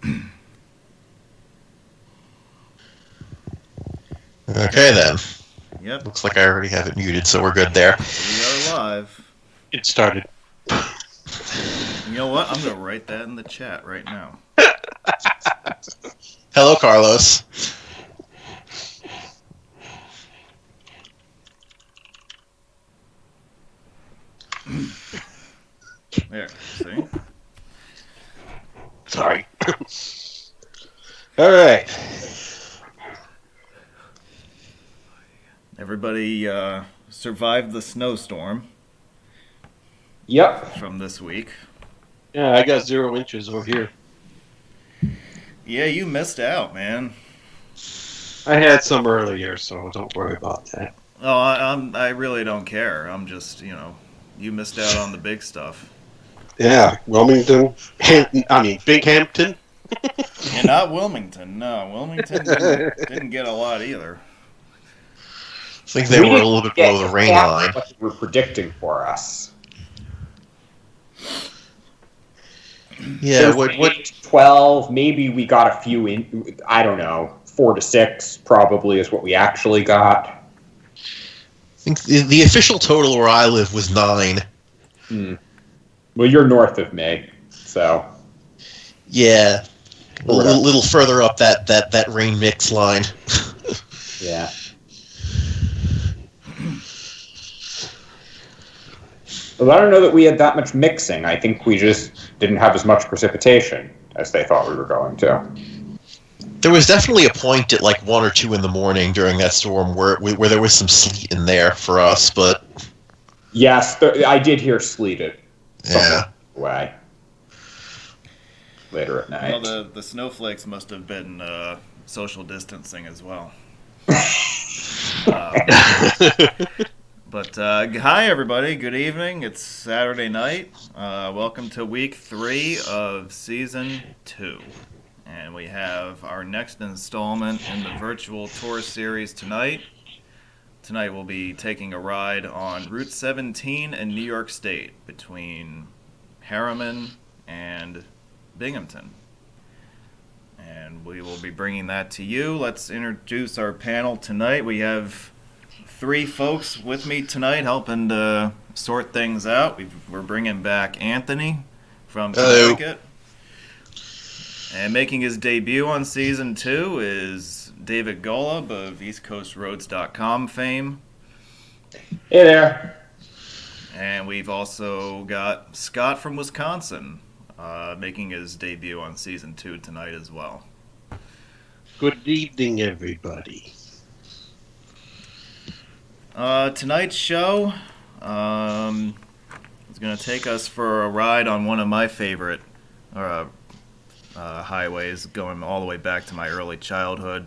Okay, then. Yep. Looks like I already have it muted, so we're good there. We are live. It started. You know what? I'm going to write that in the chat right now. Hello, Carlos. There, see? Sorry. All right. Everybody survived the snowstorm. Yep. From this week. Yeah, I got 0 inches over here. Yeah, you missed out, man. I had some earlier, so don't worry about that. Oh, I really don't care. I'm just, you missed out on the big stuff. Yeah, Wilmington, Binghamton. And not Wilmington. No, Wilmington didn't get a lot either. I think they were a little bit below the rain line. What they were predicting for us. Yeah, what 12, maybe we got a few in, I don't know, 4 to 6 probably is what we actually got. I think the official total where I live was 9. Well, you're north of me, so. Yeah. A little further up that rain mix line. Yeah. Well, I don't know that we had that much mixing. I think we just didn't have as much precipitation as they thought we were going to. There was definitely a point at like 1 or 2 in the morning during that storm where there was some sleet in there for us, but... Yes, I did hear sleet at some way later at night. Well, the snowflakes must have been social distancing as well. But hi, everybody. Good evening. It's Saturday night. Welcome to week 3 of season 2. And we have our next installment in the virtual tour series tonight. Tonight we'll be taking a ride on Route 17 in New York State between Harriman and Binghamton. And we will be bringing that to you. Let's introduce our panel tonight. We have 3 folks with me tonight helping to sort things out. We're bringing back Anthony from Connecticut. And making his debut on Season 2 is David Golub of EastCoastRoads.com fame. Hey there. And we've also got Scott from Wisconsin making his debut on Season 2 tonight as well. Good evening, everybody. Tonight's show is going to take us for a ride on one of my favorite highways, going all the way back to my early childhood.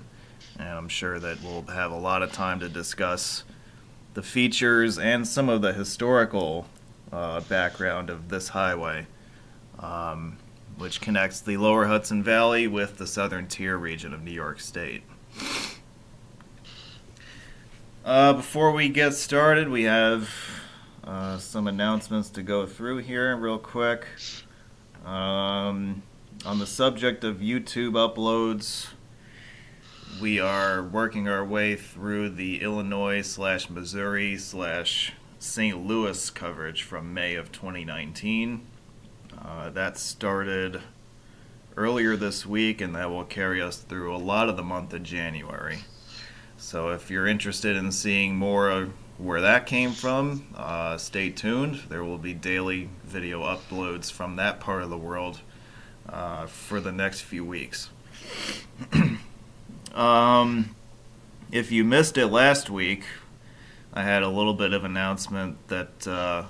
And I'm sure that we'll have a lot of time to discuss the features and some of the historical background of this highway, which connects the lower Hudson Valley with the southern tier region of New York State. Before we get started, we have some announcements to go through here real quick. On the subject of YouTube uploads, we are working our way through the Illinois/Missouri/St. Louis coverage from May of 2019. That started earlier this week, and that will carry us through a lot of the month of January. So if you're interested in seeing more of where that came from, stay tuned. There will be daily video uploads from that part of the world for the next few weeks. If you missed it last week, I had a little bit of announcement that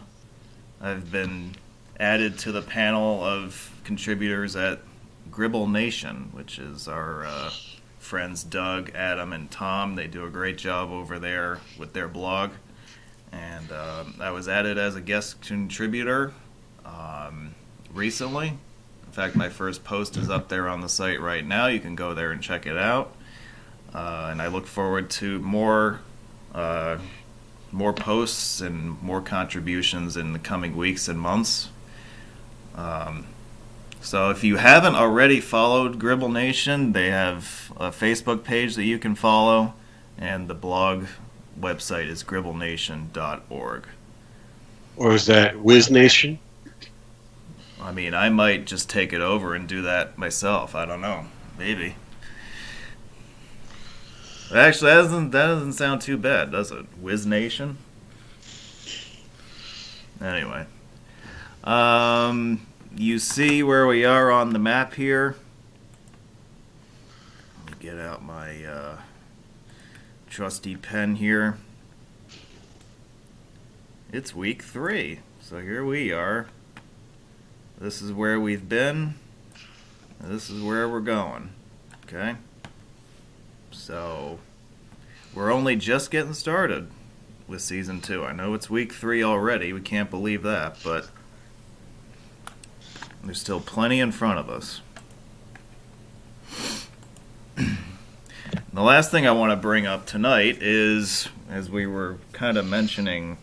I've been added to the panel of contributors at Gribble Nation, which is our friends Doug, Adam, and Tom. They do a great job over there with their blog. And I was added as a guest contributor recently. In fact, my first post is up there on the site right now. You can go there and check it out. And I look forward to more posts and more contributions in the coming weeks and months. So if you haven't already followed Gribble Nation, they have a Facebook page that you can follow, and the blog website is gribblenation.org. Or is that Wiz Nation? I mean, I might just take it over and do that myself. I don't know. Maybe. Actually, that doesn't sound too bad, does it? Wiz Nation? Anyway. You see where we are on the map here. Let me get out my trusty pen here. It's week 3, so here we are. This is where we've been, and this is where we're going. Okay? So, we're only just getting started with Season 2. I know it's week 3 already. We can't believe that, but there's still plenty in front of us. The last thing I want to bring up tonight is, as we were kind of mentioning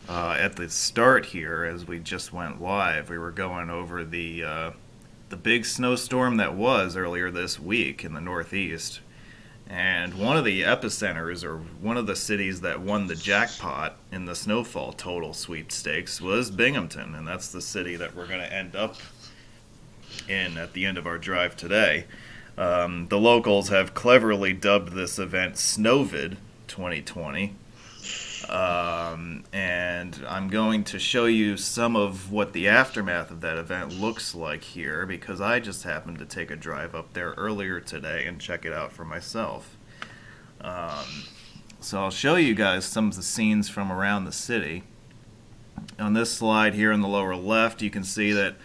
at the start here, as we just went live, we were going over the big snowstorm that was earlier this week in the Northeast. And one of the epicenters, or one of the cities that won the jackpot in the snowfall total sweepstakes, was Binghamton, and that's the city that we're going to end up in at the end of our drive today. The locals have cleverly dubbed this event Snowvid 2020, and I'm going to show you some of what the aftermath of that event looks like here, because I just happened to take a drive up there earlier today and check it out for myself. So I'll show you guys some of the scenes from around the city. On this slide here in the lower left, you can see that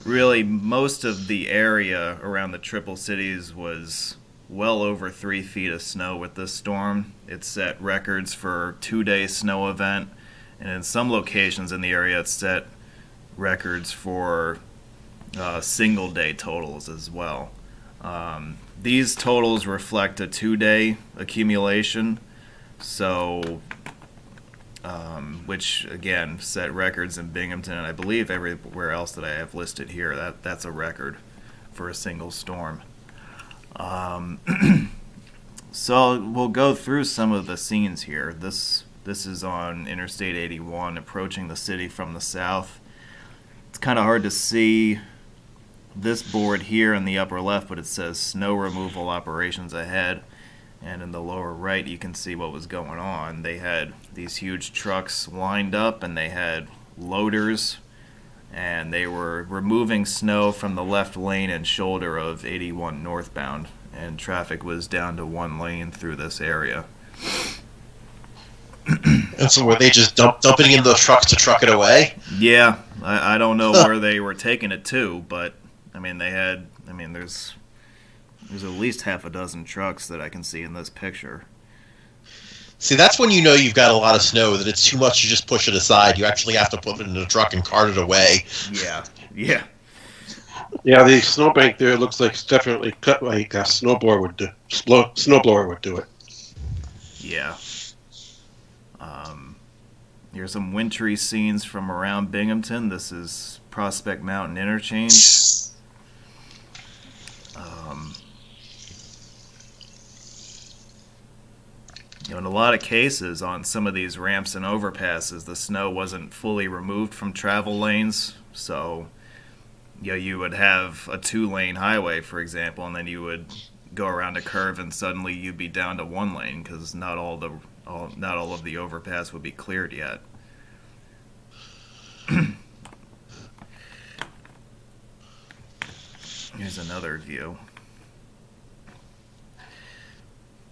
really most of the area around the Triple Cities was well over 3 feet of snow with this storm. It set records for a 2-day snow event, and in some locations in the area it set records for single-day totals as well. These totals reflect a 2-day accumulation, so which again set records in Binghamton, and I believe everywhere else that I have listed here. That's a record for a single storm. So we'll go through some of the scenes here. This is on Interstate 81, approaching the city from the south. It's kind of hard to see this board here in the upper left, but it says snow removal operations ahead. And in the lower right, you can see what was going on. They had these huge trucks lined up, and they had loaders, and they were removing snow from the left lane and shoulder of 81 northbound, and traffic was down to 1 lane through this area. And so were they just dumping in those trucks to truck it away? Yeah, I don't know where they were taking it to, but I mean there's at least half a dozen trucks that I can see in this picture. See, that's when you know you've got a lot of snow, that it's too much, you just push it aside. You actually have to put it in a truck and cart it away. Yeah. Yeah, the snowbank there looks like it's definitely cut like a snowblower would do it. Yeah. Here's some wintry scenes from around Binghamton. This is Prospect Mountain Interchange. In a lot of cases on some of these ramps and overpasses, the snow wasn't fully removed from travel lanes, so you would have a 2-lane highway, for example, and then you would go around a curve and suddenly you'd be down to 1 lane because not all of the overpass would be cleared yet. Here's another view.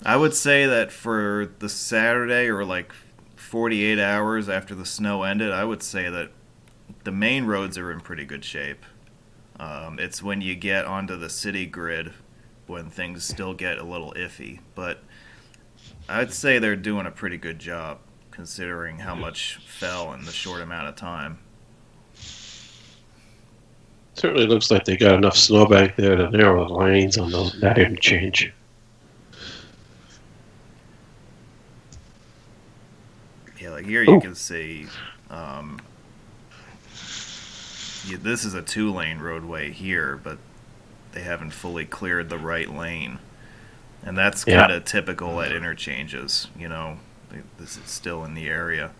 I would say that for the Saturday, or like 48 hours after the snow ended, I would say that the main roads are in pretty good shape. It's when you get onto the city grid when things still get a little iffy. But I'd say they're doing a pretty good job considering how much fell in the short amount of time. Certainly looks like they got enough snowbank there to narrow the lanes on that interchange. Yeah, like here you can see this is a 2-lane roadway here, but they haven't fully cleared the right lane. And that's kind of typical at interchanges, this is still in the area.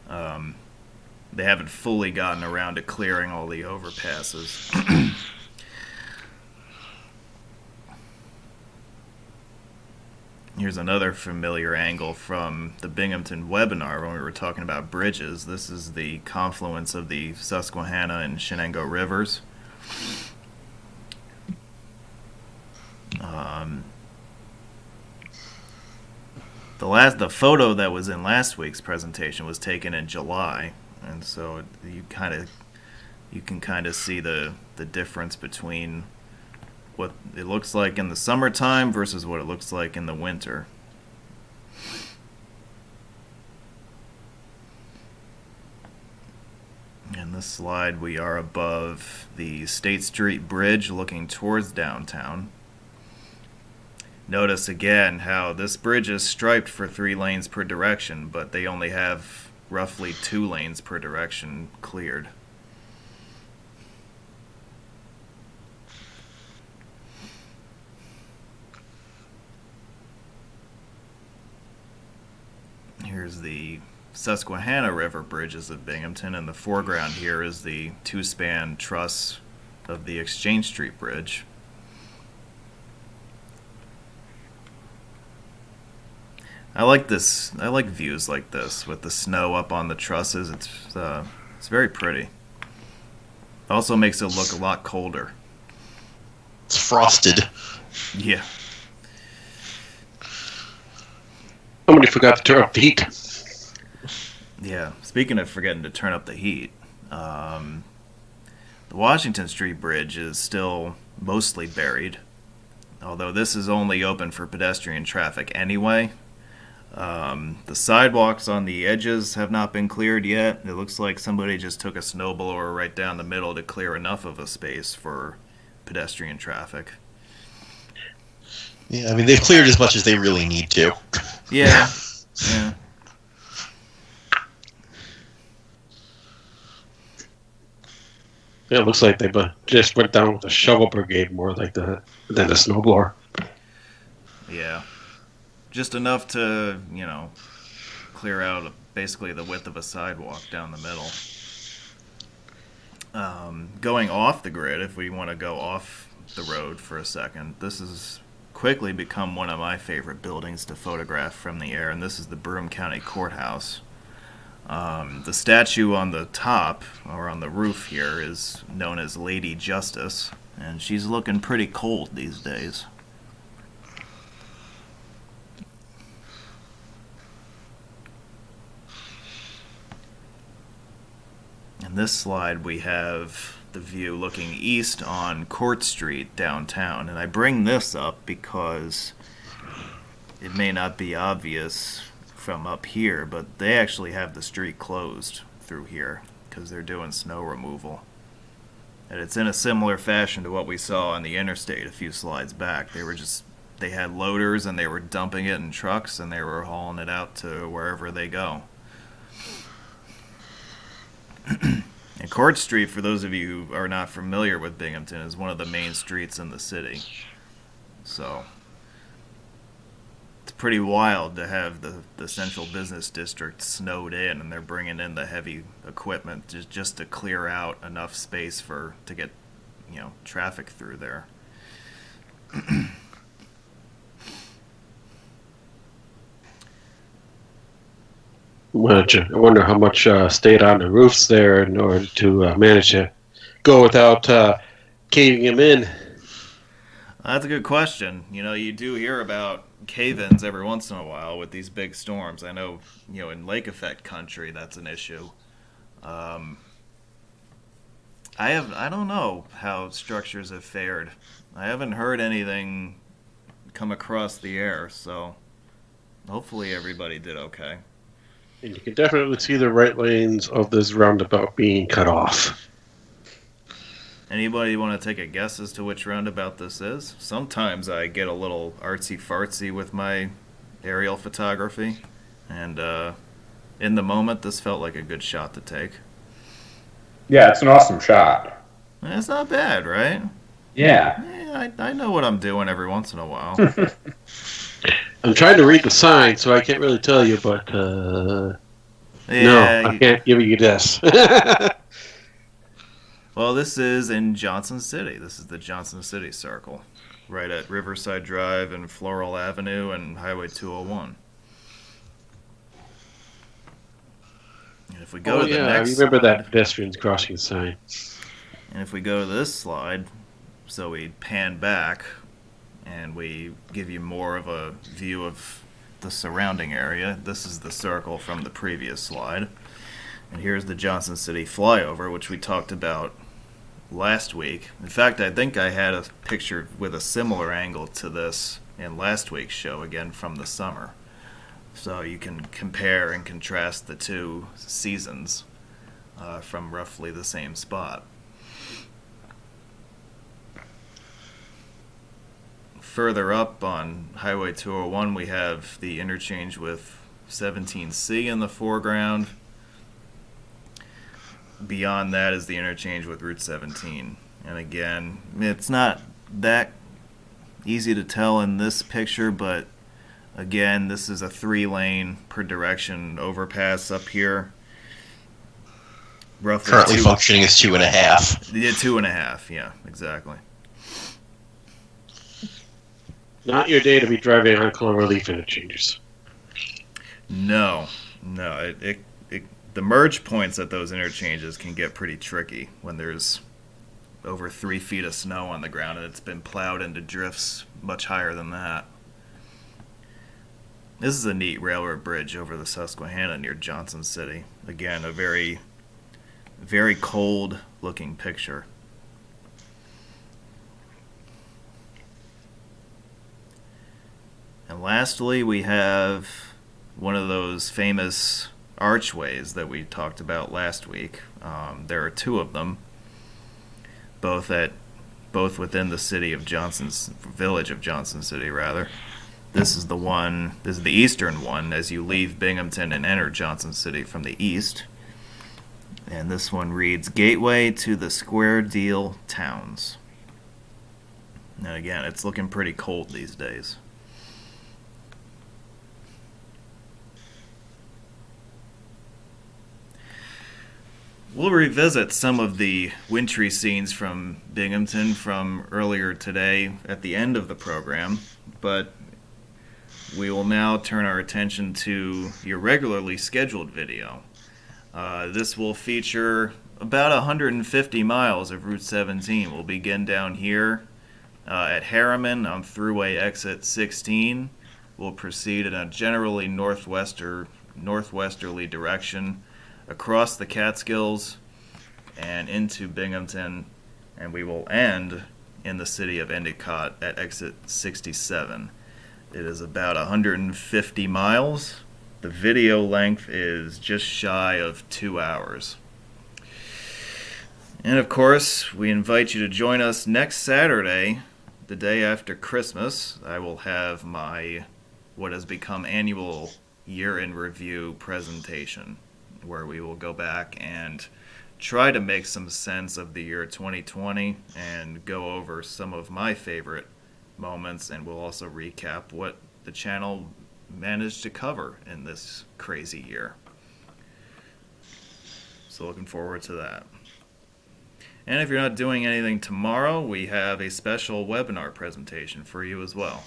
They haven't fully gotten around to clearing all the overpasses. Here's another familiar angle from the Binghamton webinar when we were talking about bridges. This is the confluence of the Susquehanna and Shenango rivers. The photo that was in last week's presentation was taken in July, and so you can kind of see the difference between what it looks like in the summertime versus what it looks like in the winter. In this slide, we are above the State Street Bridge looking towards downtown. Notice again how this bridge is striped for 3 lanes per direction, but they only have roughly 2 lanes per direction cleared. Here's the Susquehanna River bridges of Binghamton. In the foreground here is the 2-span truss of the Exchange Street Bridge. I like this. I like views like this with the snow up on the trusses. It's very pretty. Also makes it look a lot colder. It's frosted. Yeah. Somebody forgot to turn up the heat. Yeah. Speaking of forgetting to turn up the heat, the Washington Street Bridge is still mostly buried, although this is only open for pedestrian traffic anyway. The sidewalks on the edges have not been cleared yet. It looks like somebody just took a snowblower right down the middle to clear enough of a space for pedestrian traffic. Yeah, I mean, they've cleared as much as they really need to. Yeah. Yeah. Yeah, it looks like they just went down with a shovel brigade more like that than a snowblower. Yeah. Just enough to, clear out basically the width of a sidewalk down the middle. Going off the grid, if we want to go off the road for a second, this has quickly become one of my favorite buildings to photograph from the air, and this is the Broome County Courthouse. The statue on the top, or on the roof here, is known as Lady Justice, and she's looking pretty cold these days. In this slide, we have the view looking east on Court Street downtown. And I bring this up because it may not be obvious from up here, but they actually have the street closed through here because they're doing snow removal. And it's in a similar fashion to what we saw on the Interstate a few slides back. They had loaders and they were dumping it in trucks and they were hauling it out to wherever they go. And Court Street, for those of you who are not familiar with Binghamton, is one of the main streets in the city. So it's pretty wild to have the central business district snowed in, and they're bringing in the heavy equipment just to clear out enough space to get traffic through there. I wonder how much stayed on the roofs there in order to manage to go without caving them in. That's a good question. You do hear about cave-ins every once in a while with these big storms. I know, in lake effect country, that's an issue. I don't know how structures have fared. I haven't heard anything come across the air, so hopefully everybody did okay. And you can definitely see the right lanes of this roundabout being cut off. Anybody want to take a guess as to which roundabout this is? Sometimes I get a little artsy-fartsy with my aerial photography, and in the moment, this felt like a good shot to take. Yeah, it's an awesome shot. It's not bad, right? Yeah. Yeah, I know what I'm doing every once in a while. I'm trying to read the sign, so I can't really tell you, but Yeah, no, I can't give you this. Well, this is in Johnson City. This is the Johnson City Circle, right at Riverside Drive and Floral Avenue and Highway 201. And if we go to the next I remember slide, that pedestrians crossing sign. and if we go to this slide, so we pan back and we give you more of a view of the surrounding area. This is the circle from the previous slide. And here's the Johnson City flyover, which we talked about last week. In fact, I think I had a picture with a similar angle to this in last week's show, again from the summer. So you can compare and contrast the two seasons from roughly the same spot. Further up on Highway 201, we have the interchange with 17C in the foreground. Beyond that is the interchange with Route 17. And again, it's not that easy to tell in this picture, but again, this is a 3-lane per direction overpass up here. Roughly Currently functioning as 2.5. Yeah, 2.5. Yeah, exactly. Not your day to be driving on cloverleaf interchanges. No. The merge points at those interchanges can get pretty tricky when there's over 3 feet of snow on the ground and it's been plowed into drifts much higher than that. This is a neat railroad bridge over the Susquehanna near Johnson City. Again, a very, very cold looking picture. And lastly, we have one of those famous archways that we talked about last week. There are 2 of them, both within the city of village of Johnson City, rather. This is the eastern one as you leave Binghamton and enter Johnson City from the east. And this one reads, Gateway to the Square Deal Towns. And again, it's looking pretty cold these days. We'll revisit some of the wintry scenes from Binghamton from earlier today at the end of the program, but we will now turn our attention to your regularly scheduled video. This will feature about 150 miles of Route 17. We'll begin down here at Harriman on Thruway Exit 16. We'll proceed in a generally northwesterly direction across the Catskills and into Binghamton, and we will end in the city of Endicott at exit 67. It is about 150 miles. The video length is just shy of 2 hours. And of course, we invite you to join us next Saturday, the day after Christmas. I will have my what has become annual year-in review presentation, where we will go back and try to make some sense of the year 2020 and go over some of my favorite moments, and we'll also recap what the channel managed to cover in this crazy year. So looking forward to that. And if you're not doing anything tomorrow, we have a special webinar presentation for you as well.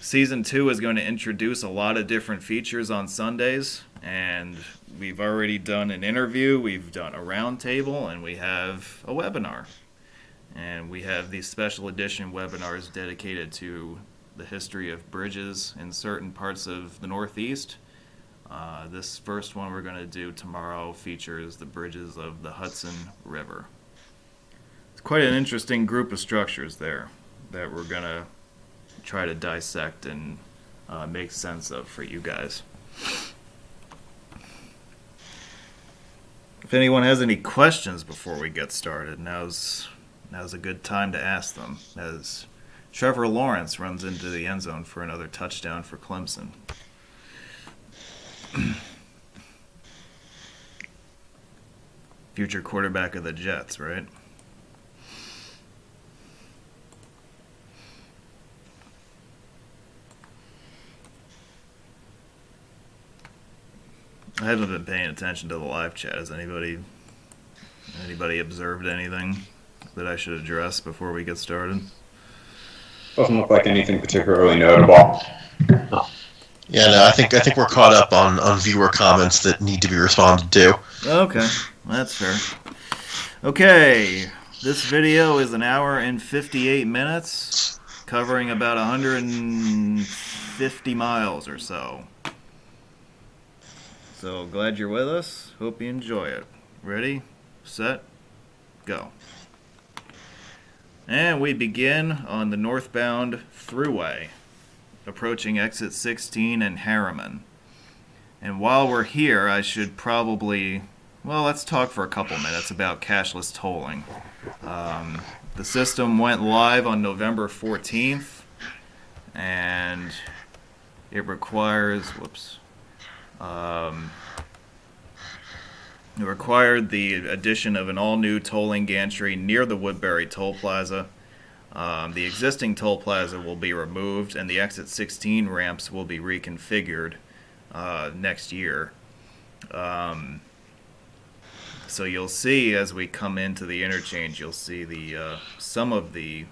Season 2 is going to introduce a lot of different features on Sundays, and we've already done an interview, we've done a roundtable, and we have a webinar. And we have these special edition webinars dedicated to the history of bridges in certain parts of the Northeast. This first one we're going to do tomorrow features the bridges of the Hudson River. It's quite an interesting group of structures there that we're going to try to dissect and make sense of for you guys. If anyone has any questions before we get started, now's a good time to ask them, as Trevor Lawrence runs into the end zone for another touchdown for Clemson. Future quarterback of the Jets, right? I haven't been paying attention to the live chat. Has anybody observed anything that I should address before we get started? Doesn't look like anything particularly notable. Yeah, no, I think we're caught up on viewer comments that need to be responded to. Okay, that's fair. Okay, this video is an hour and 58 minutes, covering about 150 miles or so. So glad you're with us. Hope you enjoy it. Ready, set, go. And we begin on the northbound thruway, approaching exit 16 and Harriman. And while we're here, I should probably, let's talk for a couple minutes about cashless tolling. The system went live on November 14th, and it requires, it required the addition of an all-new tolling gantry near the Woodbury Toll Plaza. The existing toll plaza will be removed, and the exit 16 ramps will be reconfigured next year. So you'll see as we come into the interchange, you'll see the some of the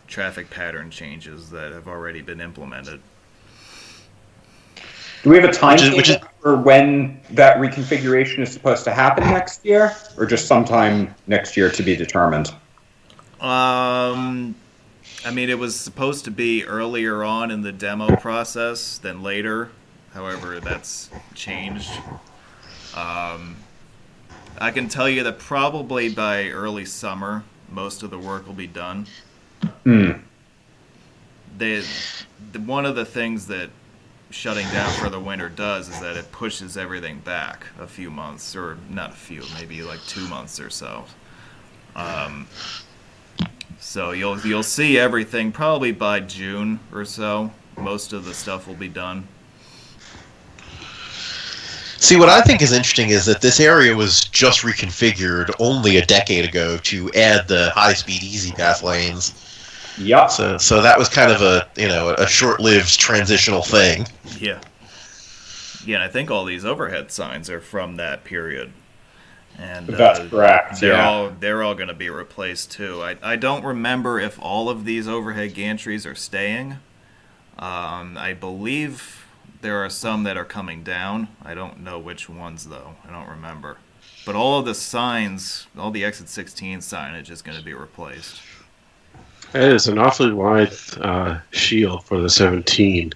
traffic pattern changes that have already been implemented. Do we have a timetable for when that reconfiguration is supposed to happen next year, or just sometime next year to be determined? It was supposed to be earlier on in the demo process than later. However, that's changed. I can tell you that probably by early summer, most of the work will be done. One of the things that shutting down for the winter does is that it pushes everything back a few months, or not a few, maybe like 2 months or so. So you'll see everything probably by June or so. Most of the stuff will be done. See, what I think is interesting is that this area was just reconfigured only a decade ago to add the high-speed easy path lanes. Yep. So that was kind of a short-lived transitional thing. Yeah. Yeah, and I think all these overhead signs are from that period. And that's correct. They're all going to be replaced too. I don't remember if all of these overhead gantries are staying. I believe there are some that are coming down. I don't know which ones though. I don't remember. But all of the signs, all the exit 16 signage is going to be replaced. It is an awfully wide shield for the 17.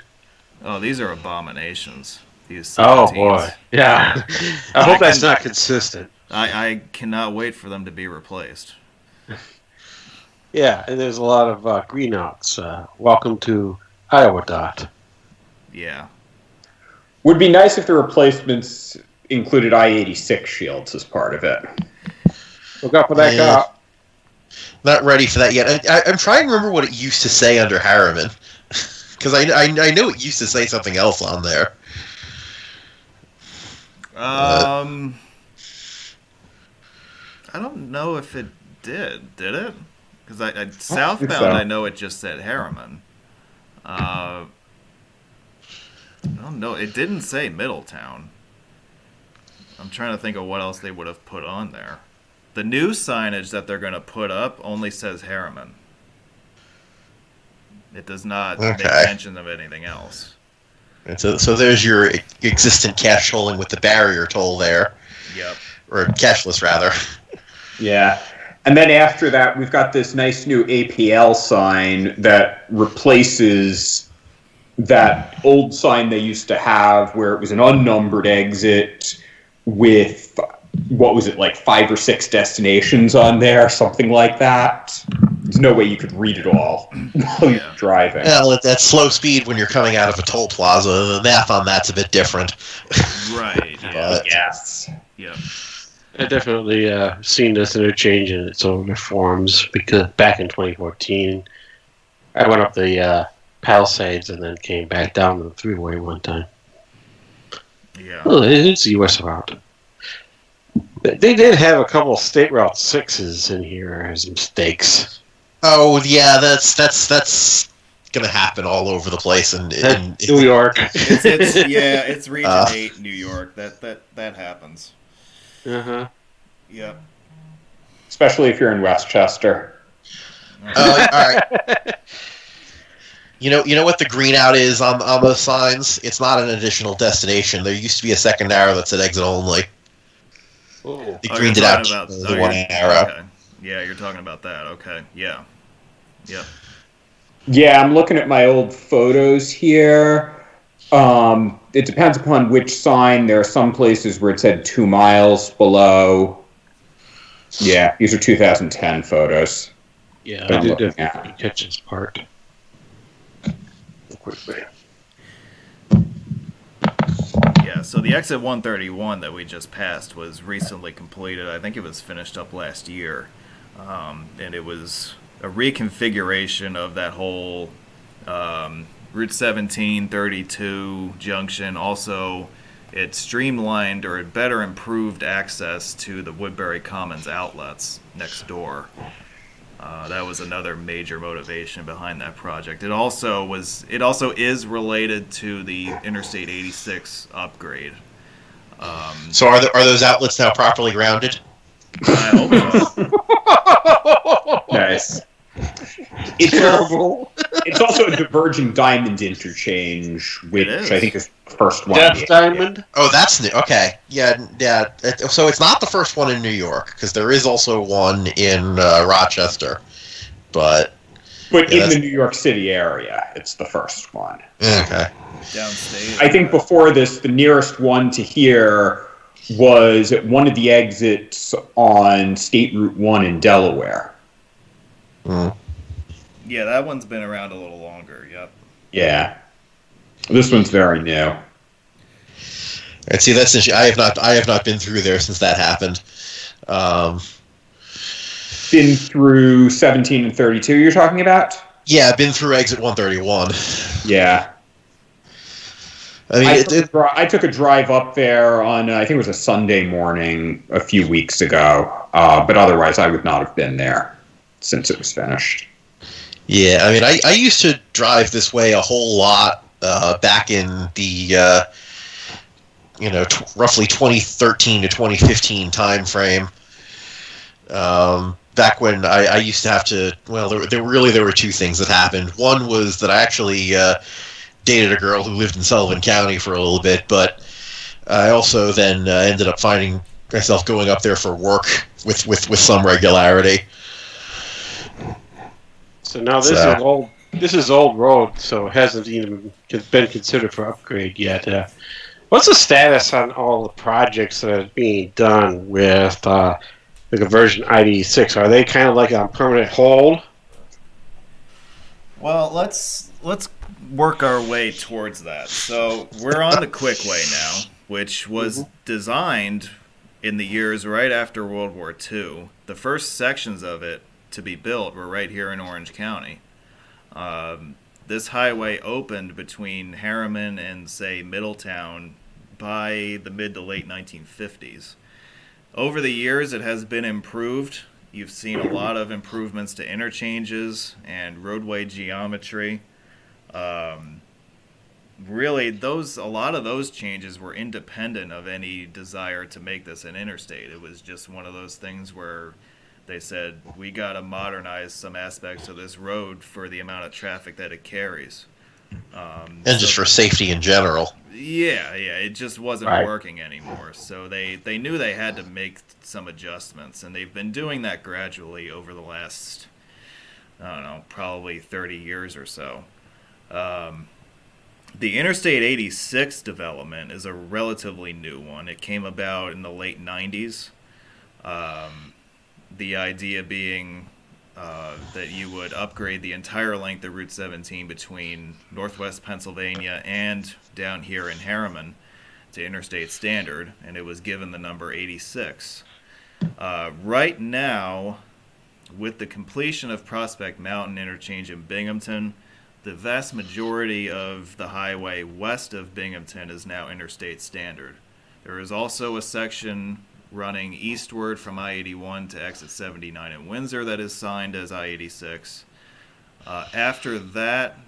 Oh, these are abominations. These 17s. Oh boy, yeah. I hope that's not consistent. I cannot wait for them to be replaced. Yeah, and there's a lot of greenouts. Welcome to Iowa Dot. Yeah. Would be nice if the replacements included I-86 shields as part of it. Look up for that cop. Not ready for that yet. I'm trying to remember what it used to say under Harriman. Because I know it used to say something else on there. I don't know if it did it? Because southbound, so. I know it just said Harriman. I don't know. It didn't say Middletown. I'm trying to think of what else they would have put on there. The new signage that they're going to put up only says Harriman. It does not make mention of anything else. And so there's your existent cash tolling with the barrier toll there. Yep. Or cashless, rather. Yeah. And then after that, we've got this nice new APL sign that replaces that old sign they used to have where it was an unnumbered exit with, what was it, like 5 or 6 destinations on there, something like that. There's no way you could read it all while you're driving. Well, at that slow speed when you're coming out of a toll plaza, the math on that's a bit different. Right. Yeah. Yes. Yeah. I've definitely seen this interchange in its own reforms because back in 2014, I went up the Palisades and then came back down to the freeway one time. Yeah. Well, it's the U.S. route. They did have a couple of State Route 6s in here as mistakes. Oh yeah, that's gonna happen all over the place in New York. It's Region 8, New York. That happens. Uh-huh. Yep. Especially if you're in Westchester. All right. You know what the green out is on those signs? It's not an additional destination. There used to be a second arrow that said exit only. Ooh. They greened it out to the one arrow. Okay. Yeah, you're talking about that. Okay. Yeah. Yep. Yeah, I'm looking at my old photos here. It depends upon which sign. There are some places where it said 2 miles below. Yeah, these are 2010 photos. Yeah, I did definitely catch this part. Quickway. Yeah, so the exit 131 that we just passed was recently completed. I think it was finished up last year. And it was a reconfiguration of that whole Route 17, 32 junction. Also, it streamlined or it better improved access to the Woodbury Commons outlets next door. That was another major motivation behind that project. It also is related to the Interstate 86 upgrade. So are those outlets now properly grounded? I hope so. Nice. It's terrible. It's also a diverging diamond interchange, which I think is the first one. Death Diamond? Oh, that's new. Okay. Yeah. So it's not the first one in New York, because there is also one in Rochester. But in the New York City area, it's the first one. Okay. Downstate. I think before this, the nearest one to here was at one of the exits on State Route 1 in Delaware. Mm. Yeah, that one's been around a little longer. Yep. Yeah. This one's very new. And see, that's I have not been through there since that happened. Been through 17 and 32 you're talking about? Yeah, been through exit 131. Yeah. I mean, I took a drive up there on, I think it was a Sunday morning a few weeks ago, but otherwise I would not have been there since it was finished. Yeah, I mean, I used to drive this way a whole lot back in the, roughly 2013 to 2015 time frame. Back when I used to have to, well, there were two things that happened. One was that I actually dated a girl who lived in Sullivan County for a little bit, but I also then ended up finding myself going up there for work with some regularity. So now this is old road, so it hasn't even been considered for upgrade yet. What's the status on all the projects that are being done with the conversion ID6? Are they kind of like on permanent hold? Well, let's work our way towards that. So we're on the Quickway now, which was designed in the years right after World War II. The first sections of it to be built were right here in Orange County. This highway opened between Harriman and, say, Middletown by the mid to late 1950s. Over the years, it has been improved. You've seen a lot of improvements to interchanges and roadway geometry. Really, a lot of those changes were independent of any desire to make this an interstate. It was just one of those things where they said, we got to modernize some aspects of this road for the amount of traffic that it carries. And just for safety in general. Yeah, it just wasn't working anymore. So they knew they had to make some adjustments, and they've been doing that gradually over the last, I don't know, probably 30 years or so. The Interstate 86 development is a relatively new one. It came about in the late 90s. The idea being that you would upgrade the entire length of Route 17 between northwest Pennsylvania and down here in Harriman to Interstate Standard, and it was given the number 86. Right now, with the completion of Prospect Mountain Interchange in Binghamton, the vast majority of the highway west of Binghamton is now Interstate Standard. There is also a section running eastward from I-81 to exit 79 in Windsor that is signed as I-86. After that,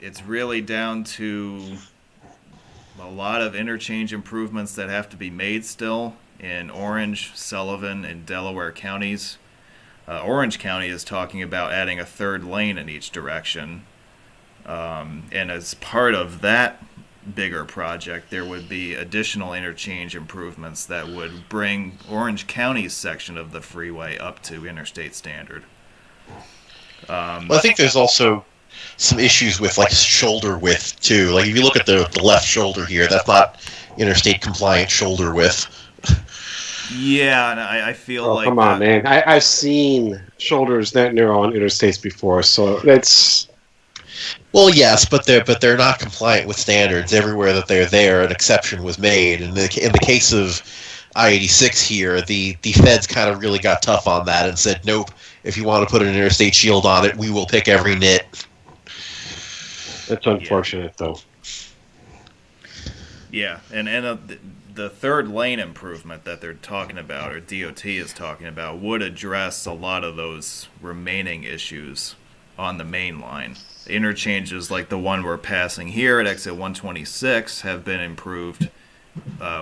it's really down to a lot of interchange improvements that have to be made still in Orange, Sullivan, and Delaware counties. Orange County is talking about adding a third lane in each direction. And as part of that bigger project, there would be additional interchange improvements that would bring Orange County's section of the freeway up to interstate standard. Well, I think there's also some issues with like shoulder width too. Like if you look at the left shoulder here, that's not interstate compliant shoulder width. Yeah, and I feel like come on, man. I've seen shoulders that narrow on interstates before, so that's. Well, yes, but they're not compliant with standards everywhere that they're there. An exception was made, and in the case of I-86 here, the feds kind of really got tough on that and said, nope. If you want to put an interstate shield on it, we will pick every nit. That's unfortunate, though. Yeah, and the third lane improvement that they're talking about, or DOT is talking about, would address a lot of those remaining issues on the main line. Interchanges like the one we're passing here at exit 126 have been improved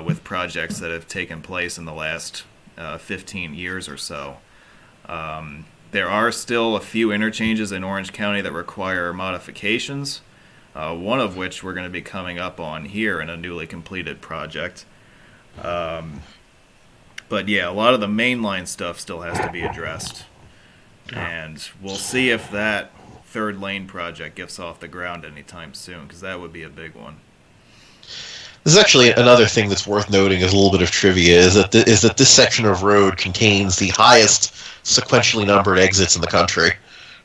with projects that have taken place in the last 15 years or so. There are still a few interchanges in Orange County that require modifications, one of which we're going to be coming up on here in a newly completed project. But yeah, a lot of the mainline stuff still has to be addressed. And we'll see if that third lane project gets off the ground anytime soon, because that would be a big one. This is actually another thing that's worth noting as a little bit of trivia, is that this section of road contains the highest sequentially numbered exits in the country.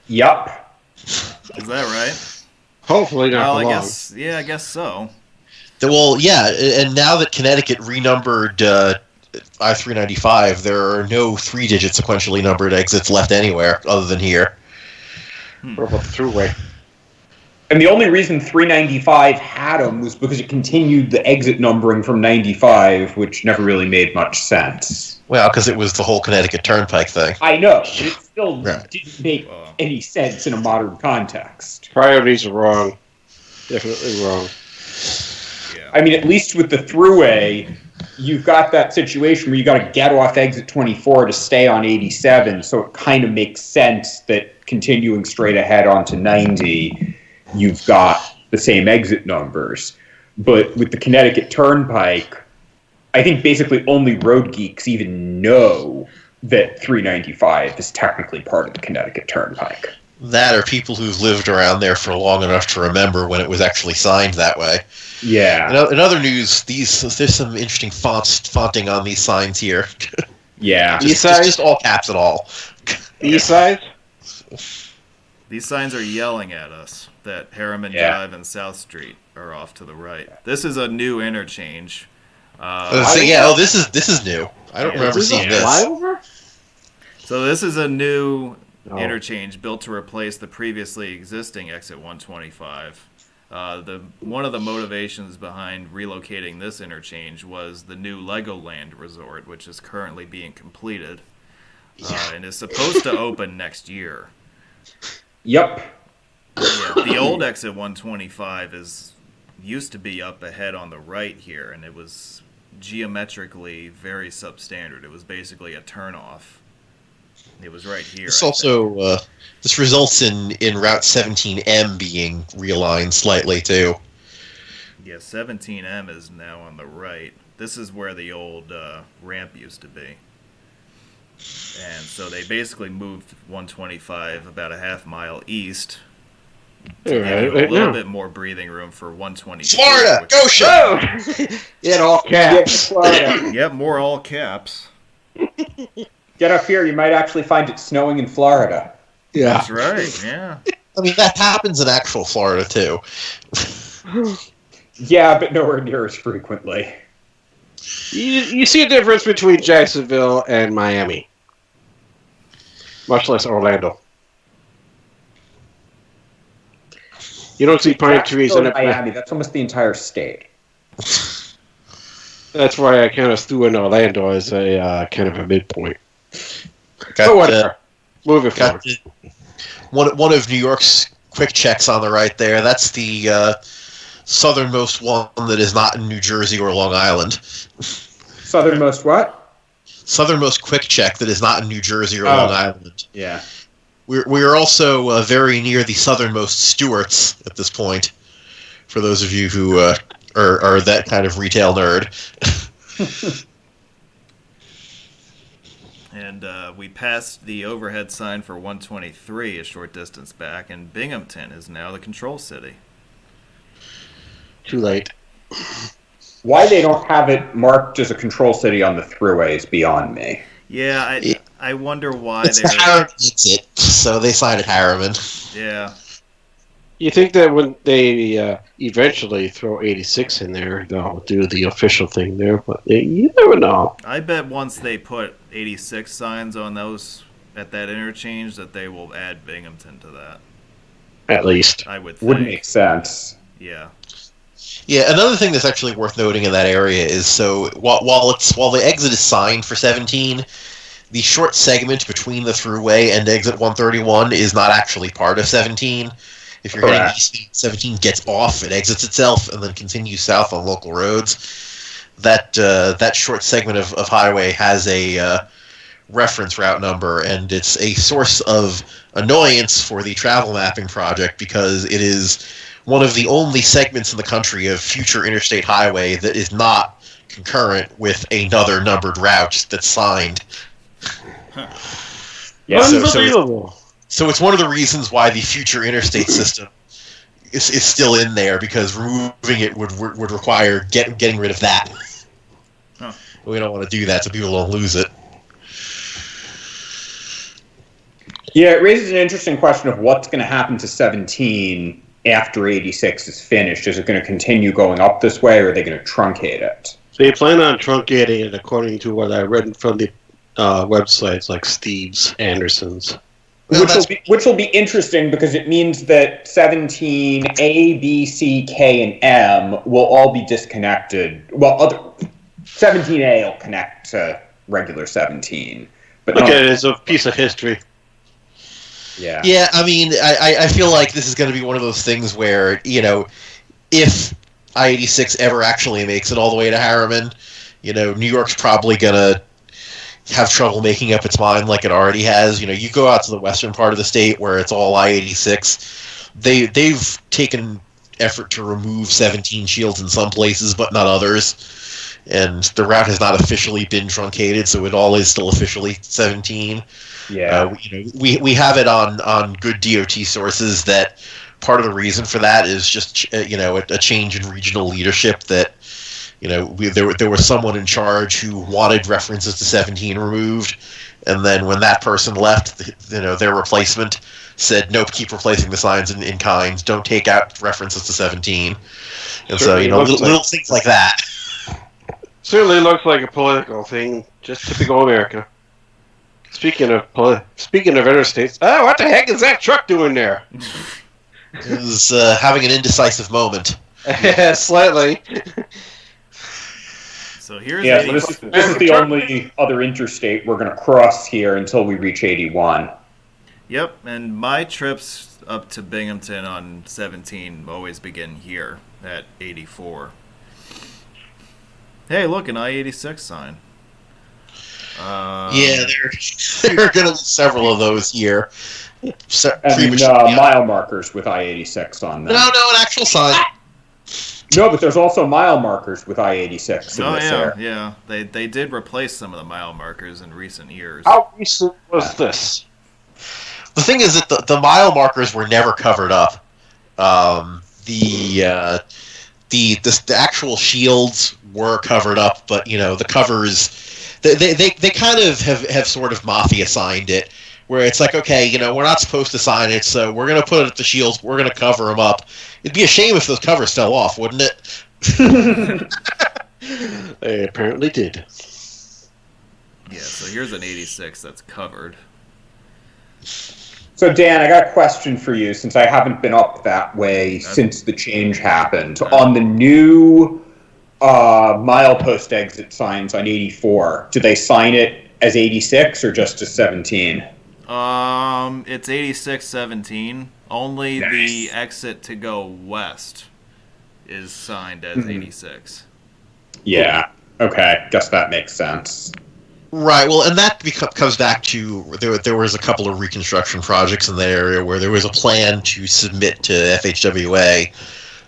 Yup. Is that right? Hopefully not Well, for long. I guess so. Well, yeah, and now that Connecticut renumbered I-395, there are no 3-digit sequentially numbered exits left anywhere other than here. What about the throughway? And the only reason 395 had them was because it continued the exit numbering from 95, which never really made much sense. Well, because it was the whole Connecticut Turnpike thing. I know, but it still Right. didn't make any sense in a modern context. Priorities are wrong. Definitely wrong. Yeah. I mean, at least with the throughway, you've got that situation where you got to get off exit 24 to stay on 87, so it kind of makes sense that continuing straight ahead onto 90, you've got the same exit numbers. But with the Connecticut Turnpike, I think basically only road geeks even know that 395 is technically part of the Connecticut Turnpike. That or people who've lived around there for long enough to remember when it was actually signed that way. Yeah. In other news, there's some interesting fonting on these signs here. Yeah. just all caps at all. East side? These signs are yelling at us that Harriman Yeah. Drive and South Street are off to the right. This is a new interchange. This is new. I don't remember seeing this. Flyover? So this is a new interchange built to replace the previously existing exit 125. One of the motivations behind relocating this interchange was the new Legoland resort, which is currently being completed and is supposed to open next year. Yep. Yeah, the old exit 125 used to be up ahead on the right here, and it was geometrically very substandard. It was basically a turnoff. It was right here. This results in Route 17M being realigned slightly too. Yeah, 17M is now on the right. This is where the old ramp used to be. And so they basically moved 125 about a half mile east to give you a little bit more breathing room for 122. Florida, go show! In all caps. Yep, more all caps. Get up here, you might actually find it snowing in Florida. Yeah. That's right, yeah. I mean, that happens in actual Florida too. Yeah, but nowhere near as frequently. You see a difference between Jacksonville and Miami. Much less Orlando. You don't see pine trees in Miami. That's almost the entire state. That's why I kind of threw in Orlando as a kind of a midpoint. Got, whatever. Moving forward. One of New York's quick checks on the right there. That's the southernmost one that is not in New Jersey or Long Island. Southernmost what? Southernmost quick check that is not in New Jersey or Long Island. Yeah. We are also very near the southernmost Stewarts at this point, for those of you who are that kind of retail nerd. And we passed the overhead sign for 123 a short distance back, and Binghamton is now the control city. Too late. Why they don't have it marked as a control city on the thruway is beyond me. Yeah, I wonder why it's the Harriman exit, so they signed Harriman. Yeah. You think that when they eventually throw 86 in there, they'll do the official thing there, but you never know. I bet once they put 86 signs on those at that interchange that they will add Binghamton to that. At least. I would think. Would make sense. Yeah. Yeah, another thing that's actually worth noting in that area is so while the exit is signed for 17, the short segment between the thruway and exit 131 is not actually part of 17. If you're heading east, 17 gets off, it exits itself, and then continues south on local roads. That short segment of highway has a reference route number, and it's a source of annoyance for the travel mapping project because it is one of the only segments in the country of future interstate highway that is not concurrent with another numbered route that's signed. Huh. Yeah, unbelievable. So it's one of the reasons why the future interstate system is still in there, because removing it would require getting rid of that. Huh. We don't want to do that so people don't lose it. Yeah, it raises an interesting question of what's going to happen to 17 after 86 is finished. Is it going to continue going up this way, or are they going to truncate it? They plan on truncating it, according to what I read from the websites like Steve's, Anderson's. Which will be interesting because it means that 17, A, B, C, K, and M will all be disconnected. Well, 17A will connect to regular 17. But look at it as a piece of history. Yeah. Yeah, I mean, I feel like this is going to be one of those things where, if I-86 ever actually makes it all the way to Harriman, New York's probably going to have trouble making up its mind like it already has. You go out to the western part of the state where it's all I-86. They've taken effort to remove 17 shields in some places, but not others. And the route has not officially been truncated, so it all is still officially 17. Yeah. We have it on good DOT sources that part of the reason for that is just a change in regional leadership that there was someone in charge who wanted references to 17 removed, and then when that person left, their replacement said, nope, keep replacing the signs in kinds, don't take out references to 17. And Certainly so little things like that. Certainly looks like a political thing, just typical America. Speaking of interstates, what the heck is that truck doing there? It was having an indecisive moment. Slightly. So here's this is the only other interstate we're going to cross here until we reach 81. Yep, and my trips up to Binghamton on 17 always begin here at 84. Hey, look, an I-86 sign. Yeah, there are going to be several of those here. Mile markers with I-86 on them. No, an actual sign. No, but there's also mile markers with I-86 in this area. Yeah. They did replace some of the mile markers in recent years. How recent was this? The thing is that the mile markers were never covered up. The actual shields were covered up, but the covers they kind of have sort of mafia signed it, where it's like, okay, we're not supposed to sign it, so we're going to put it at the shields, we're going to cover them up. It'd be a shame if those covers fell off, wouldn't it? They apparently did. Yeah, so here's an 86 that's covered. So, Dan, I got a question for you, since I haven't been up that way since the change happened. On the new milepost exit signs on 84. Do they sign it as 86 or just as 17? It's 8617. Only Nice. the exit to go west is signed as 86. Yeah. Okay. Guess that makes sense. Right. Well, and that comes back to there was a couple of reconstruction projects in that area where there was a plan to submit to FHWA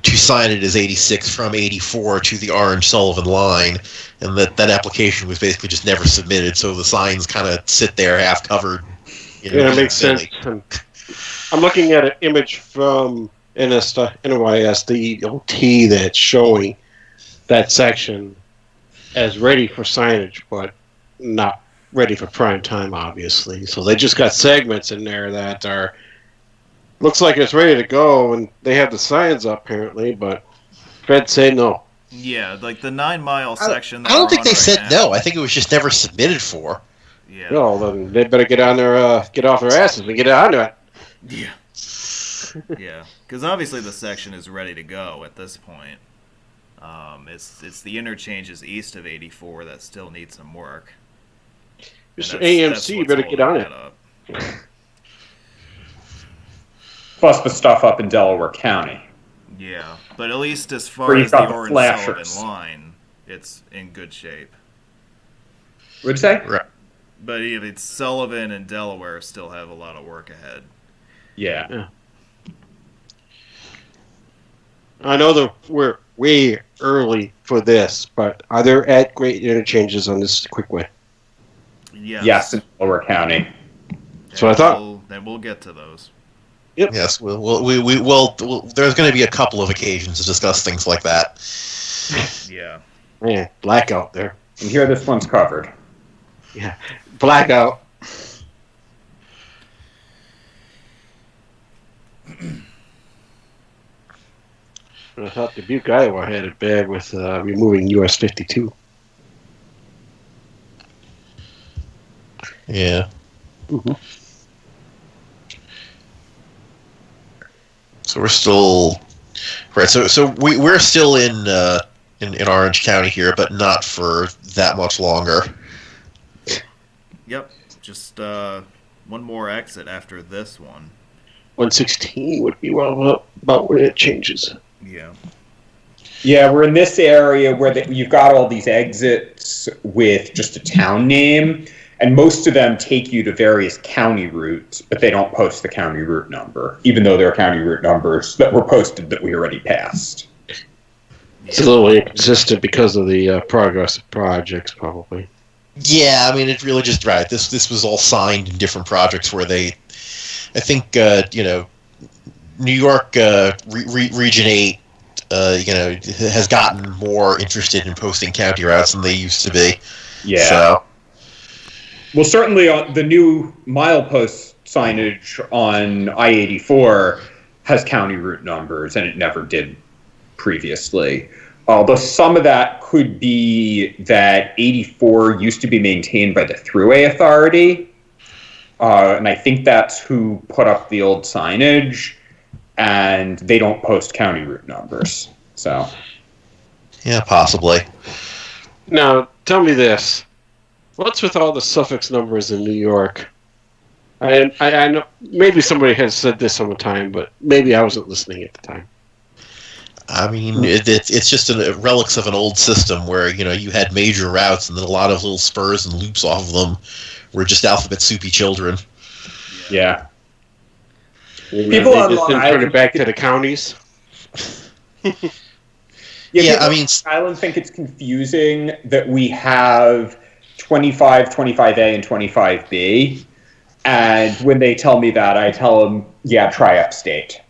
to sign it as 86 from 84 to the Orange Sullivan line, and that application was basically just never submitted, so the signs kind of sit there half covered. Yeah, it makes sense. I'm looking at an image from NYS, the OT that's showing that section as ready for signage, but not ready for prime time, obviously. So they just got segments in there that are looks like it's ready to go, and they have the signs up apparently, but Fed say no. Yeah, like the 9-mile section. I don't think they said now. no. I think it was just never submitted for. Yeah. No, then they better get on their get off their asses and get onto it. Yeah. Yeah, because obviously the section is ready to go at this point. It's the interchanges east of 84 that still need some work. Mr. AMC, you better get on it. Plus the stuff up in Delaware County. Yeah, but at least as far Where you've as the got the Orange flashers. Sullivan line, it's in good shape. What'd you say? Right. But it's Sullivan and Delaware still have a lot of work ahead. Yeah. I know that we're way early for this, but are there at great interchanges on this Quickway? Yes, in Delaware County. So I thought. Then we'll get to those. Yep. Yes, we'll there's going to be a couple of occasions to discuss things like that. Yeah. Man, blackout there. And here this one's covered. Yeah, blackout. I thought Dubuque, Iowa had it bad with removing US 52. Yeah. Mm-hmm. So we're still right. So we're still in Orange County here, but not for that much longer. Yep. Just one more exit after this one. 116 would be about where it changes. Yeah. Yeah, we're in this area where you've got all these exits with just a town name, and most of them take you to various county routes, but they don't post the county route number, even though there are county route numbers that were posted that we already passed. It's a little inconsistent because of the progress of projects, probably. Yeah, I mean, it really just right. This was all signed in different projects where they, I think, New York Region 8, has gotten more interested in posting county routes than they used to be. Yeah. So. Well, certainly the new milepost signage on I-84 has county route numbers, and it never did previously. Although some of that could be that 84 used to be maintained by the Thruway Authority, and I think that's who put up the old signage, and they don't post county route numbers. So, Yeah, possibly. Now, tell me this. What's with all the suffix numbers in New York? I know maybe somebody has said this some time, but maybe I wasn't listening at the time. I mean, it's just relics of an old system where, you had major routes and then a lot of little spurs and loops off of them were just alphabet soupy children. yeah. People on Long Island turn it back to the counties. Yeah, I mean, Island think it's confusing that we have 25, 25A, and 25B. And when they tell me that, I tell them, yeah, try upstate.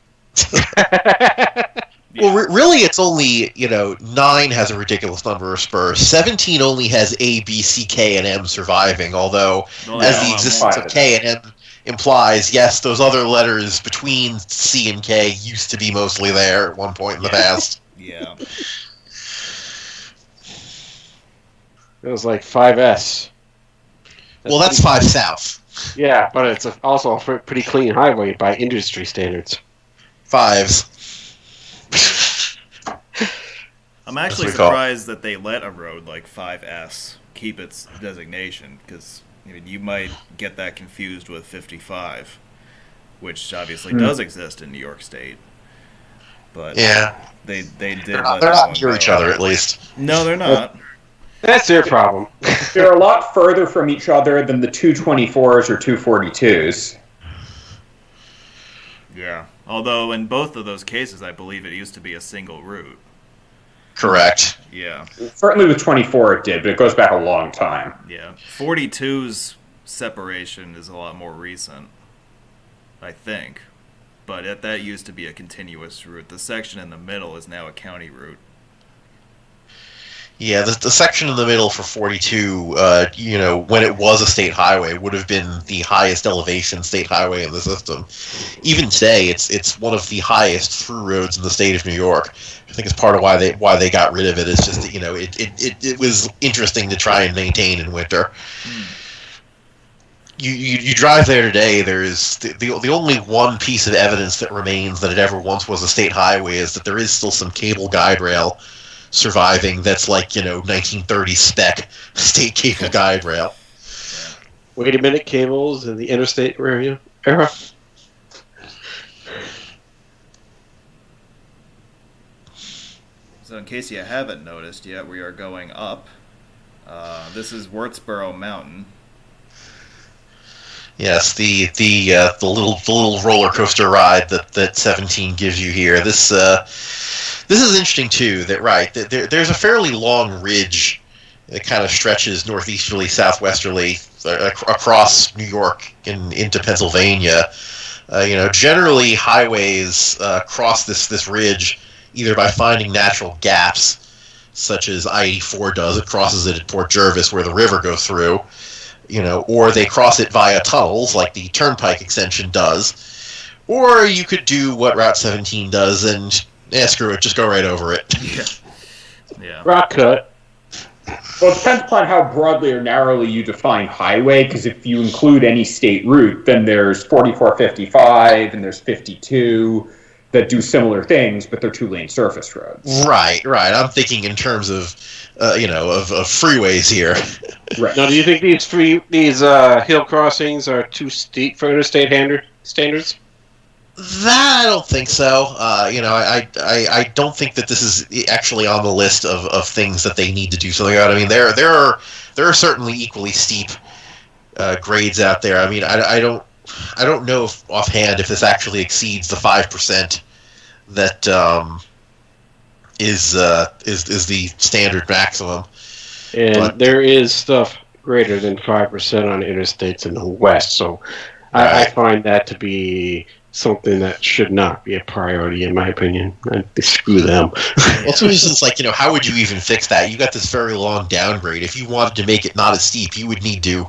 Well, really, it's only, 9 has a ridiculous number of spurs. 17 only has A, B, C, K, and M surviving, although, as the existence of K and M implies, yes, those other letters between C and K used to be mostly there at one point in the past. Yeah. It was like 5S. Well, that's 5 South. Yeah, but it's also a pretty clean highway by industry standards. 5s. I'm actually surprised that they let a road like 5S keep its designation, because you might get that confused with 55, which obviously does exist in New York State. But yeah, they did. They're not near each other, at least. No, they're not. That's their problem. They're a lot further from each other than the 224s or 242s. Yeah. Although in both of those cases, I believe it used to be a single route. Correct. Yeah. Certainly with 24 it did, but it goes back a long time. Yeah. 42's separation is a lot more recent, I think. But that used to be a continuous route. The section in the middle is now a county route. Yeah, the section in the middle for 42, when it was a state highway, would have been the highest elevation state highway in the system. Even today, it's one of the highest through roads in the state of New York. I think it's part of why they got rid of it. It's just it was interesting to try and maintain in winter. You drive there today. There's the only one piece of evidence that remains that it ever once was a state highway is that there is still some cable guide rail surviving that's like 1930 spec state cable guide rail. Wait a minute, cables in the interstate era. So in case you haven't noticed yet, we are going up. This is Wurtzboro Mountain. Yes, the little roller coaster ride that 17 gives you here. This is interesting too. That there's a fairly long ridge that kind of stretches northeasterly, southwesterly across New York and into Pennsylvania. Generally highways cross this ridge either by finding natural gaps, such as I-84 does. It crosses it at Port Jervis where the river goes through. Or they cross it via tunnels like the Turnpike extension does. Or you could do what Route 17 does and, screw it, just go right over it. Yeah. Rock cut. Well, it depends upon how broadly or narrowly you define highway, because if you include any state route, then there's 4455 and there's 52 that do similar things, but they're two-lane surface roads. Right. I'm thinking in terms of, of freeways here. Right. Now, do you think these hill crossings are too steep for interstate standards? That I don't think so. I don't think that this is actually on the list of things that they need to do something about. I mean, there are certainly equally steep grades out there. I mean, I don't know offhand if this actually exceeds the 5% that is the standard maximum. And there is stuff greater than 5% on interstates in the West, so I find that to be something that should not be a priority, in my opinion. Screw them. Well, for instance, how would you even fix that? You got this very long downgrade. If you wanted to make it not as steep, you would need to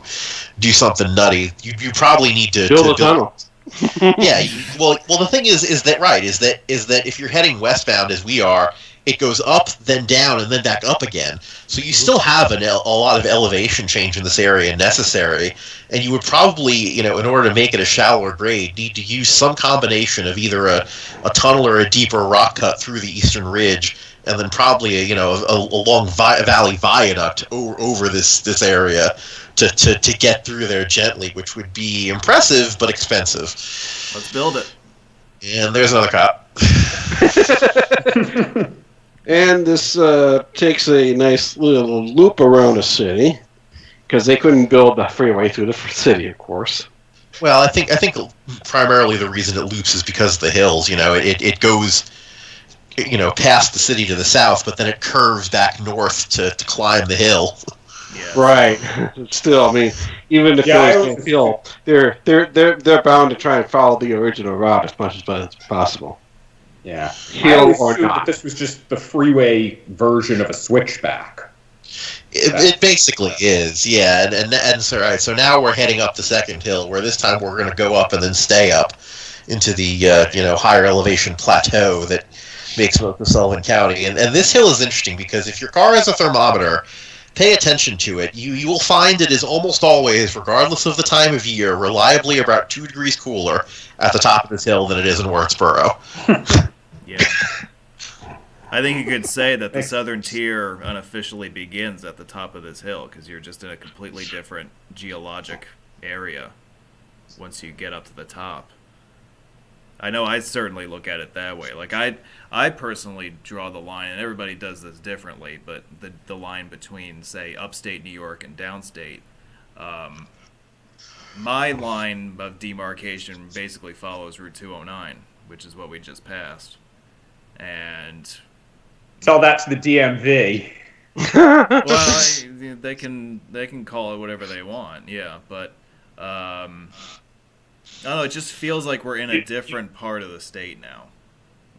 do something nutty. You probably need to build a tunnel. Yeah. Well, the thing is that if you're heading westbound as we are, it goes up, then down, and then back up again. So you still have a lot of elevation change in this area necessary, and you would probably, in order to make it a shallower grade, need to use some combination of either a tunnel or a deeper rock cut through the eastern ridge, and then probably a long valley viaduct over this area to get through there gently, which would be impressive but expensive. Let's build it. And there's another cop. And this takes a nice little loop around the city, because they couldn't build the freeway through the city, of course. Well, I think primarily the reason it loops is because of the hills. It goes, past the city to the south, but then it curves back north to climb the hill. Yeah. Right. Still, I mean, even if there's a hill, they're bound to try and follow the original route as much as possible. Yeah. Hill or not. That this was just the freeway version of a switchback. It basically is, yeah. And so, right, so now we're heading up the second hill, where this time we're going to go up and then stay up into the higher elevation plateau that makes most of Sullivan County. And this hill is interesting because if your car has a thermometer, pay attention to it. You will find it is almost always, regardless of the time of year, reliably about 2 degrees cooler at the top of this hill than it is in Wurtzboro. Yeah. I think you could say that the southern tier unofficially begins at the top of this hill because you're just in a completely different geologic area once you get up to the top. I know I certainly look at it that way. Like I personally draw the line, and everybody does this differently, but the line between, say, upstate New York and downstate, my line of demarcation basically follows Route 209, which is what we just passed. And tell that to the DMV. Well, they can call it whatever they want, yeah, but I don't know, it just feels like we're in a different part of the state now.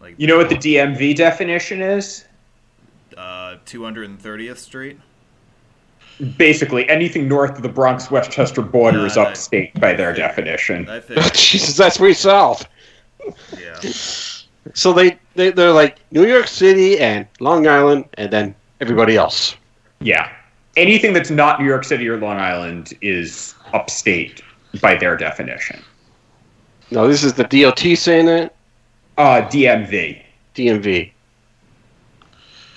Like, you know what the DMV definition is? 230th Street? Basically, anything north of the Bronx-Westchester border is upstate by their definition. Jesus, that's way south. Yeah. So they're like New York City and Long Island, and then everybody else. Yeah. Anything that's not New York City or Long Island is upstate by their definition. No, this is the DOT saying that? DMV. DMV.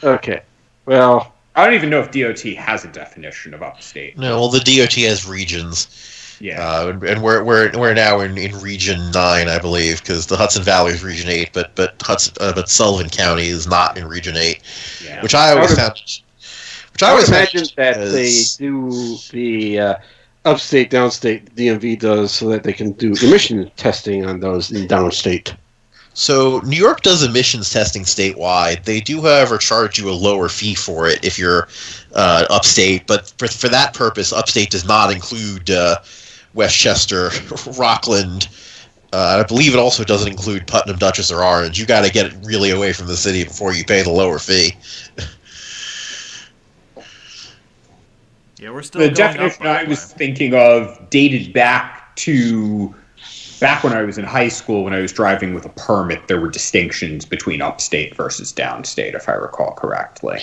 Okay. Well, I don't even know if DOT has a definition of upstate. No, well, the DOT has regions. Yeah. And we're now in Region 9, I believe, because the Hudson Valley is Region 8, but Sullivan County is not in Region 8. Yeah. Which I always found. Which I always imagine that they do the upstate, downstate. DMV does so that they can do emission testing on those in downstate. So New York does emissions testing statewide. They do, however, charge you a lower fee for it if you're upstate. But for that purpose, upstate does not include Westchester, Rockland. I believe it also doesn't include Putnam, Dutchess, or Orange. You got to get it really away from the city before you pay the lower fee. Yeah, we're still the going definition up, I was thinking of dated back when I was in high school. When I was driving with a permit, there were distinctions between upstate versus downstate, if I recall correctly.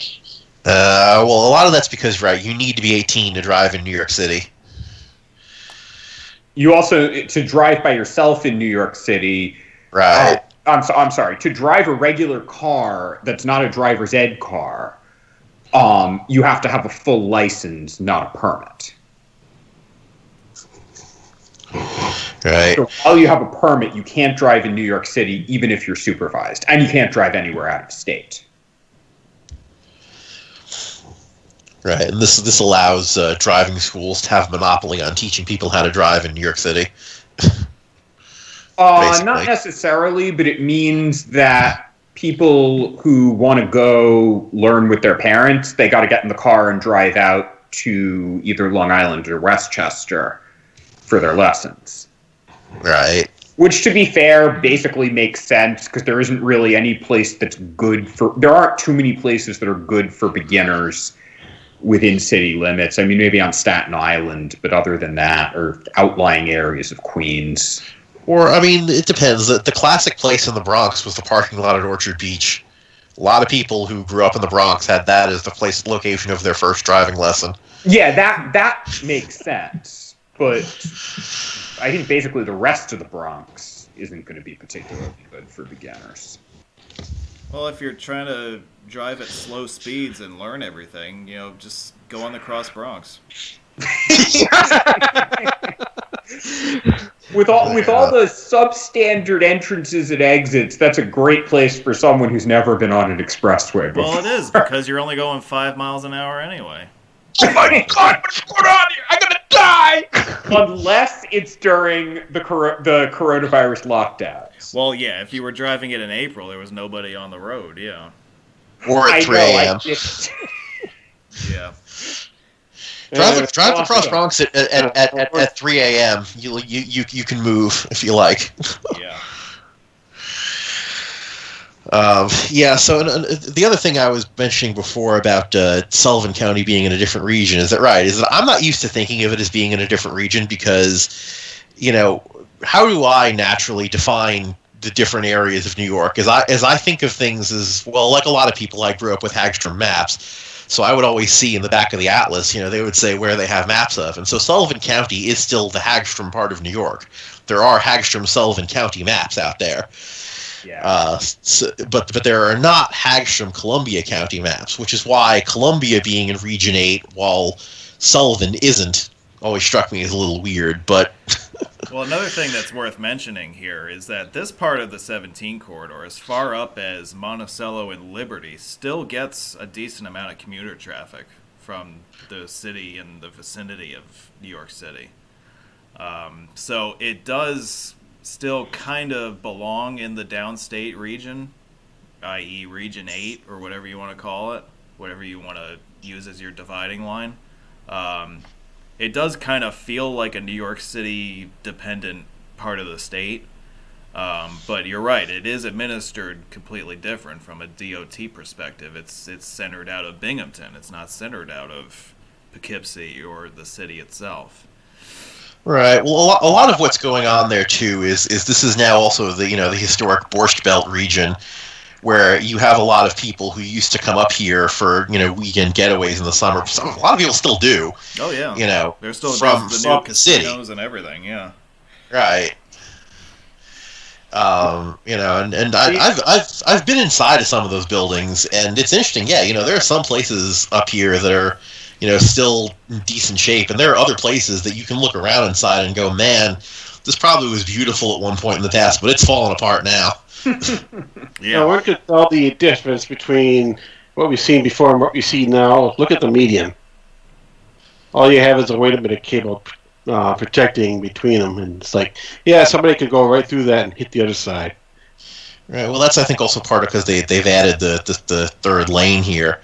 Well, a lot of that's because, right, you need to be 18 to drive in New York City. You also, to drive by yourself in New York City, right? I'm sorry. To drive a regular car that's not a driver's ed car, you have to have a full license, not a permit. Right. So while you have a permit, you can't drive in New York City, even if you're supervised, and you can't drive anywhere out of state. Right, and this allows driving schools to have monopoly on teaching people how to drive in New York City. Not necessarily, but it means that people who want to go learn with their parents, they got to get in the car and drive out to either Long Island or Westchester for their lessons. Right. Which, to be fair, basically makes sense because there isn't really any place that's good for... There aren't too many places that are good for beginners within city limits. I mean, maybe on Staten Island, but other than that, or outlying areas of Queens. Or, I mean, it depends. The classic place in the Bronx was the parking lot at Orchard Beach. A lot of people who grew up in the Bronx had that as the location of their first driving lesson. Yeah, that makes sense. But I think basically the rest of the Bronx isn't going to be particularly good for beginners. Well, if you're trying to drive at slow speeds and learn everything, just go on the Cross Bronx. With all the substandard entrances and exits, that's a great place for someone who's never been on an expressway before. Well, it is, because you're only going 5 miles an hour anyway. Oh my God, what's going on here? I'm gonna die! Unless it's during the coronavirus lockdowns. Well, yeah, if you were driving it in April, there was nobody on the road, yeah. Or at 3 a.m. Yeah. Drive across Bronx at 3 a.m. You can move if you like. Yeah. So the other thing I was mentioning before about Sullivan County being in a different region is that I'm not used to thinking of it as being in a different region because, how do I naturally define the different areas of New York? As I think of things as, well, like a lot of people, I grew up with Hagstrom maps. So I would always see in the back of the atlas, they would say where they have maps of. And so Sullivan County is still the Hagstrom part of New York. There are Hagstrom Sullivan County maps out there. Yeah. But there are not Hagstrom-Columbia County maps, which is why Columbia being in Region 8, while Sullivan isn't, always struck me as a little weird, but... Well, another thing that's worth mentioning here is that this part of the 17 corridor, as far up as Monticello and Liberty, still gets a decent amount of commuter traffic from the city and the vicinity of New York City. So it does still kind of belong in the downstate region, i.e. Region 8, or whatever you want to call it, whatever you want to use as your dividing line. It does kind of feel like a New York City dependent part of the state, but you're right, it is administered completely different from a DOT perspective. It's centered out of Binghamton. It's not centered out of Poughkeepsie or the city itself. Right. Well, a lot of what's going on there too is this is now also the historic Borscht Belt region, where you have a lot of people who used to come up here for weekend getaways in the summer. So a lot of people still do. Oh yeah. There's still from the new the city casinos and everything. Yeah. Right. And I've been inside of some of those buildings, and it's interesting. Yeah, there are some places up here that are still in decent shape, and there are other places that you can look around inside and go, man, this probably was beautiful at one point in the past, but it's falling apart now. Yeah, one could tell the difference between what we've seen before and what we see now. Look at the median. All you have is a weight limit of cable protecting between them, and it's like, yeah, somebody could go right through that and hit the other side. Right. Well, that's I think also part of because they've added the third lane here.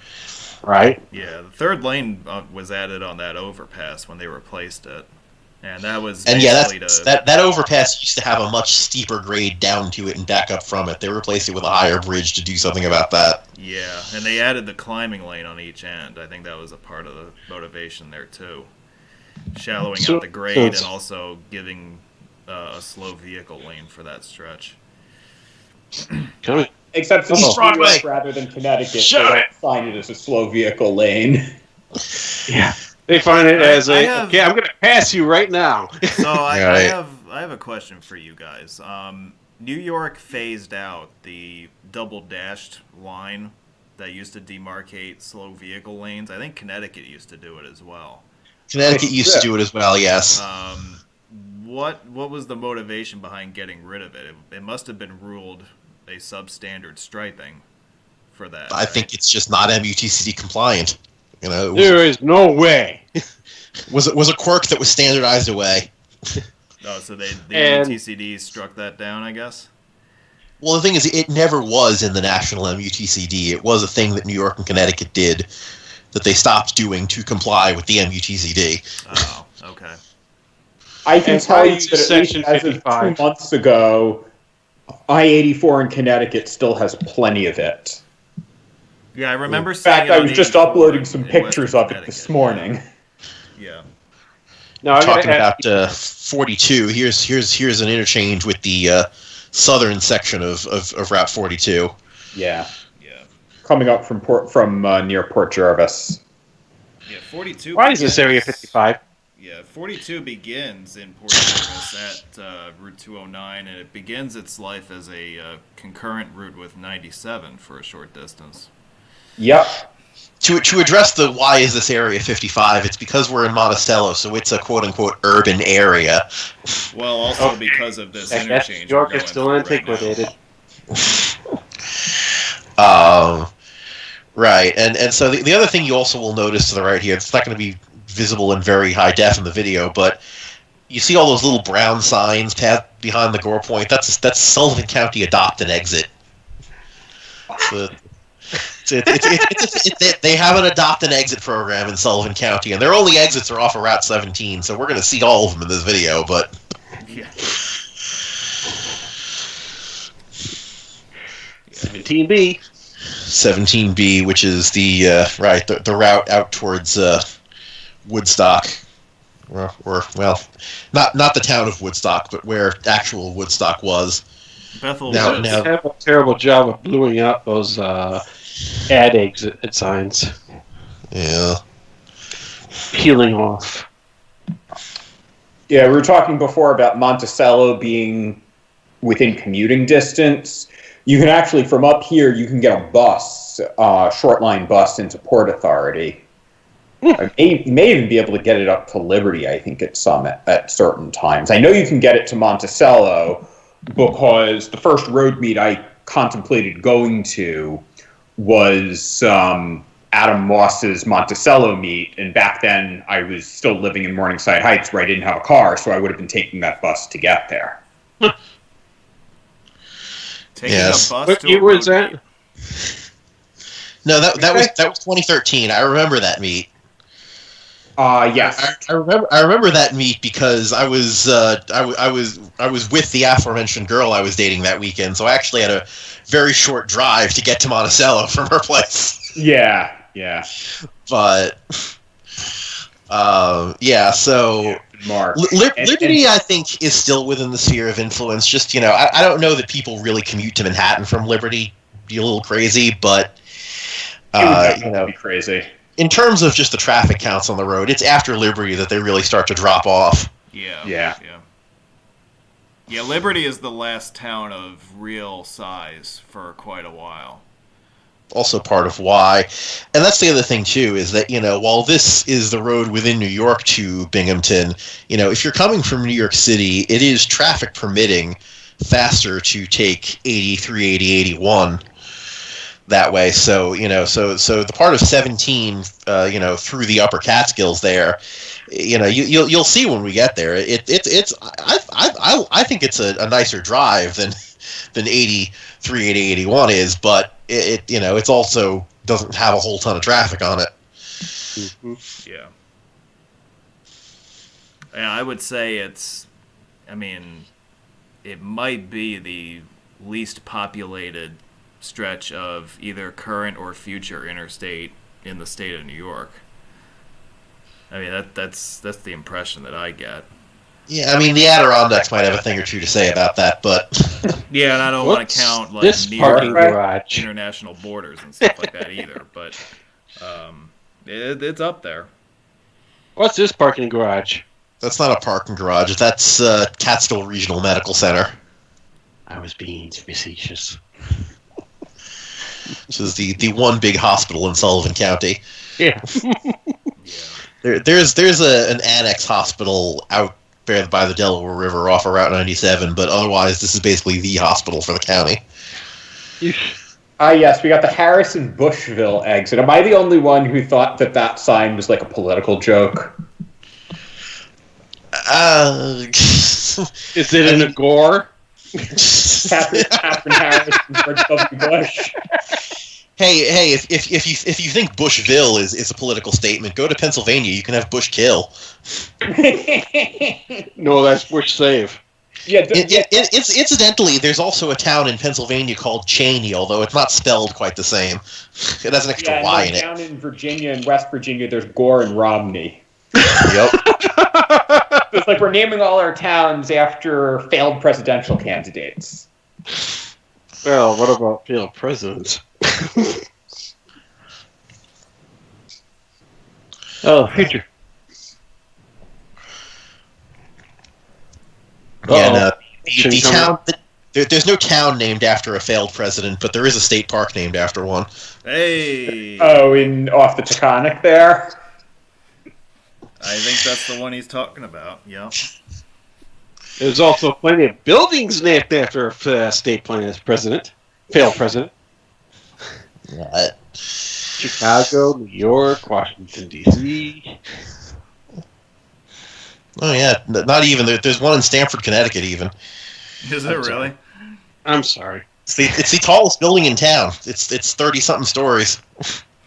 Right. Yeah, the third lane was added on that overpass when they replaced it, and that was that overpass used to have a much steeper grade down to it and back up from it. They replaced it with a higher bridge to do something about that. Yeah, and they added the climbing lane on each end. I think that was a part of the motivation there too, shallowing out the grade and also giving a slow vehicle lane for that stretch. Except for New York rather than Connecticut, they don't find it as a slow vehicle lane. Yeah, they find it as okay, I'm going to pass you right now. So I have a question for you guys. New York phased out the double dashed line that used to demarcate slow vehicle lanes. I think Connecticut used to do it as well. Connecticut used to do it as well, yes. What was the motivation behind getting rid of it? It must have been ruled a substandard striping for that. I think it's just not MUTCD compliant. There is no way. was a quirk that was standardized away. Oh, so the MUTCD struck that down, I guess? Well, the thing is, it never was in the national MUTCD. It was a thing that New York and Connecticut did that they stopped doing to comply with the MUTCD. Oh, okay. I can tell you that at least as of 2 months ago, I-84 in Connecticut still has plenty of it. Yeah, I remember seeing it. In fact, I was just uploading some pictures of it this morning. Yeah. No, talking about 42. Here's an interchange with the southern section of Route 42. Yeah. Coming up from near Port Jervis. Yeah, 42. Why is this area 55? Yeah, 42 begins in Port Jervis at Route 209, and it begins its life as a concurrent route with 97 for a short distance. Yep. To address the why is this area 55, it's because we're in Monticello, so it's a quote-unquote urban area. Well, also because of this interchange. New York is still antiquated. Right, and so the other thing you also will notice to the right here, it's not going to be visible in very high def in the video, but you see all those little brown signs behind the gore point. That's Sullivan County Adopt and Exit. They have an Adopt and Exit program in Sullivan County, and their only exits are off of Route 17, so we're going to see all of them in this video, but... Yeah. 17B. 17B, which is the route out towards Woodstock, or not the town of Woodstock, but where actual Woodstock was. Bethel. They have a terrible job of bluing out those ad exit signs. Yeah. Peeling off. Yeah, we were talking before about Monticello being within commuting distance. You can actually, from up here, you can get a bus, short line bus into Port Authority. You may even be able to get it up to Liberty, I think, at certain times. I know you can get it to Monticello because the first road meet I contemplated going to was Adam Moss's Monticello meet, and back then I was still living in Morningside Heights where I didn't have a car, so I would have been taking that bus to get there. Taking a bus what to year was that? No, that was 2013. I remember that meet. Yes. I remember that meet because I was with the aforementioned girl I was dating that weekend, so I actually had a very short drive to get to Monticello from her place. Yeah. But so Mark. Liberty, I think, is still within the sphere of influence. Just, I don't know that people really commute to Manhattan from Liberty. Be a little crazy, but it would be crazy. In terms of just the traffic counts on the road, it's after Liberty that they really start to drop off. Yeah, Liberty is the last town of real size for quite a while. Also part of why. And that's the other thing, too, is that, while this is the road within New York to Binghamton, if you're coming from New York City, it is traffic permitting faster to take 80, 380, 81 that way. So, so the part of 17, through the Upper Catskills there, you'll see when we get there. I think it's a nicer drive than 80, 380, 81 is, but it's also doesn't have a whole ton of traffic on it. Mm-hmm. Yeah, I would say it might be the least populated stretch of either current or future interstate in the state of New York. I mean, that's the impression that I get. Yeah, the Adirondacks might have a thing or two to say about that, but yeah, and I don't want to count this parking garage, international borders and stuff like that either. But it's up there. What's this parking garage? That's not a parking garage. That's Catskill Regional Medical Center. I was being facetious. This is the one big hospital in Sullivan County. Yeah. There's an annex hospital out there by the Delaware River off of Route 97, but otherwise this is basically the hospital for the county. Yes, we got the Harrison Bushville exit. Am I the only one who thought that sign was like a political joke? Is it in a gore? Catherine Harris and George W. Bush. Hey! If you think Bushville is a political statement, go to Pennsylvania. You can have Bush kill. No, that's Bush save. Yeah. It's incidentally, there's also a town in Pennsylvania called Cheney, although it's not spelled quite the same. It has an extra Y in it. Down in Virginia and West Virginia, there's Gore and Romney. Yep. It's like we're naming all our towns after failed presidential candidates. Well, what about failed presidents? Future. Yeah, no, the town. There's no town named after a failed president, but there is a state park named after one. Hey. Oh, off the Taconic there. I think that's the one he's talking about. Yeah. There's also plenty of buildings named after a state failed president. What? Chicago, New York, Washington, D.C. Oh, yeah. Not even. There's one in Stamford, Connecticut, even. Is it really? I'm sorry. It's the tallest building in town. It's 30-something stories.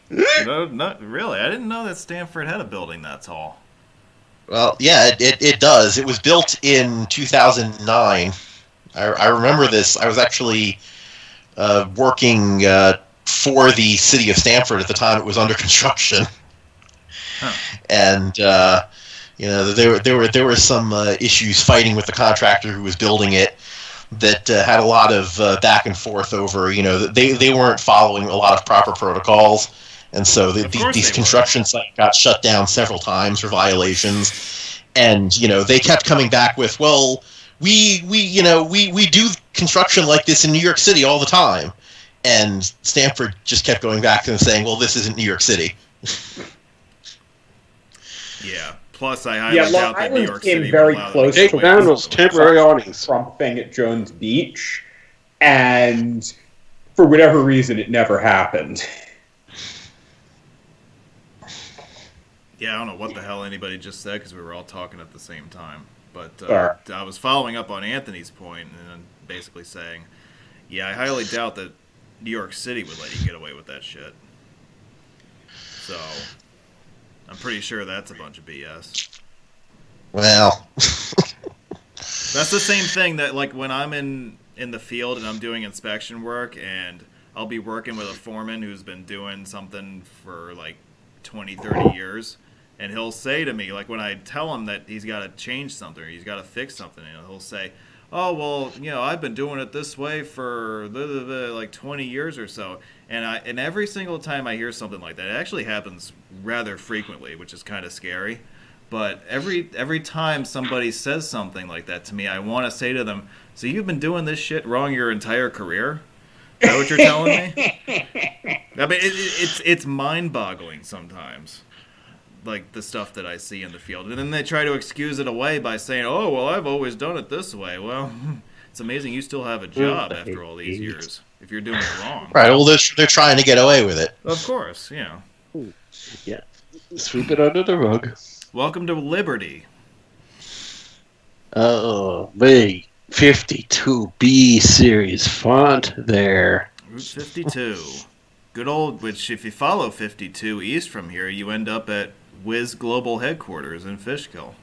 No, not really. I didn't know that Stamford had a building that tall. Well, yeah, it does. It was built in 2009. I remember this. I was actually working for the city of Stamford at the time it was under construction. Huh. And there were some issues fighting with the contractor who was building it that had a lot of back and forth over, they weren't following a lot of proper protocols. And so these construction sites got shut down several times for violations. And, they kept coming back with, well, we do construction like this in New York City all the time. And Stanford just kept going back and saying, well, this isn't New York City. Yeah. Plus, I highly doubt that New York City came very close to those temporary awnings. Trump thing at Jones Beach, and for whatever reason, it never happened. Yeah, I don't know what the hell anybody just said because we were all talking at the same time. But I was following up on Anthony's point and basically saying, yeah, I highly doubt that New York City would let you get away with that shit. So, I'm pretty sure that's a bunch of BS. Well, that's the same thing that, like, when I'm in the field and I'm doing inspection work and I'll be working with a foreman who's been doing something for, like, 20, 30 years, and he'll say to me, like, when I tell him that he's got to change something or he's got to fix something, and he'll say, oh, well, you know, I've been doing it this way for like 20 years or so. And every single time I hear something like that, it actually happens rather frequently, which is kind of scary. But every time somebody says something like that to me, I want to say to them, so you've been doing this shit wrong your entire career? Is that what you're telling me? I mean, it's mind-boggling sometimes. Like the stuff that I see in the field. And then they try to excuse it away by saying, oh, well, I've always done it this way. Well, it's amazing you still have a job after all these years if you're doing it wrong. Right, well, they're trying to get away with it. Of course, yeah. Yeah. Sweep it under the rug. Welcome to Liberty. Oh, big 52B series font there. Route 52. Good old, which if you follow 52 east from here, you end up at Wiz Global Headquarters in Fishkill.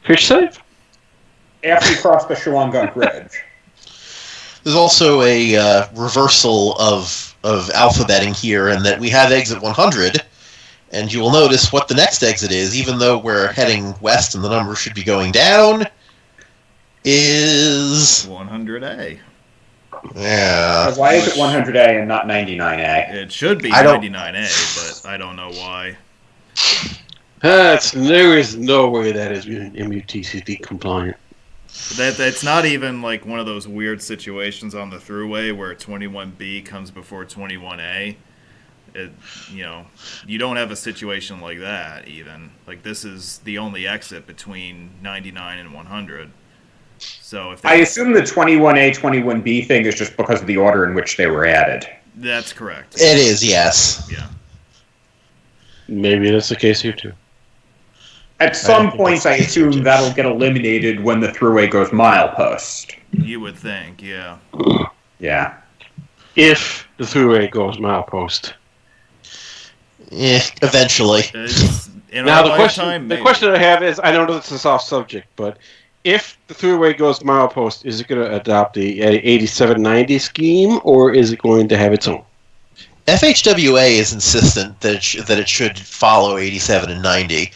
Fish safe? After you cross the Shawangunk Bridge. There's also a reversal of alphabeting here, in that we have exit 100, and you will notice what the next exit is, even though we're heading west and the number should be going down, is 100A. Yeah. Why is it 100A and not 99A? It should be 99A, but I don't know why. There is no way that is MUTCD compliant. That's not even like one of those weird situations on the thruway where 21B comes before 21A. You don't have a situation like that even. Like, this is the only exit between 99 and 100. So if I assume the 21A, 21B thing is just because of the order in which they were added. That's correct. It is, yes. Yeah. Maybe that's the case here too. At some point, I assume that'll get eliminated when the thruway goes milepost. You would think, yeah. Yeah. If the thruway goes milepost. Eventually. Now the question I have is, I know this is off subject, but if the thruway goes milepost, is it going to adopt the 8790 scheme, or is it going to have its own? FHWA is insistent that it should follow 87 and 90,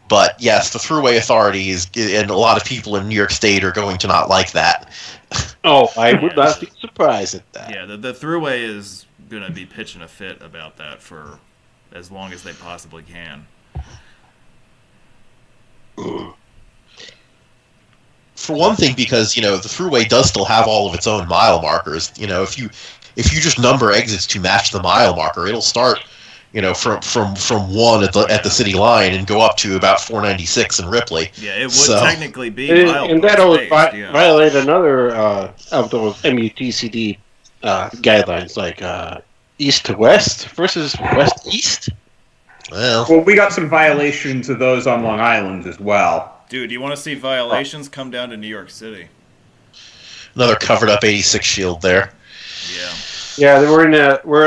but yes, the Thruway Authority and a lot of people in New York State are going to not like that. Oh, I would not be surprised at that. Yeah, the Thruway is going to be pitching a fit about that for as long as they possibly can. For one thing, because, the Thruway does still have all of its own mile markers. If you just number exits to match the mile marker, it'll start, from 1 at the city line and go up to about 496 in Ripley. Yeah, it would technically be mile. And that would violate another of those MUTCD guidelines, like east to west versus west east. Well, we got some violations of those on Long Island as well. Dude, you want to see violations? Come down to New York City. Another covered up 86 shield there. Yeah. Yeah, we're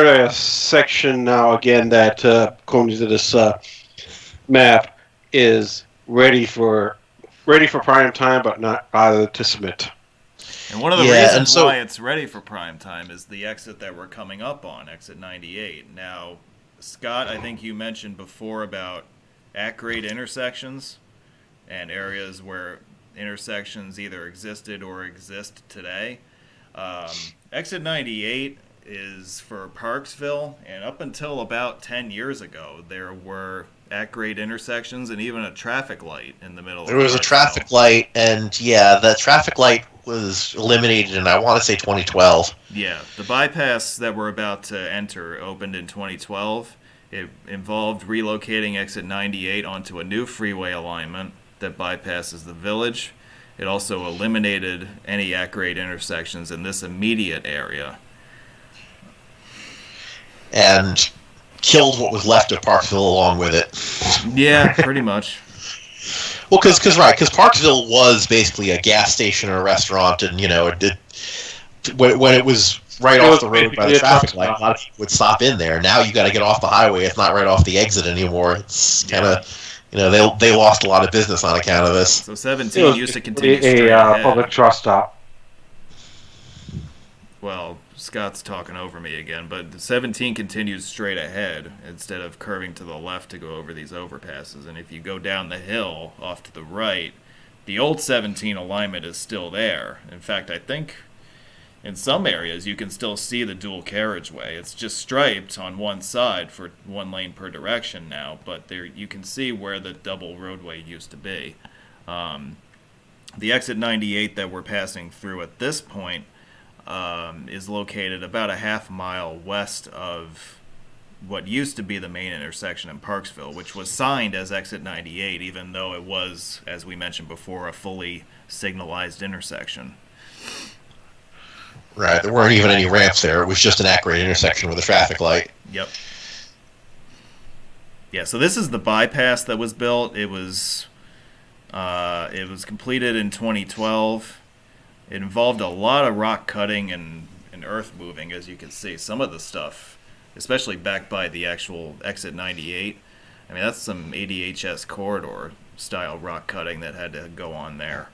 in a section now again that, according to this map, is ready for prime time, but not bothered to submit. And one of the reasons why it's ready for prime time is the exit that we're coming up on, exit 98. Now, Scott, I think you mentioned before about at-grade intersections and areas where intersections either existed or exist today. Exit 98 is for Parksville, and up until about 10 years ago, there were at-grade intersections and even a traffic light in the middle of There was a traffic light, and the traffic light was eliminated in, I want to say, 2012. Yeah, the bypass that we're about to enter opened in 2012. It involved relocating exit 98 onto a new freeway alignment that bypasses the village. It also eliminated any at-grade intersections in this immediate area. And killed what was left of Parksville along with it. Yeah, pretty much. Well, because Parksville was basically a gas station or a restaurant, and when it was right off the road by the traffic light, a lot of people would stop in there. Now you got to get off the highway; it's not right off the exit anymore. It's kind of, they lost a lot of business on account of this. So 17 used to continue straight ahead. Public trust stop. Well, Scott's talking over me again, but 17 continues straight ahead instead of curving to the left to go over these overpasses. And if you go down the hill off to the right, the old 17 alignment is still there. In fact, I think in some areas you can still see the dual carriageway. It's just striped on one side for one lane per direction now, but there you can see where the double roadway used to be. The exit 98 that we're passing through at this point is located about a half mile west of what used to be the main intersection in Parksville, which was signed as exit 98, even though it was, as we mentioned before, a fully signalized intersection. Right, there weren't even any ramps there. It was just an at-grade intersection with a traffic light. Yep. Yeah, so this is the bypass that was built. It was completed in 2012. It involved a lot of rock cutting and earth moving, as you can see. Some of the stuff, especially back by the actual exit 98, I mean, that's some ADHS corridor style rock cutting that had to go on there.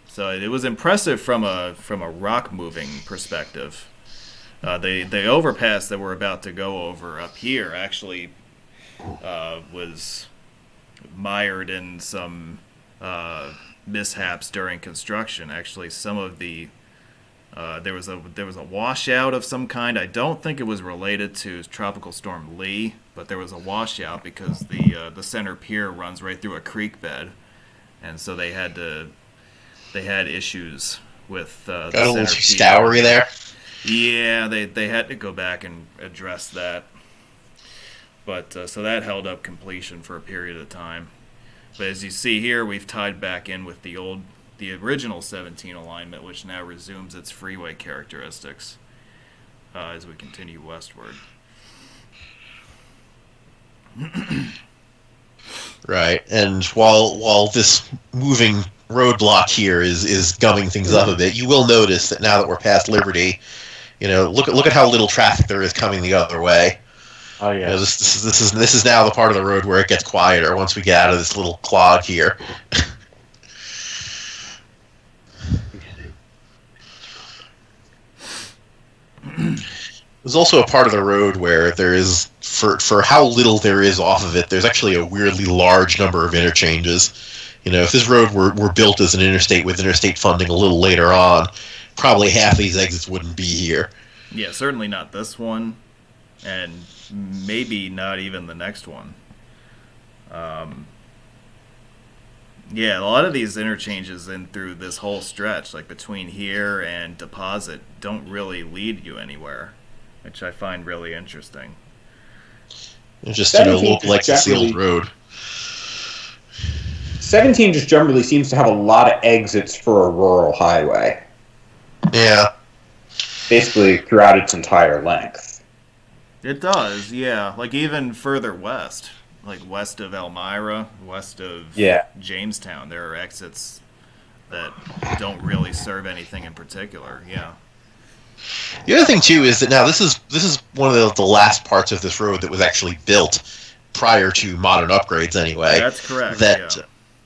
So it was impressive from a rock moving perspective. The overpass that we're about to go over up here actually was mired in some mishaps during construction. Actually, some of the there was a washout of some kind. I don't think it was related to Tropical Storm Lee, but there was a washout because the center pier runs right through a creek bed, and so they had issues with the got a little center stowery there. Yeah, they had to go back and address that, but so that held up completion for a period of time. But as you see here, we've tied back in with the original 17 alignment, which now resumes its freeway characteristics as we continue westward. Right, and while this moving roadblock here is gumming things up a bit, you will notice that now that we're past Liberty, look at how little traffic there is coming the other way. Oh yeah. This is now the part of the road where it gets quieter once we get out of this little clog here. There's also a part of the road where there is, for how little there is off of it, there's actually a weirdly large number of interchanges. If this road were built as an interstate with interstate funding a little later on, probably half of these exits wouldn't be here. Yeah, certainly not this one, and maybe not even the next one. Yeah, a lot of these interchanges in through this whole stretch, like between here and Deposit, don't really lead you anywhere, which I find really interesting. It's just, look like a sealed road. 17 just generally seems to have a lot of exits for a rural highway. Yeah. Basically throughout its entire length. It does, yeah. Like even further west, like west of Elmira, west of Jamestown, there are exits that don't really serve anything in particular, yeah. The other thing too is that now this is one of the last parts of this road that was actually built prior to modern upgrades anyway. That's correct.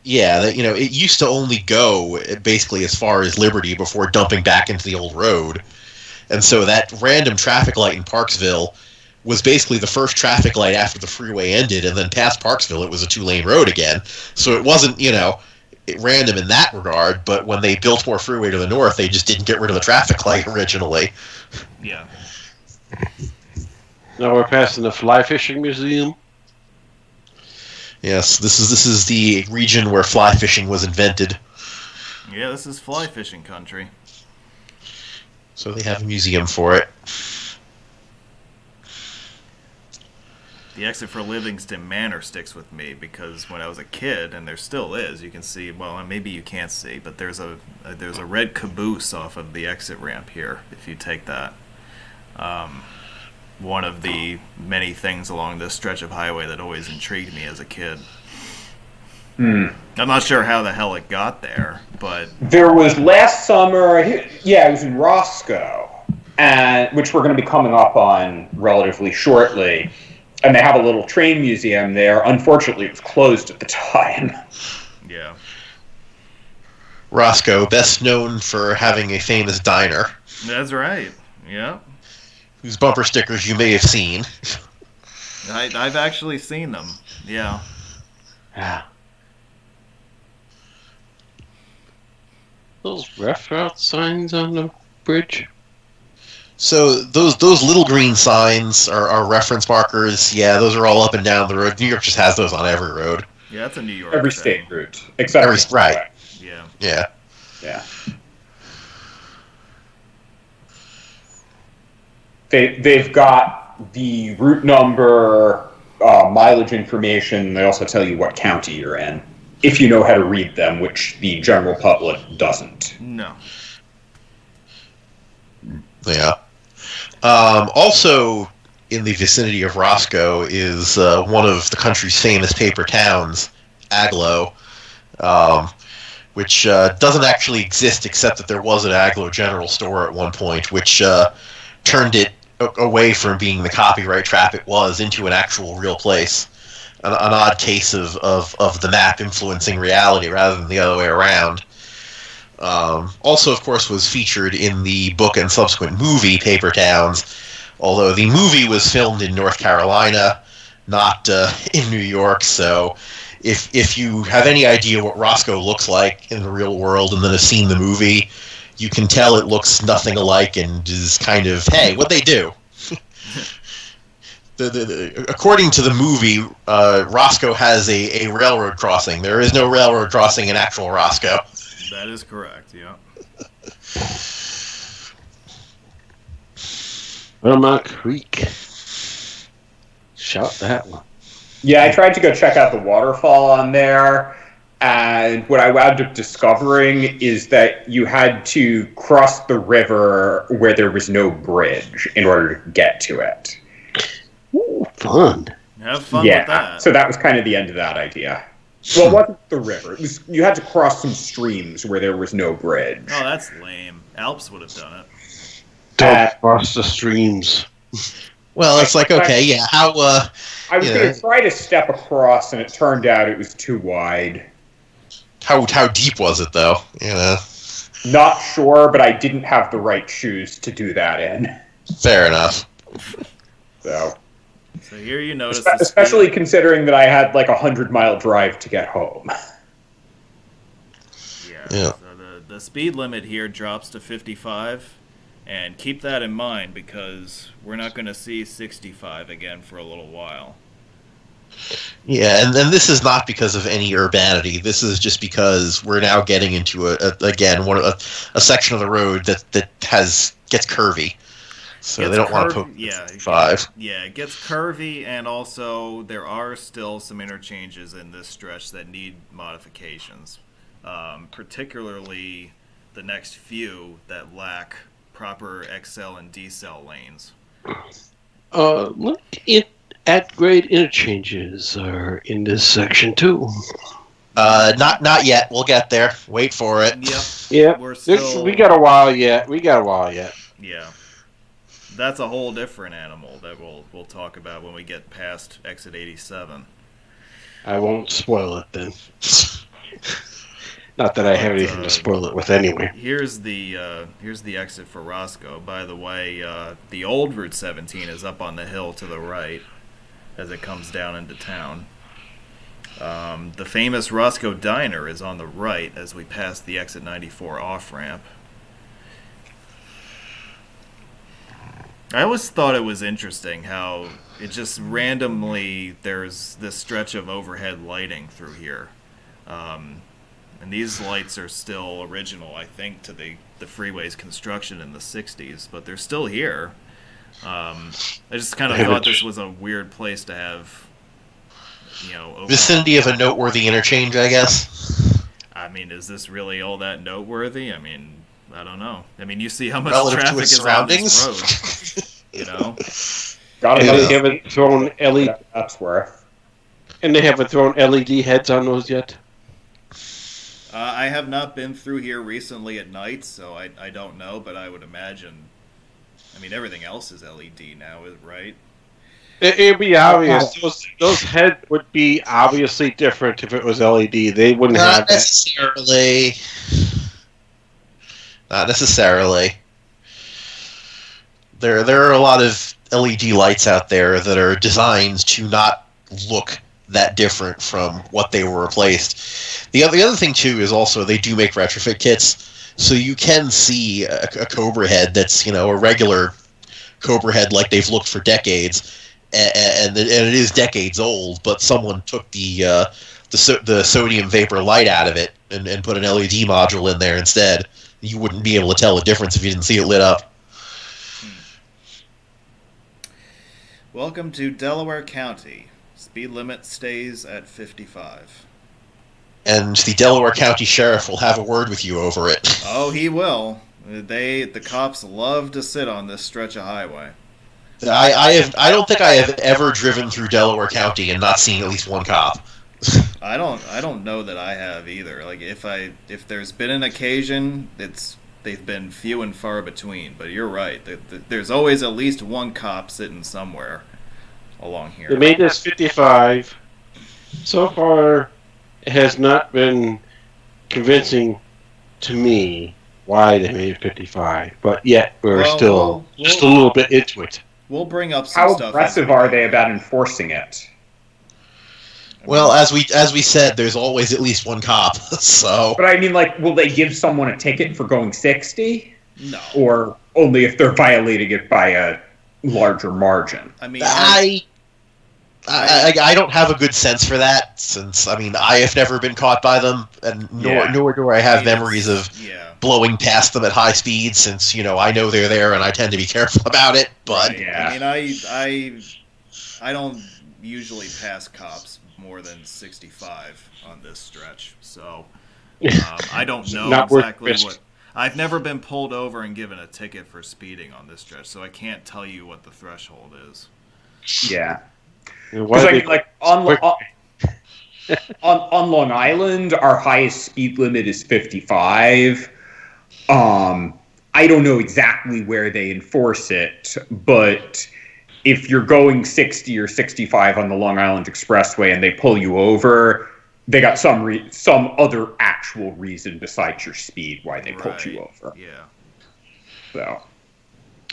It used to only go basically as far as Liberty before dumping back into the old road. And so that random traffic light in Parksville was basically the first traffic light after the freeway ended, and then past Parksville it was a 2-lane road again. So it wasn't, random in that regard, but when they built more freeway to the north, they just didn't get rid of the traffic light originally. Yeah. Now we're passing the fly fishing museum. Yes, this is the region where fly fishing was invented. Yeah, this is fly fishing country. So they have a museum for it. The exit for Livingston Manor sticks with me because when I was a kid, and there still is, you can see, well, maybe you can't see, but there's a red caboose off of the exit ramp here, if you take that. One of the many things along this stretch of highway that always intrigued me as a kid. I'm not sure how the hell it got there, but... There was last summer, it was in Roscoe, which we're going to be coming up on relatively shortly. And they have a little train museum there. Unfortunately, it was closed at the time. Yeah. Roscoe, best known for having a famous diner. That's right. Yeah. Whose bumper stickers you may have seen. I've actually seen them. Yeah. Yeah. Those restaurant signs on the bridge. So those little green signs are reference markers. Yeah, those are all up and down the road. New York just has those on every road. Yeah, that's a New York every thing. state route, except right. Yeah. Yeah. Yeah. They've got the route number, mileage information. They also tell you what county you're in, if you know how to read them, which the general public doesn't. No. Yeah. Also, in the vicinity of Roscoe is one of the country's famous paper towns, Agloe, which doesn't actually exist except that there was an Agloe general store at one point, which turned it away from being the copyright trap it was into an actual real place. An odd case of the map influencing reality rather than the other way around. Also, of course, was featured in the book and subsequent movie Paper Towns, although the movie was filmed in North Carolina, not in New York, so if you have any idea what Roscoe looks like in the real world and then have seen the movie, you can tell it looks nothing alike and is kind of, hey, what'd they do? According to the movie, Roscoe has a railroad crossing. There is no railroad crossing in actual Roscoe. That is correct, yeah. Vermont Creek. Shout that one. Yeah, I tried to go check out the waterfall on there, and what I wound up discovering is that you had to cross the river where there was no bridge in order to get to it. Ooh, fun. Have fun with that. So that was kind of the end of that idea. Well, it wasn't the river. You had to cross some streams where there was no bridge. Oh, that's lame. Alps would have done it. Don't cross the streams. Well, it's like, okay, yeah, how... I was going to try to step across, and it turned out it was too wide. How deep was it, though? You know? Not sure, but I didn't have the right shoes to do that in. Fair enough. So here you notice... Especially considering that I had like 100-mile drive to get home. Yeah. So the speed limit here drops to 55, and keep that in mind because we're not going to see 65 again for a little while. Yeah, and then this is not because of any urbanity. This is just because we're now getting into a section of the road that gets curvy. So they don't want to poke 5. Yeah, it gets curvy, and also there are still some interchanges in this stretch that need modifications, particularly the next few that lack proper XL and decel lanes. Look at grade interchanges are in this section too. Not yet. We'll get there. Wait for it. Yep. We got a while yet. Yeah. That's a whole different animal that we'll talk about when we get past exit 87. I won't spoil it then. Not that I have anything to spoil it with anyway. Here's the exit for Roscoe. By the way, the old Route 17 is up on the hill to the right as it comes down into town. The famous Roscoe Diner is on the right as we pass the exit 94 off-ramp. I always thought it was interesting how it just randomly, there's this stretch of overhead lighting through here. And these lights are still original, I think, to the freeway's construction in the 60s, but they're still here. I just kind of thought this was a weird place to have, vicinity of a noteworthy interchange, I guess. I mean, is this really all that noteworthy? I mean, I don't know. I mean, you see how much Relative traffic to its is on this road. They haven't thrown LED. That's worth. And they haven't thrown LED heads on those yet. I have not been through here recently at night, so I don't know, but I would imagine. I mean, everything else is LED now, right? It'd be obvious. Those heads would be obviously different if it was LED. They wouldn't have necessarily. Not necessarily. There are a lot of LED lights out there that are designed to not look that different from what they were replaced. The other thing too is also they do make retrofit kits, so you can see a Cobra head that's a regular Cobra head like they've looked for decades, and it is decades old, but someone took the sodium vapor light out of it and put an LED module in there instead. You wouldn't be able to tell the difference if you didn't see it lit up. Welcome to Delaware County. Speed limit stays at 55. And the Delaware County Sheriff will have a word with you over it. Oh, he will. The cops love to sit on this stretch of highway. I don't think I have ever driven through Delaware County and not seen at least one cop. I don't know that I have either. Like if there's been an occasion, they've been few and far between. But you're right. There's always at least one cop sitting somewhere along here. They made this 55. So far, it has not been convincing to me why they made it 55. But yet we're still just a little bit into it. We'll bring up some How stuff. How aggressive are they about enforcing it? Well, as we said, there's always at least one cop. So, but I mean, will they give someone a ticket for going 60? No. Or only if they're violating it by a larger margin? I mean, I don't have a good sense for that, since I have never been caught by them, and nor do I have memories of blowing past them at high speed, since I know they're there and I tend to be careful about it. But I mean, I don't usually pass cops more than 65 on this stretch, so I don't know exactly what. I've never been pulled over and given a ticket for speeding on this stretch, so I can't tell you what the threshold is. Yeah. Because I mean, on Long Island, our highest speed limit is 55. I don't know exactly where they enforce it, but if you're going 60 or 65 on the Long Island Expressway and they pull you over, they got some other actual reason besides your speed why they pulled you over. Yeah.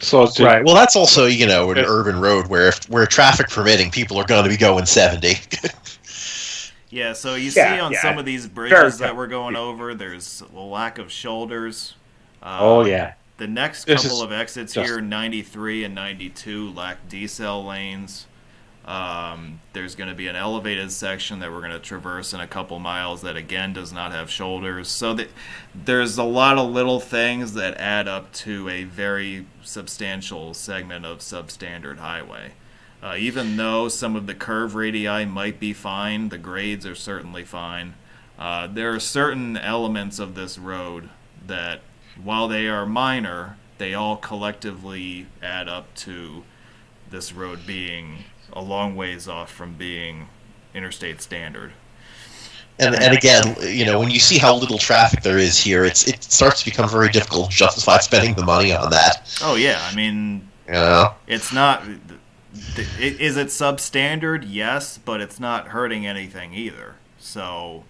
So it's right. Well, that's also an urban road where traffic permitting, people are going to be going 70. Yeah. So you see on some of these bridges that we're going over, there's a lack of shoulders. The next couple of exits here, 93 and 92, lack decel lanes. There's going to be an elevated section that we're going to traverse in a couple miles that, again, does not have shoulders. So there's a lot of little things that add up to a very substantial segment of substandard highway. Even though some of the curve radii might be fine, the grades are certainly fine. There are certain elements of this road that, while they are minor, they all collectively add up to this road being a long ways off from being interstate standard. And again, when you see how little traffic there is here, it starts to become very difficult to justify spending the money on that. Oh yeah, I mean, it's not. Is it substandard? Yes, but it's not hurting anything either. So,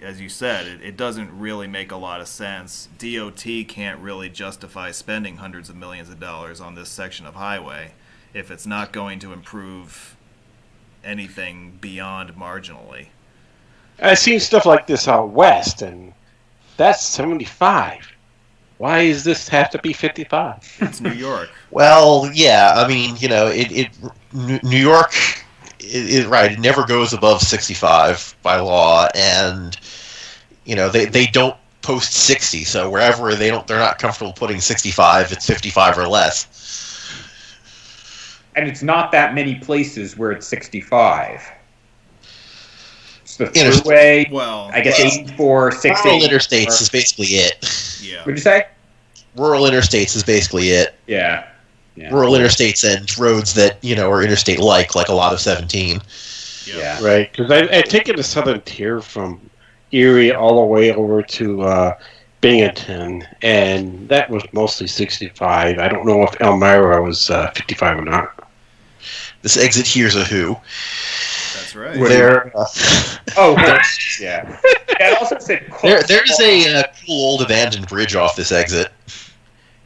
as you said, it doesn't really make a lot of sense. DOT can't really justify spending hundreds of millions of dollars on this section of highway if it's not going to improve anything beyond marginally. I've seen stuff like this out west, and that's 75. Why does this have to be 55? It's New York. Well, yeah, I mean, New York, right, it never goes above 65 by law, and, they don't post 60, so wherever they're not comfortable putting 65, it's 55 or less. And it's not that many places where it's 65. It's the freeway, I guess 84, 68. Rural interstates is basically it. Yeah. What'd you say? Rural interstates is basically it. Yeah. Rural interstates and roads that, are interstate-like a lot of 17. Yeah. Right, because I've taken the southern tier from Erie all the way over to Binghamton, and that was mostly 65. I don't know if Elmira was 55 or not. This exit here's a who. That's right. Yeah. It also said there's a cool old abandoned bridge off this exit.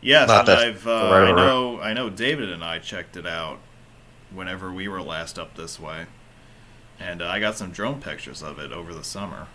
Yes, Not and that I know David and I checked it out whenever we were last up this way, and I got some drone pictures of it over the summer.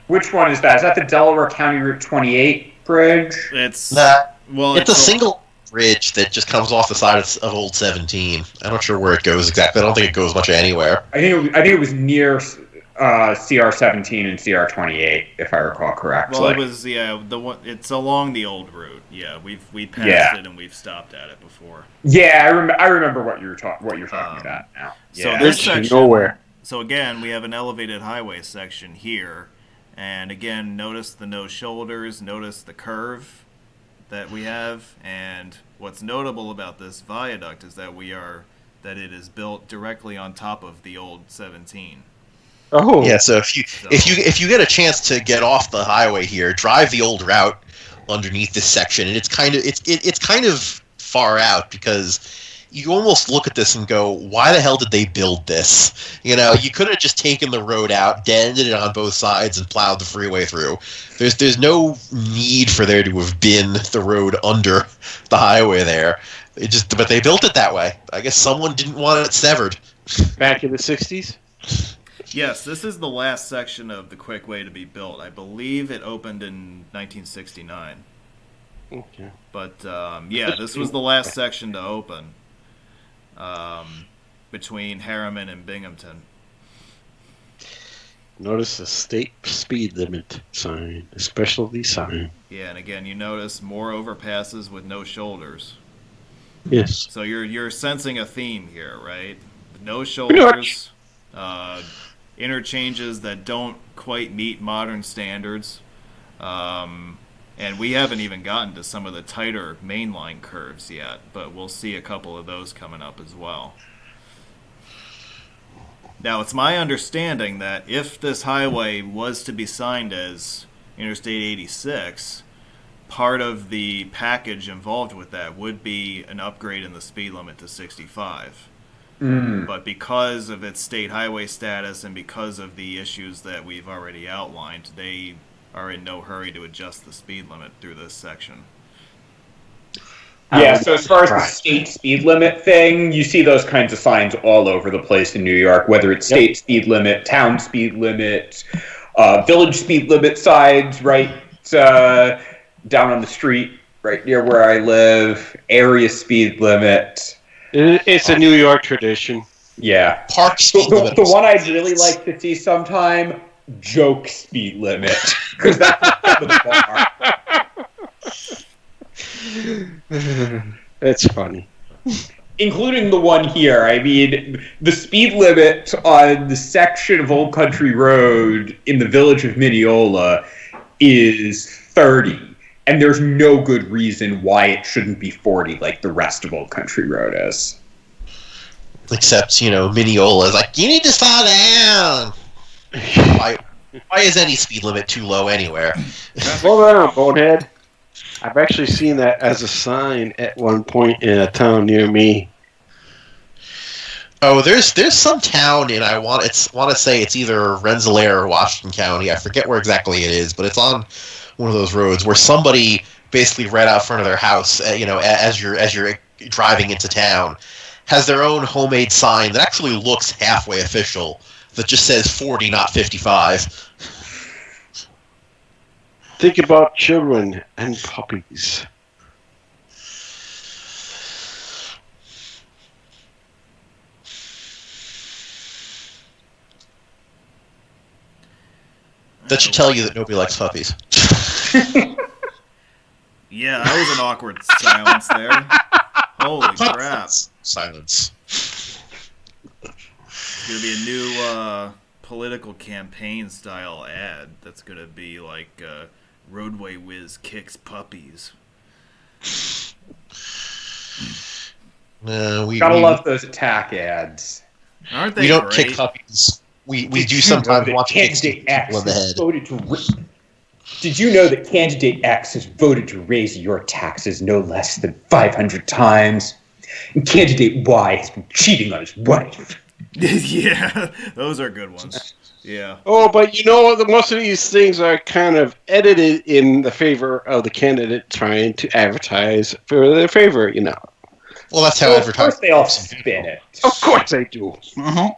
Which one is that? Is that the Delaware County Route 28 bridge? It's it's a single bridge that just comes off the side of Old 17. I'm not sure where it goes exactly. I don't think it goes much anywhere. I think it was near CR 17 and CR 28, if I recall correctly. Well, it was the one. It's along the old route. Yeah, we passed it and we've stopped at it before. Yeah, I remember what you're talking about now. Yeah. So this section nowhere. So again, we have an elevated highway section here, and again, notice the no shoulders. Notice the curve that we have, and what's notable about this viaduct is that it is built directly on top of the old 17. Oh yeah, so if you get a chance to get off the highway here, drive the old route underneath this section, and it's kind of far out because you almost look at this and go, why the hell did they build this? You could have just taken the road out, dented it on both sides, and plowed the freeway through. There's no need for there to have been the road under the highway there. But they built it that way. I guess someone didn't want it severed. Back in the 60s? Yes, this is the last section of the Quickway to be built. I believe it opened in 1969. Okay. But, this was the last section to open. Between Harriman and Binghamton. Notice the state speed limit sign, a specialty sign. Yeah, and again, you notice more overpasses with no shoulders. Yes. So you're sensing a theme here, right? No shoulders, interchanges that don't quite meet modern standards, and we haven't even gotten to some of the tighter mainline curves yet, but we'll see a couple of those coming up as well. Now, it's my understanding that if this highway was to be signed as Interstate 86, part of the package involved with that would be an upgrade in the speed limit to 65. But because of its state highway status and because of the issues that we've already outlined, they are in no hurry to adjust the speed limit through this section. Yeah, so as far as the state speed limit thing, you see those kinds of signs all over the place in New York, whether it's state speed limit, town speed limit, village speed limit signs right down on the street right near where I live, area speed limit. It's a New York tradition. Yeah. Parksville. The one I'd really like to see sometime, joke speed limit. Because that's the bar. That's funny. Including the one here. I mean, the speed limit on the section of Old Country Road in the village of Mineola is 30. And there's no good reason why it shouldn't be 40 like the rest of Old Country Road is. Except, Mineola is like, you need to slow down. Why is any speed limit too low anywhere? Slow down, bonehead. I've actually seen that as a sign at one point in a town near me. Oh, there's some town in I want to say it's either Rensselaer or Washington County. I forget where exactly it is, but it's on one of those roads where somebody basically right out front of their house, as you're driving into town, has their own homemade sign that actually looks halfway official, that just says 40, not 55. Think about children and puppies. That should tell you that nobody likes puppies. Yeah, that was an awkward silence there. Holy crap. Silence. It's going to be a new political campaign style ad that's going to be like Roadway Whiz kicks puppies. Gotta love those attack ads. Aren't they We don't great? kick puppies. We do sometimes want to kick people in the head. Did you know that candidate X has voted to raise your taxes no less than 500 times? And candidate Y has been cheating on his wife. Yeah, those are good ones. Yeah. Oh, but you know, most of these things are kind of edited in the favor of the candidate trying to advertise for their favor, you know. Well, that's how advertising. Of course they all spin it. Of course they do. Mm-hmm.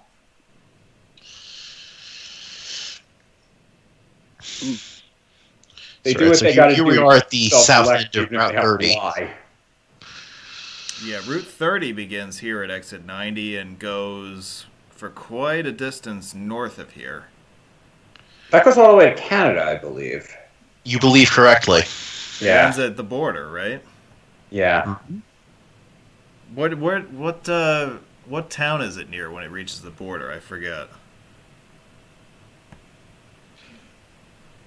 They do what they got to do. Here we are at the south end of Route 30. Yeah, Route 30 begins here at exit 90 and goes for quite a distance north of here. That goes all the way to Canada, I believe. You believe correctly. Yeah. It ends at the border, right? Yeah. Mm-hmm. What town is it near when it reaches the border? I forget.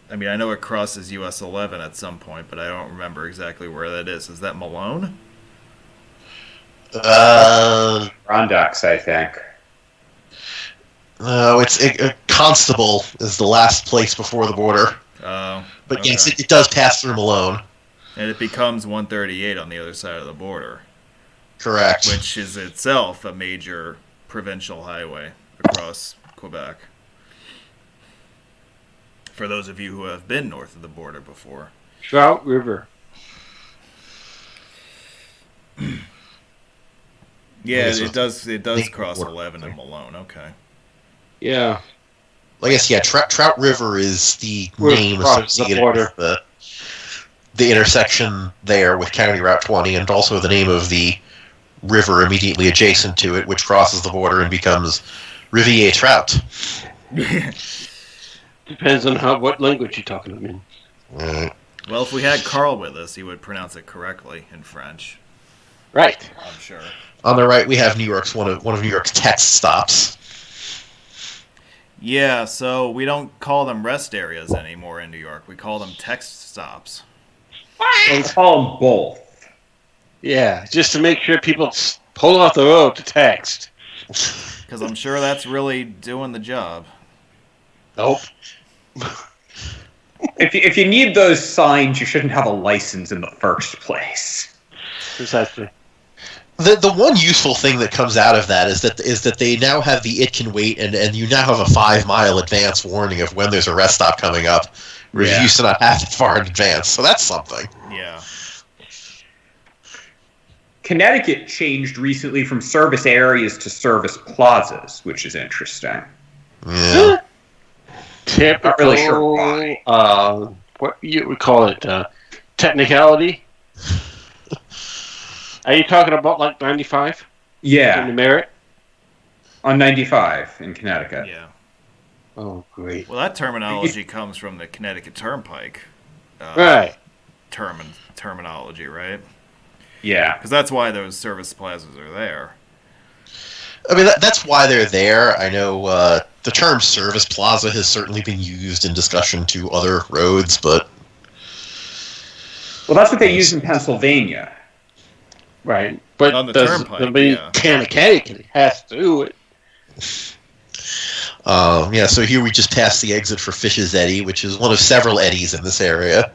I mean, I know it crosses US 11 at some point, but I don't remember exactly where that is. Is that Malone? Rondocks, I think. No, it's Constable is the last place before the border. Oh. But okay. yes, it does pass through Malone. And it becomes 138 on the other side of the border. Correct. Which is itself a major provincial highway across Quebec. For those of you who have been north of the border before. Trout River. Yeah, it does cross 11 in Malone, okay. Yeah. I guess, yeah, Trout River is the name associated with the intersection there with County Route 20, and also the name of the river immediately adjacent to it, which crosses the border and becomes Riviere Trout. Depends on what language you're talking about. Well, if we had Carl with us, he would pronounce it correctly in French. Right. I'm sure. On the right, we have one of New York's text stops. Yeah, so we don't call them rest areas anymore in New York. We call them text stops. We call them both. Yeah, just to make sure people pull off the road to text. Because I'm sure that's really doing the job. Nope. If you need those signs, you shouldn't have a license in the first place. Precisely. The one useful thing that comes out of that is that they now have the it can wait, and you now have a 5-mile advance warning of when there's a rest stop coming up, whereas you used to not have that far in advance. So that's something. Yeah. Connecticut changed recently from service areas to service plazas, which is interesting. Yeah. Typical, not really sure why. What you would call it, technicality? Are you talking about like 95? Yeah. In the Merit? On 95 in Connecticut. Yeah. Oh, great. Well, that terminology comes from the Connecticut Turnpike. Right. Terminology, right? Yeah. Because that's why those service plazas are there. I mean, that's why they're there. I know the term service plaza has certainly been used in discussion to other roads, but... Well, that's what they use in Pennsylvania. Right. But on the turnpike, Connecticut has to do it. So here we just passed the exit for Fish's Eddy, which is one of several Eddies in this area.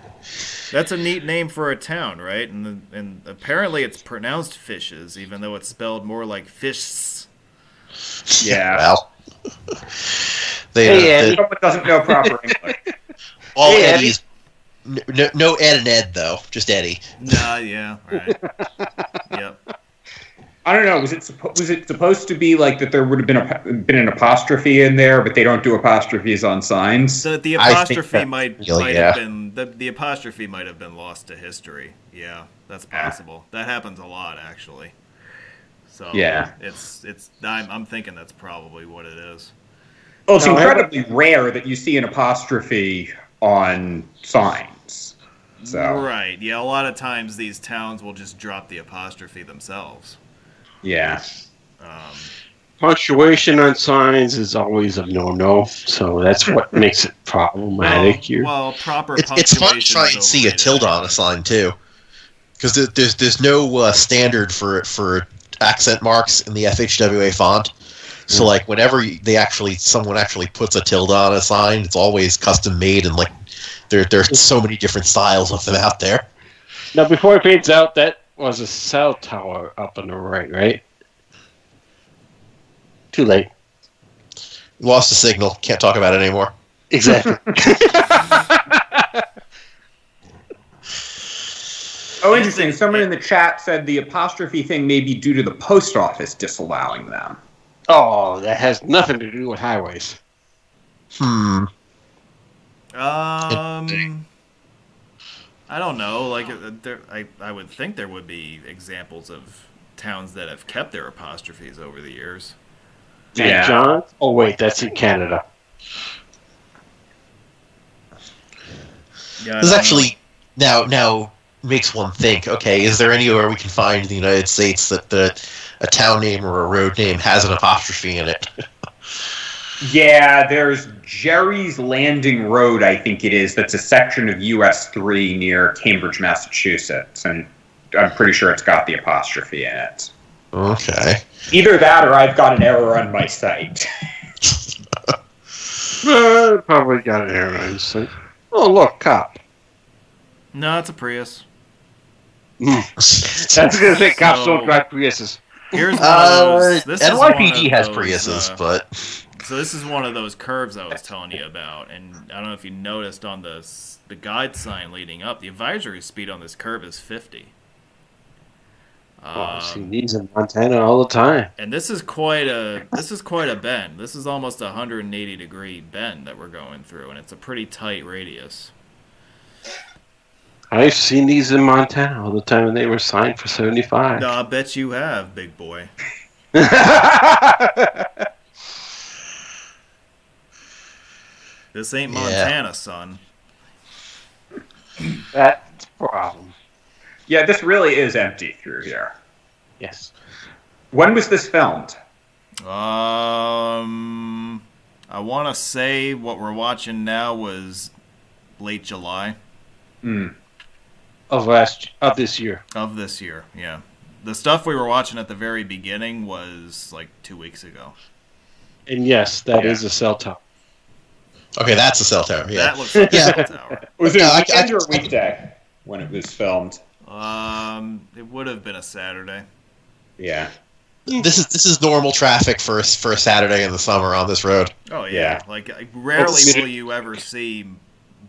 That's a neat name for a town, right? And apparently it's pronounced Fishes, even though it's spelled more like Fishs. Yeah. Well, someone doesn't know proper English. All Eddies. No Ed and Ed, though. Just Eddy. Nah, yeah. Right. Yep. I don't know. Was it supposed to be like that? There would have been an apostrophe in there, but they don't do apostrophes on signs. So the apostrophe might have been the apostrophe might have been lost to history. Yeah, that's possible. That happens a lot, actually. So yeah, it's. I'm thinking that's probably what it is. Well, it's incredibly rare that you see an apostrophe on signs. So. Right. Yeah. A lot of times these towns will just drop the apostrophe themselves. Yeah. Punctuation on signs is always a no-no, so that's what makes it problematic here. Well, proper it's punctuation. It's fun to try and see a tilde on a sign too, because there's no standard for accent marks in the FHWA font. So like whenever someone actually puts a tilde on a sign, it's always custom made, and like there's so many different styles of them out there. Now, before it fades out, that was a cell tower up on the right? Too late. Lost the signal. Can't talk about it anymore. Exactly. Oh, interesting. Someone in the chat said the apostrophe thing may be due to the post office disallowing them. Oh, that has nothing to do with highways. I don't know. Like, I would think there would be examples of towns that have kept their apostrophes over the years. Yeah. John? Oh, wait, that's in Canada. Yeah, this actually now makes one think. Okay, is there anywhere we can find in the United States that a town name or a road name has an apostrophe in it? Yeah, there's Jerry's Landing Road, I think it is. That's a section of US 3 near Cambridge, Massachusetts, and I'm pretty sure it's got the apostrophe in it. Okay. Either that or I've got an error on my site. Probably got an error on the site. Oh, look, cop. No, it's a Prius. That's going to say cops don't drive Priuses. Here's one of those. NYPD has Priuses, but... So this is one of those curves I was telling you about, and I don't know if you noticed on the guide sign leading up, the advisory speed on this curve is 50. I see these in Montana all the time. And this is quite a bend. This is almost a 180-degree bend that we're going through, and it's a pretty tight radius. I've seen these in Montana all the time, and they were signed for 75. No, I bet you have, big boy. This ain't Montana, son. That's the problem. Yeah, this really is empty through here. Yes. When was this filmed? I want to say what we're watching now was late July. Of this year. Of this year, yeah. The stuff we were watching at the very beginning was like 2 weeks ago. And yes, that is a cell tower. Okay, that's a cell tower. Yeah, that looks like a cell tower. Was it a weekend or a weekday when it was filmed? It would have been a Saturday. Yeah. This is normal traffic for a Saturday in the summer on this road. Oh yeah. Like rarely will you ever see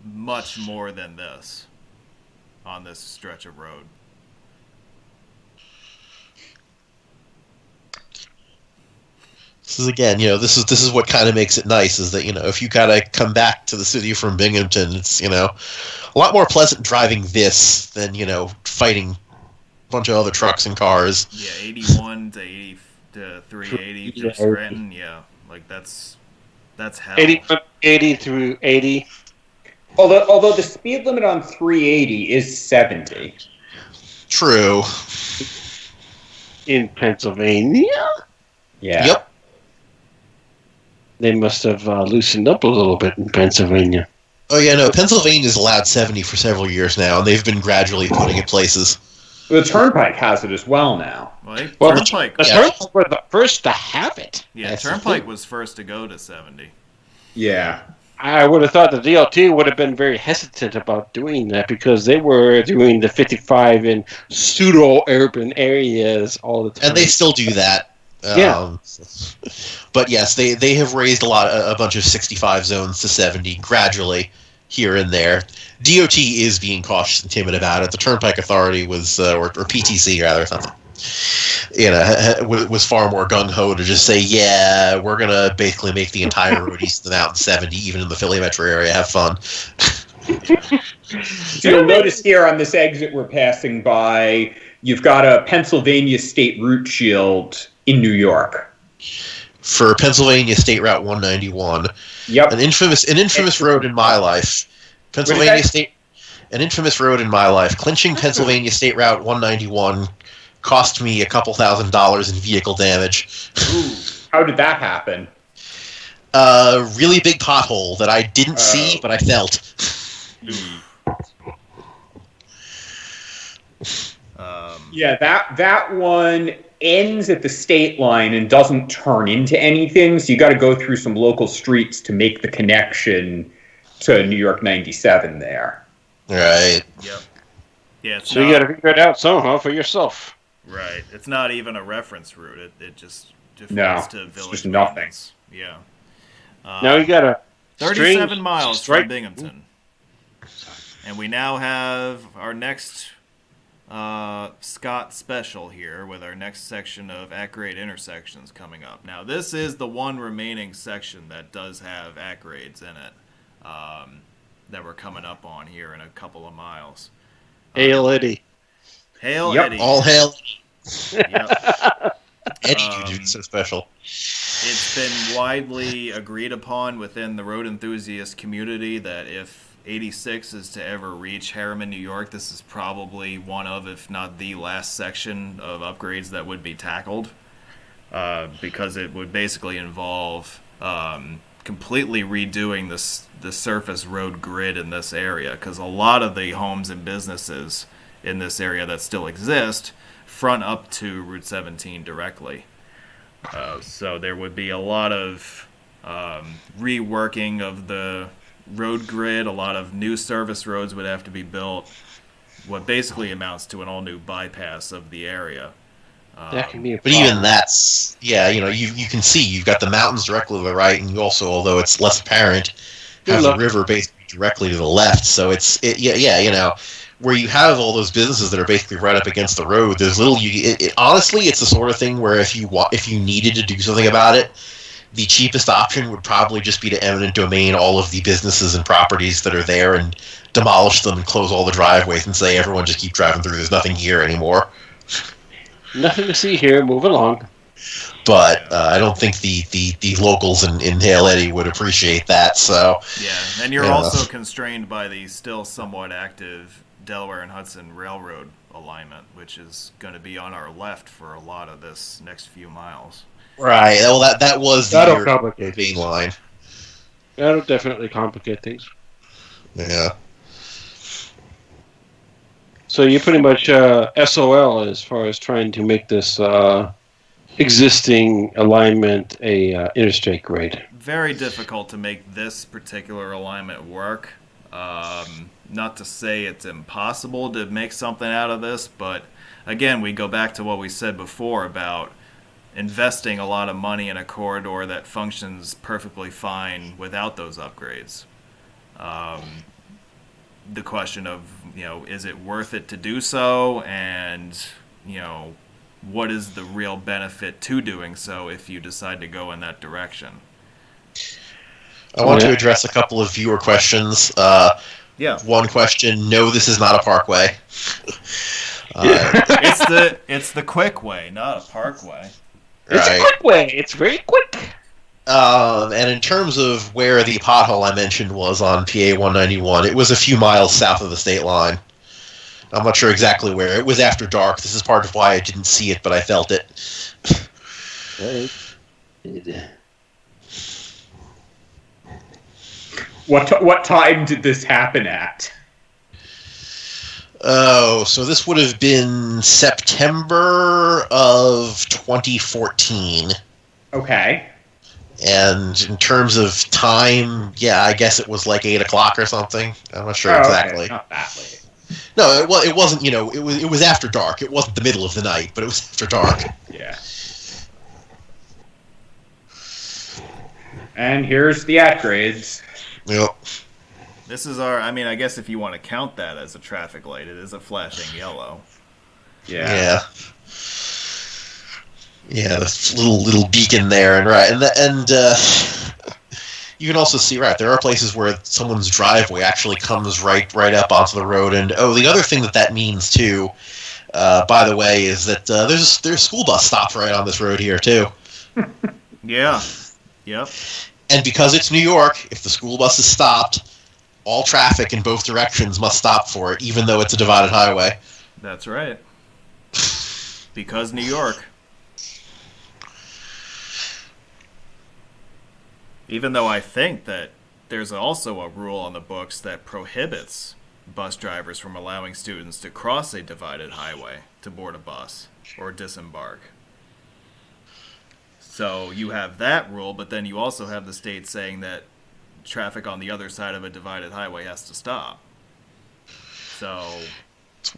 much more than this on this stretch of road. This is again, this is what kind of makes it nice is that, if you gotta come back to the city from Binghamton, it's, a lot more pleasant driving this than, fighting a bunch of other trucks and cars. Yeah, 81 to 80 to 380 through Scranton, yeah. Like that's hell. 80 through 80. Although the speed limit on 380 is 70. True. In Pennsylvania? Yeah. Yep. They must have loosened up a little bit in Pennsylvania. Oh, yeah, no, Pennsylvania's allowed 70 for several years now, and they've been gradually putting it places. The Turnpike has it as well now. Turnpike. The Turnpike were the first to have it. Yeah, Turnpike was first to go to 70. Yeah. I would have thought the DOT would have been very hesitant about doing that because they were doing the 55 in pseudo-urban areas all the time. And they still do that. Yeah. But yes, they have raised a bunch of 65 zones to 70 gradually here and there. DOT is being cautious and timid about it. The Turnpike Authority was, or PTC rather, was far more gung-ho to just say, yeah, we're going to basically make the entire road east of the mountain 70, even in the Philly metro area. Have fun. So you'll notice here on this exit we're passing by, you've got a Pennsylvania State Route Shield in New York. For Pennsylvania State Route 191. Yep. An infamous road in my life. An infamous road in my life. Clinching Pennsylvania State Route 191 cost me a couple $1,000s in vehicle damage. Ooh, how did that happen? Really big pothole that I didn't see, but I felt. Yeah, that one ends at the state line and doesn't turn into anything, so you got to go through some local streets to make the connection to New York 97 there. Right. Yep. Yeah. So you got to figure it out somehow for yourself. Right. It's not even a reference route. It just defaults to village. Just nothing. Yeah. Now you got a 37 miles from Binghamton. And we now have our next Scott special here with our next section of at-grade intersections coming up. Now, this is the one remaining section that does have at-grades in it that we're coming up on here in a couple of miles. Hail Eddy. Hail Yep. Eddy. All hail. Yep. Eddy, dude, so special. It's been widely agreed upon within the road enthusiast community that if 86 is to ever reach Harriman, New York, this is probably one of, if not the last section of upgrades that would be tackled, because it would basically involve completely redoing the surface road grid in this area, because a lot of the homes and businesses in this area that still exist front up to Route 17 directly. So there would be a lot of reworking of the road grid. A lot of new service roads would have to be built, what basically amounts to an all-new bypass of the area. That can be a But problem. even that's, you can see you've got the mountains directly to the right, and you also, although it's less apparent, have the river basically directly to the left. So where you have all those businesses that are basically right up against the road, there's little. Honestly, it's the sort of thing where if you needed to do something about it, the cheapest option would probably just be to eminent domain all of the businesses and properties that are there and demolish them and close all the driveways and say everyone just keep driving through. There's nothing here anymore. Nothing to see here. Move along. But I don't think the locals in Hail Eddy would appreciate that. So yeah, and you're also constrained by the still somewhat active Delaware and Hudson Railroad alignment, which is going to be on our left for a lot of this next few miles. Right. Well, that was That'll complicate main line. That'll definitely complicate things. Yeah. So you're pretty much SOL as far as trying to make this existing alignment a interstate grade. Very difficult to make this particular alignment work. Not to say it's impossible to make something out of this, but again, we go back to what we said before about investing a lot of money in a corridor that functions perfectly fine without those upgrades. The question of, is it worth it to do so? And, what is the real benefit to doing so if you decide to go in that direction? I want to address a couple of viewer questions. One question, no, this is not a parkway. It's the Quickway, not a parkway. It's a Quickway. It's very quick. And in terms of where the pothole I mentioned was on PA 191, it was a few miles south of the state line. I'm not sure exactly where. It was after dark. This is part of why I didn't see it, but I felt it. What time did this happen at? Oh, so this would have been September of 2014. Okay. And in terms of time, I guess it was like 8 o'clock or something. I'm not sure exactly. Okay. Not that late. No, it wasn't. It was after dark. It wasn't the middle of the night, but it was after dark. Yeah. And here's the at-grades. Yep. This is I guess if you want to count that as a traffic light, it is a flashing yellow. Yeah. Yeah, the little beacon there, and you can also see, right, there are places where someone's driveway actually comes right up onto the road. And the other thing that means too, by the way, is that there's school bus stops right on this road here too. Yeah. Yep. And because it's New York, if the school bus is stopped, all traffic in both directions must stop for it, even though it's a divided highway. That's right. Because New York. Even though I think that there's also a rule on the books that prohibits bus drivers from allowing students to cross a divided highway to board a bus or disembark. So you have that rule, but then you also have the state saying that traffic on the other side of a divided highway has to stop. So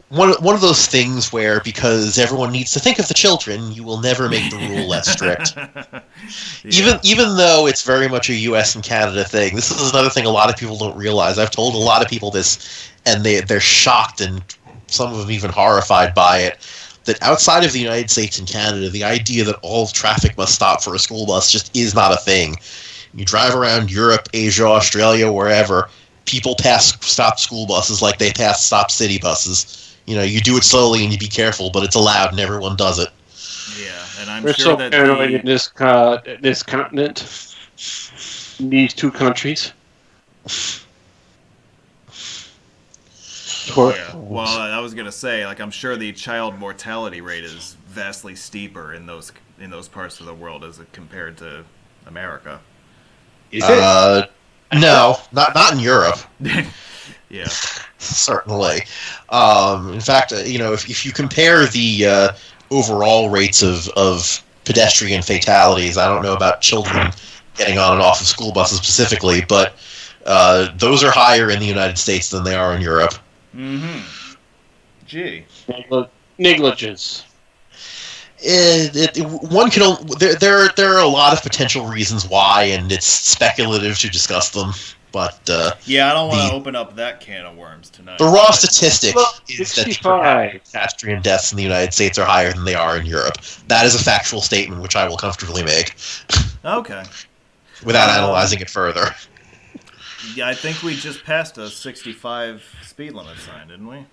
one of those things where, because everyone needs to think of the children, you will never make the rule less strict. Yeah. Even though it's very much a U.S. and Canada thing, this is another thing a lot of people don't realize. I've told a lot of people this, and they're shocked, and some of them even horrified by it, that outside of the United States and Canada, the idea that all traffic must stop for a school bus just is not a thing. You drive around Europe, Asia, Australia, wherever, people pass stop school buses like they pass stop city buses. You know, you do it slowly and you be careful, but it's allowed and everyone does it. Yeah, and I'm We're sure so that paranoid in this continent, in these two countries. Yeah. Well, I was gonna say, like, I'm sure the child mortality rate is vastly steeper in those parts of the world as compared to America. Is it? No, not in Europe. Yeah, certainly. In fact, if you compare the overall rates of pedestrian fatalities, I don't know about children getting on and off of school buses specifically, but those are higher in the United States than they are in Europe. Mm-hmm. Gee. Negligence. One can. There are a lot of potential reasons why, and it's speculative to discuss them. But yeah, I don't want to open up that can of worms tonight. The raw statistic is that 65 pedestrian deaths in the United States are higher than they are in Europe. That is a factual statement, which I will comfortably make. Okay. Without analyzing it further. Yeah, I think we just passed a 65 speed limit sign, didn't we?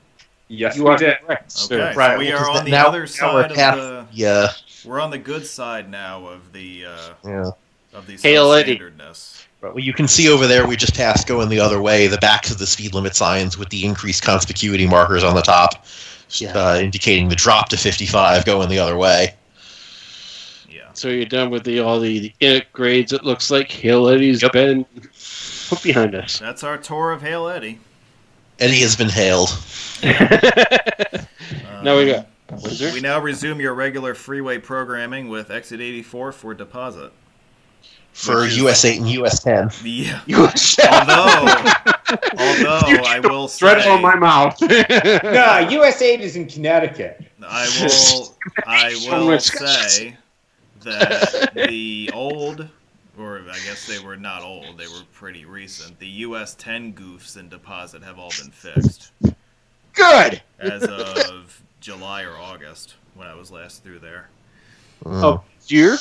Yes, we did. Okay, right. So we are on the now, other side of the. Yeah. We're on the good side now of the. Of the substandardness. Well, you can see over there we just passed going the other way, the backs of the speed limit signs with the increased conspicuity markers on the top, indicating the drop to 55 going the other way. Yeah. So you're done with all the grades. It looks like Hail Eddy's been put behind us. That's our tour of Hail Eddy. Eddy has been hailed. Now we got Windsor. We now resume your regular freeway programming with Exit 84 for deposit. For US 8 and US 10. Yeah. Although I will say, thread on my mouth. No, US 8 is in Connecticut. I will say that the old, or I guess they were not old, they were pretty recent, the US 10 goofs in deposit have all been fixed. Good! As of July or August, when I was last through there. Oh, year?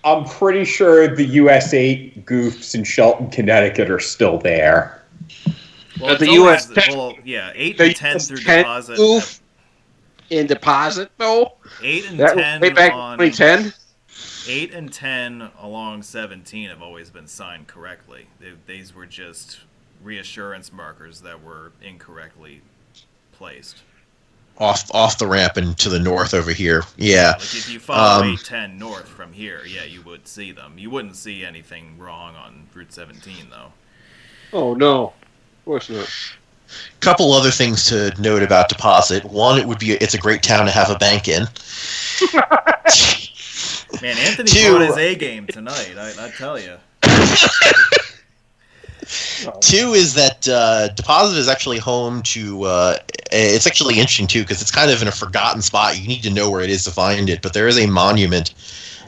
I'm pretty sure the US 8 goofs in Shelton, Connecticut are still there. Well, the US 10, 8 and 10 through deposit. Goof in deposit, though? 8 and that 10 way back on 2010? 8 and 10 along 17 have always been signed correctly. These were just reassurance markers that were incorrectly placed. Off the ramp and to the north over here. Yeah. Like if you follow 810 north from here, you would see them. You wouldn't see anything wrong on Route 17, though. Oh, no. Of course not. Couple other things to note about deposit. One, it's a great town to have a bank in. Man, Anthony brought his A game tonight, I tell you. Two is that Deposit is actually home to. It's actually interesting too because it's kind of in a forgotten spot. You need to know where it is to find it, but there is a monument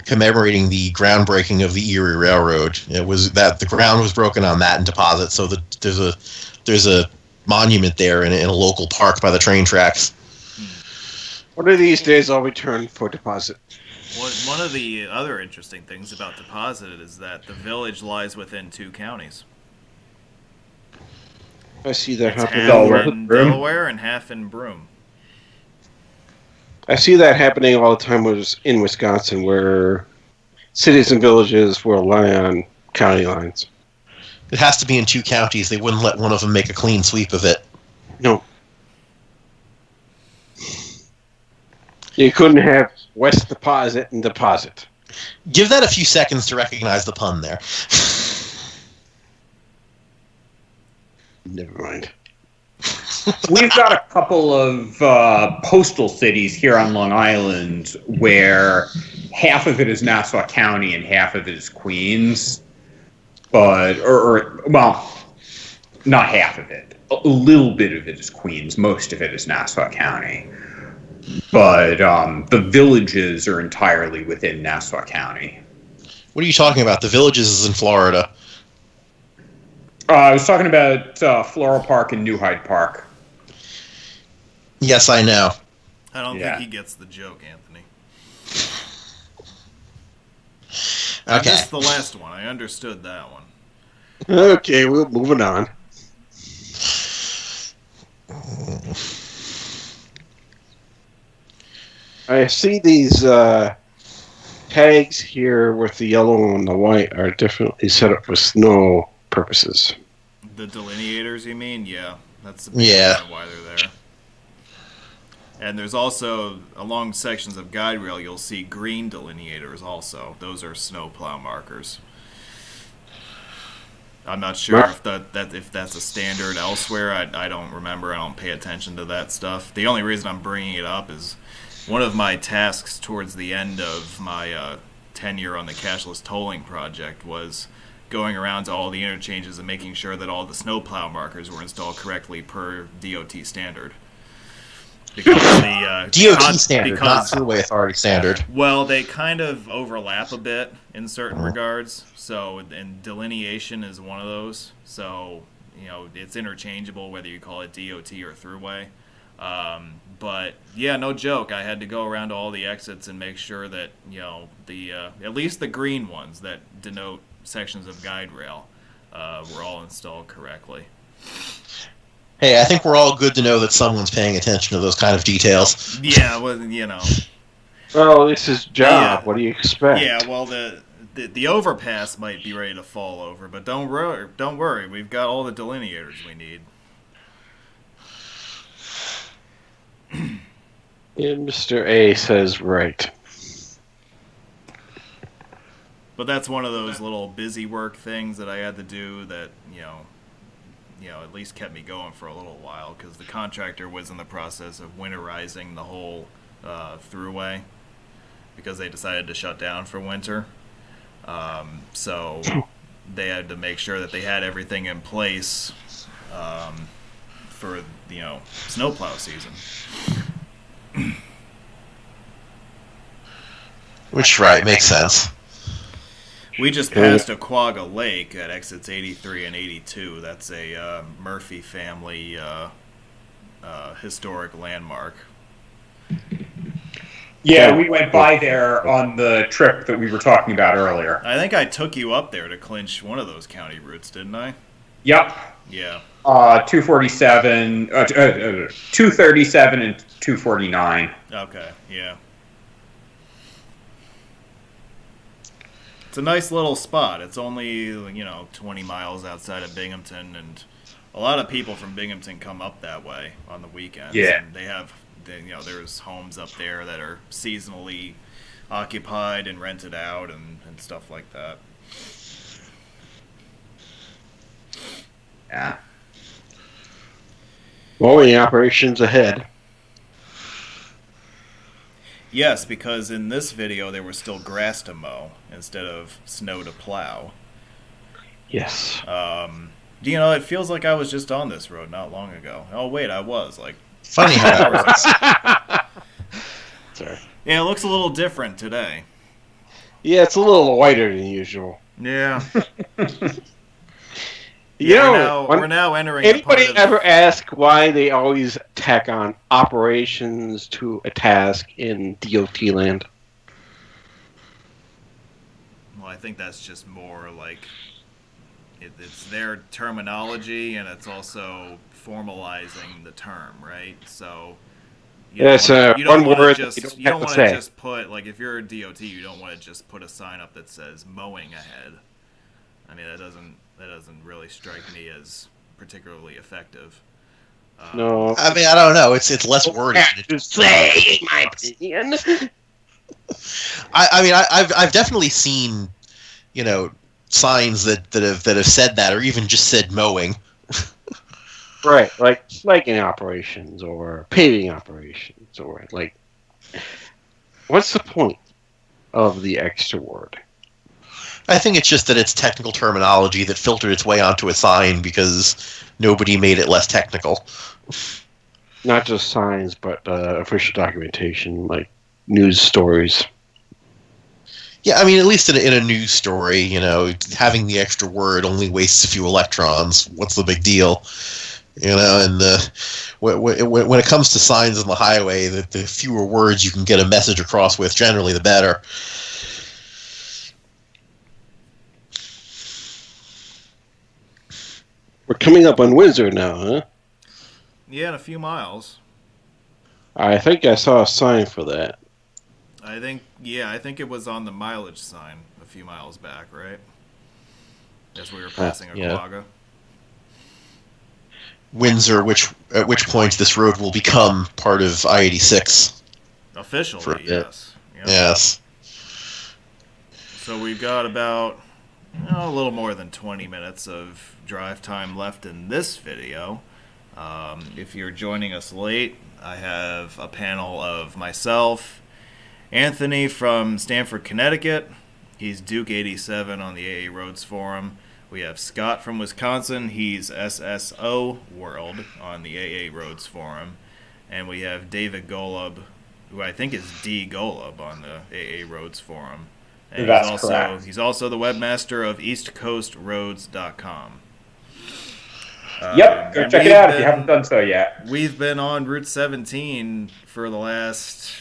commemorating the groundbreaking of the Erie Railroad. It was that the ground was broken on that in Deposit, so there's a monument there in a local park by the train tracks. One of these days I'll return for deposit. One of the other interesting things about deposit is that the village lies within 2 counties. I see that It's happening. half in Delaware and half in Broome. I see that happening all the time in Wisconsin, where cities and villages will lie on county lines. It has to be in 2 counties. They wouldn't let one of them make a clean sweep of it. No. You couldn't have West Deposit and Deposit. Give that a few seconds to recognize the pun there. Never mind. We've got a couple of postal cities here on Long Island where half of it is Nassau County and half of it is Queens. But, well, not half of it. A little bit of it is Queens. Most of it is Nassau County. But the villages are entirely within Nassau County. What are you talking about? The Villages is in Florida. I was talking about Floral Park and New Hyde Park. Yes, I know. I don't think he gets the joke, Anthony. I missed the last one. I understood that one. Okay, we're moving on. I see these tags here with the yellow and the white are definitely set up for snow purposes. The delineators, you mean? Yeah, that's the reason why they're there. And there's also, along sections of guide rail, you'll see green delineators also. Those are snowplow markers. I'm not sure if that's a standard elsewhere. I don't remember. I don't pay attention to that stuff. The only reason I'm bringing it up is one of my tasks towards the end of my tenure on the cashless tolling project was going around to all the interchanges and making sure that all the snowplow markers were installed correctly per DOT standard. Because the DOT standard, not Freeway Authority standard. Well, they kind of overlap a bit in certain regards. So, and delineation is one of those. So, it's interchangeable whether you call it DOT or Thruway. But yeah, no joke. I had to go around to all the exits and make sure that the at least the green ones that denote sections of guide rail were all installed correctly. Hey, I think we're all good to know that someone's paying attention to those kind of details. Yeah, well, Well, this is job. Yeah. What do you expect? Yeah, well, the overpass might be ready to fall over, but don't worry. We've got all the delineators we need. And Mr. A says right. But that's one of those little busy work things that I had to do that, at least kept me going for a little while because the contractor was in the process of winterizing the whole throughway because they decided to shut down for winter. So they had to make sure that they had everything in place for, snowplow season. Which, right, makes sense. We just passed Aquagga Lake at exits 83 and 82. That's a Murphy family historic landmark. Yeah, we went by there on the trip that we were talking about earlier. I think I took you up there to clinch one of those county routes, didn't I? Yep. Yeah. 247, 237 and 249. Okay, yeah. It's a nice little spot. It's only, 20 miles outside of Binghamton, and a lot of people from Binghamton come up that way on the weekends. Yeah. And there's homes up there that are seasonally occupied and rented out and stuff like that. Yeah. Mowing operations ahead. Yes, because in this video there was still grass to mow instead of snow to plow. Yes. It feels like I was just on this road not long ago. Oh wait, I was funny how that works. Sorry. Yeah, it looks a little different today. Yeah, it's a little whiter than usual. Yeah. We're now entering. Anybody ever ask why they always tack on operations to a task in DOT land? Well, I think that's just more like it's their terminology, and it's also formalizing the term, right? So you don't want to just put, like, if you're a DOT, you don't want to just put a sign up that says mowing ahead. I mean, that doesn't really strike me as particularly effective. No, I mean, I don't know. It's less wordy. Just say my opinion. I mean, I've definitely seen, signs that have said that, or even just said mowing. Right, like flagging operations or paving operations, or like, what's the point of the extra word? I think it's just that it's technical terminology that filtered its way onto a sign because nobody made it less technical. Not just signs, but official documentation, like news stories. Yeah, I mean, at least in a news story, having the extra word only wastes a few electrons. What's the big deal? And when it comes to signs on the highway, the fewer words you can get a message across with, generally the better. We're coming up on Windsor now, huh? Yeah, in a few miles. I think I saw a sign for that. I think it was on the mileage sign a few miles back, right? As we were passing Aquaga. Windsor, at which point this road will become part of I-86. Officially, yes. Yep. Yes. So we've got about a little more than 20 minutes of drive time left in this video. If you're joining us late, I have a panel of myself, Anthony from Stamford, Connecticut. He's Duke 87 on the AA Roads Forum. We have Scott from Wisconsin. He's SSO World on the AA Roads Forum. And we have David Golub, who I think is D. Golub on the AA Roads Forum. And correct. He's also the webmaster of eastcoastroads.com. Yep, go check it out if you haven't done so yet. We've been on Route 17 for the last,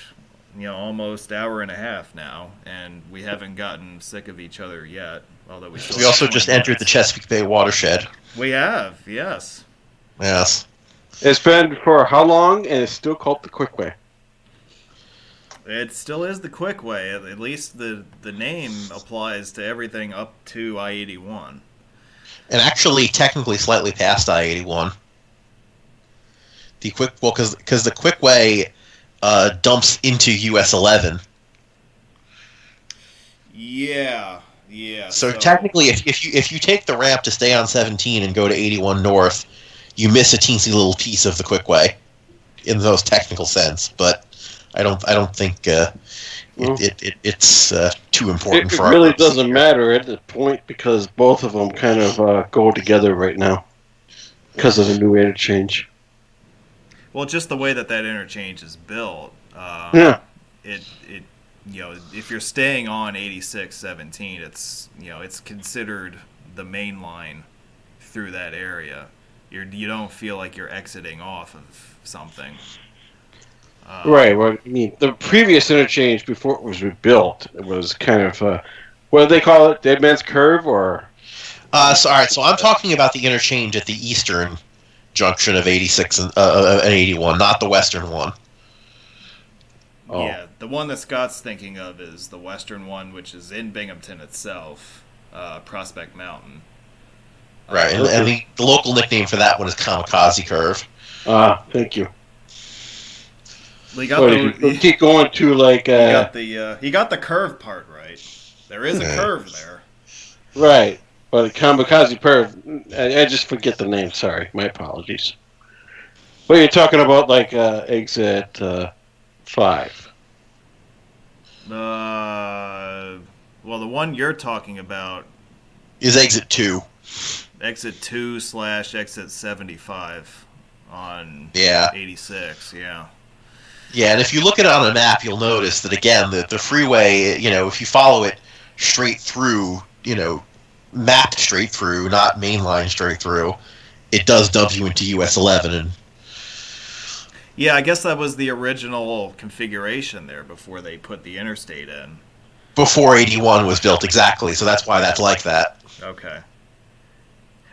almost hour and a half now, and we haven't gotten sick of each other yet. Although we also just entered the Chesapeake Bay watershed. We have, yes. Yes. It's been for how long, and it's still called the Quickway? It still is the Quickway. At least the name applies to everything up to I-81. And actually, technically, slightly past I-81. Because the Quickway dumps into US 11. Yeah. So technically, if you take the ramp to stay on 17 and go to 81 North, you miss a teensy little piece of the Quickway, in those technical sense. But I don't think it's too important for our really purposes. Doesn't matter at this point because both of them kind of go together right now because of the new interchange. Well, just the way that interchange is built. It if you're staying on 86-17, it's considered the main line through that area. You don't feel like you're exiting off of something. Right. Well, I mean, the previous interchange before it was rebuilt, it was kind of what do they call it? Dead Man's Curve, or? So I'm talking about the interchange at the eastern junction of 86 and 81, not the western one. Oh. Yeah, the one that Scott's thinking of is the western one, which is in Binghamton itself, Prospect Mountain. Right, and the local nickname for that one is Kamikaze Curve. Thank you. Keep going to like. He got the curve part right. There is a curve there. Right, but Kamikaze Curve. I just forget the name. Sorry, my apologies. But you're talking about like exit 5. Well, the one you're talking about is exit 2. Exit 2/exit 75 on 86. Yeah. Yeah, and if you look at it on a map, you'll notice that, again, the freeway, if you follow it straight through, mapped straight through, not mainline straight through, it does dump you into US 11. And yeah, I guess that was the original configuration there before they put the interstate in. Before 81 was built, exactly. So that's why that's like that. Okay.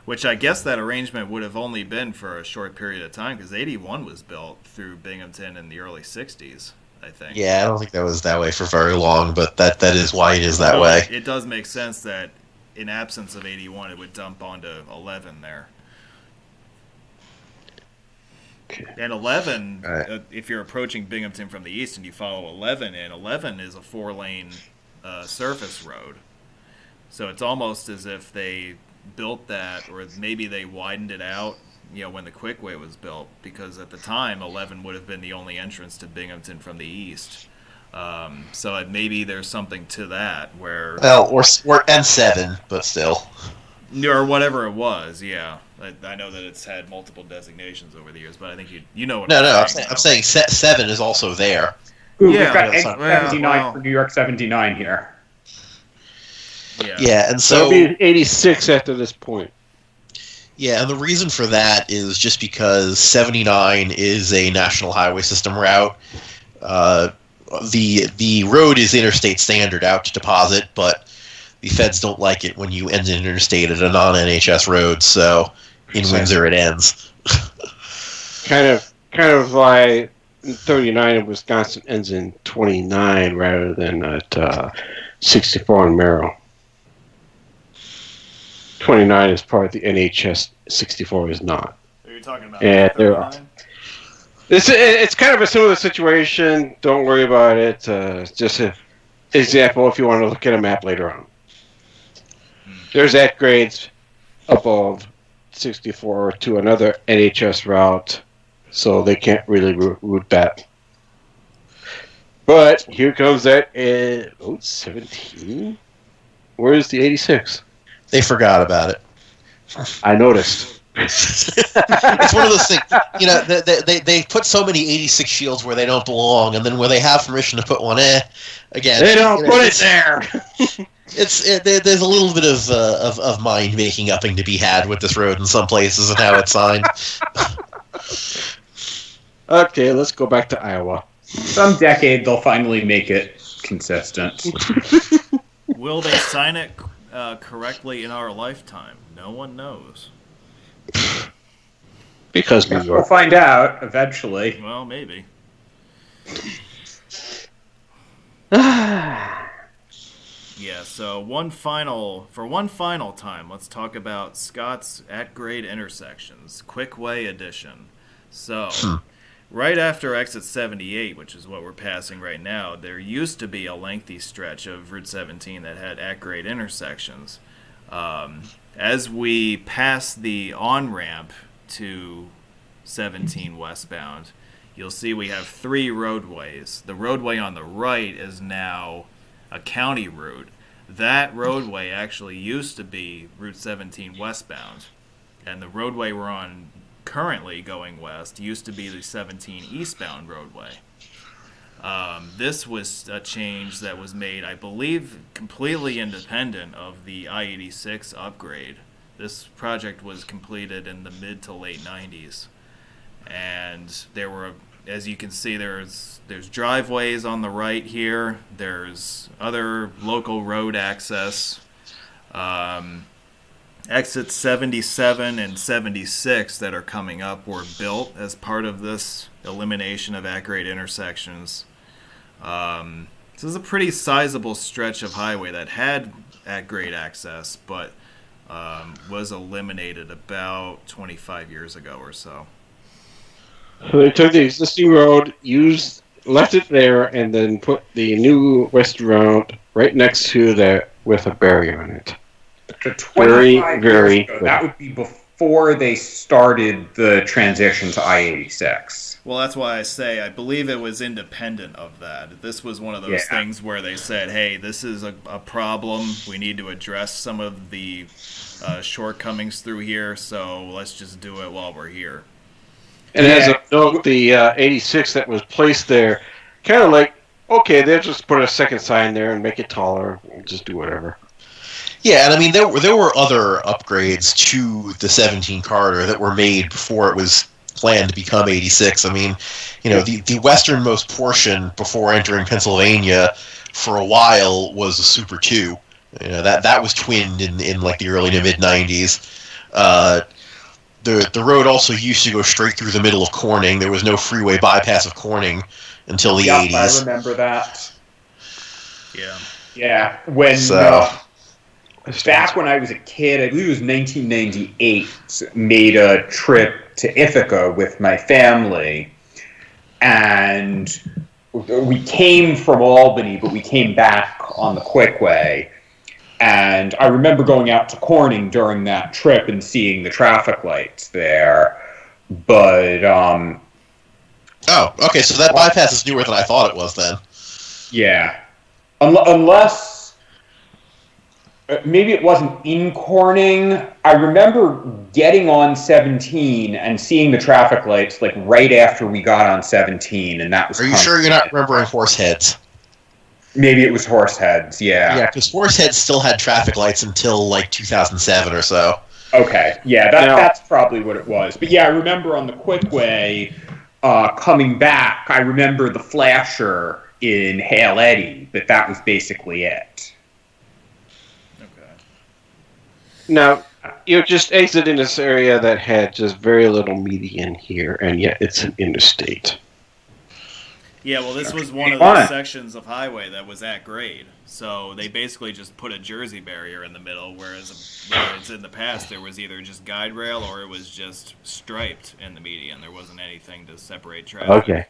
Which I guess that arrangement would have only been for a short period of time, because 81 was built through Binghamton in the early 60s, I think. Yeah, I don't think that was that way for very long, but that is why it is that way. It does make sense that in absence of 81, it would dump onto 11 there. Okay. And 11, right. If you're approaching Binghamton from the east and you follow 11 in, 11 is a 4-lane surface road. So it's almost as if they built that, or maybe they widened it out, when the Quickway was built, because at the time 11 would have been the only entrance to Binghamton from the east. So maybe there's something to that where or N7, but still, or whatever it was. Yeah, I know that it's had multiple designations over the years, but I think you know what. I'm saying 7 is also there. Ooh, yeah, we've got X79 for New York 79 here. Yeah, and so it'll be 86 after this point. Yeah, and the reason for that is just because 79 is a national highway system route. The road is interstate standard out to deposit, but the feds don't like it when you end an interstate at a non-NHS road. So in Windsor it ends. kind of like 39 in Wisconsin ends in 29 rather than at 64 in Merrill. 29 is part of the NHS, 64 is not. Are you talking about 39? It's kind of a similar situation. Don't worry about it. Just an example if you want to look at a map later on. There's at grades above 64 to another NHS route, so they can't really route that. But here comes that 17? Where's the 86? They forgot about it. I noticed. It's one of those things, they put so many 86 shields where they don't belong, and then where they have permission to put one, again. They don't put it there! There's a little bit of mind making upping to be had with this road in some places and how it's signed. Okay, let's go back to Iowa. Some decade they'll finally make it consistent. Will they sign it correctly in our lifetime? No one knows. Because New York. We'll find out eventually. Well, maybe. Yeah, so one final time, let's talk about Scott's at-grade intersections, Quickway edition. So, right after exit 78, which is what we're passing right now, there used to be a lengthy stretch of Route 17 that had at-grade intersections. As we pass the on-ramp to 17 westbound, you'll see we have 3 roadways. The roadway on the right is now a county route. That roadway actually used to be Route 17 westbound, and the roadway we're on currently going west used to be the 17 eastbound roadway. This was a change that was made, I believe, completely independent of the I-86 upgrade. This project was completed in the mid to late 90s. And there were, as you can see, there's driveways on the right here. There's other local road access. Exits 77 and 76 that are coming up were built as part of this elimination of at-grade intersections. This is a pretty sizable stretch of highway that had at-grade access, but was eliminated about 25 years ago or so. So they took the existing road, left it there, and then put the new west route right next to that with a barrier on it. Very, very good. That would be before they started the transition to I-86. Well, that's why I say I believe it was independent of that. This was one of those things where they said, hey, this is a problem. We need to address some of the shortcomings through here, so let's just do it while we're here. And as a note, the 86 that was placed there, kind of like, okay, they'll just put a second sign there and make it taller. We'll just do whatever. Yeah, and I mean there were other upgrades to the 17 corridor that were made before it was planned to become 86. I mean, the westernmost portion before entering Pennsylvania for a while was a Super 2. That was twinned in like the early to mid 90s. The road also used to go straight through the middle of Corning. There was no freeway bypass of Corning until the 80s. I remember that. Yeah. Yeah. Back when I was a kid, I believe it was 1998, made a trip to Ithaca with my family. And we came from Albany, but we came back on the Quickway. And I remember going out to Corning during that trip and seeing the traffic lights there. But, Oh, okay, so that bypass is newer than I thought it was then. Yeah. Unless... maybe it wasn't in Corning. I remember getting on 17 and seeing the traffic lights like right after we got on 17, and that was... Are you sure you're not remembering Horseheads? Maybe it was Horseheads, yeah. Yeah, because Horseheads still had traffic lights until like 2007 or so. Okay, yeah, that's probably what it was. But yeah, I remember on the Quickway coming back, I remember the flasher in Hail Eddy, but that was basically it. Now, you're just exiting this area that had just very little median here, and yet it's an interstate. Yeah, well, this was one of those sections of highway that was at grade. So they basically just put a Jersey barrier in the middle, whereas in the past there was either just guide rail or it was just striped in the median. There wasn't anything to separate traffic.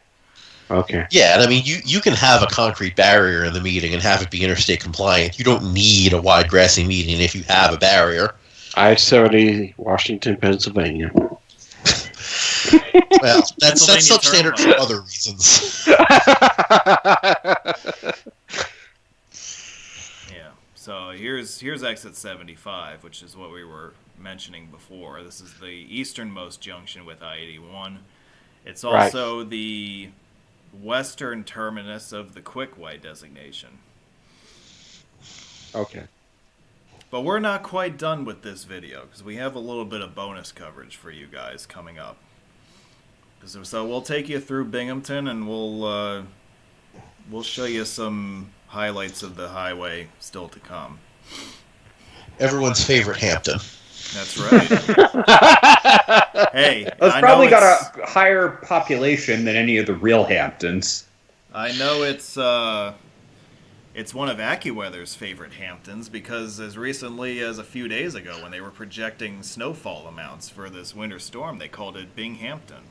Okay. Yeah, and I mean, you can have a concrete barrier in the median and have it be interstate compliant. You don't need a wide grassy median if you have a barrier. I-70, Washington, Pennsylvania. Well, that's substandard for other reasons. Yeah. So here's exit 75, which is what we were mentioning before. This is the easternmost junction with I-81. It's also the western terminus of the Quickway designation. Okay. But we're not quite done with this video because we have a little bit of bonus coverage for you guys coming up. So we'll take you through Binghamton and we'll show you some highlights of the highway still to come. Everyone's favorite Hampton. That's right. Hey, it's probably got a higher population than any of the real Hamptons. I know it's one of AccuWeather's favorite Hamptons because as recently as a few days ago when they were projecting snowfall amounts for this winter storm, they called it Binghamton.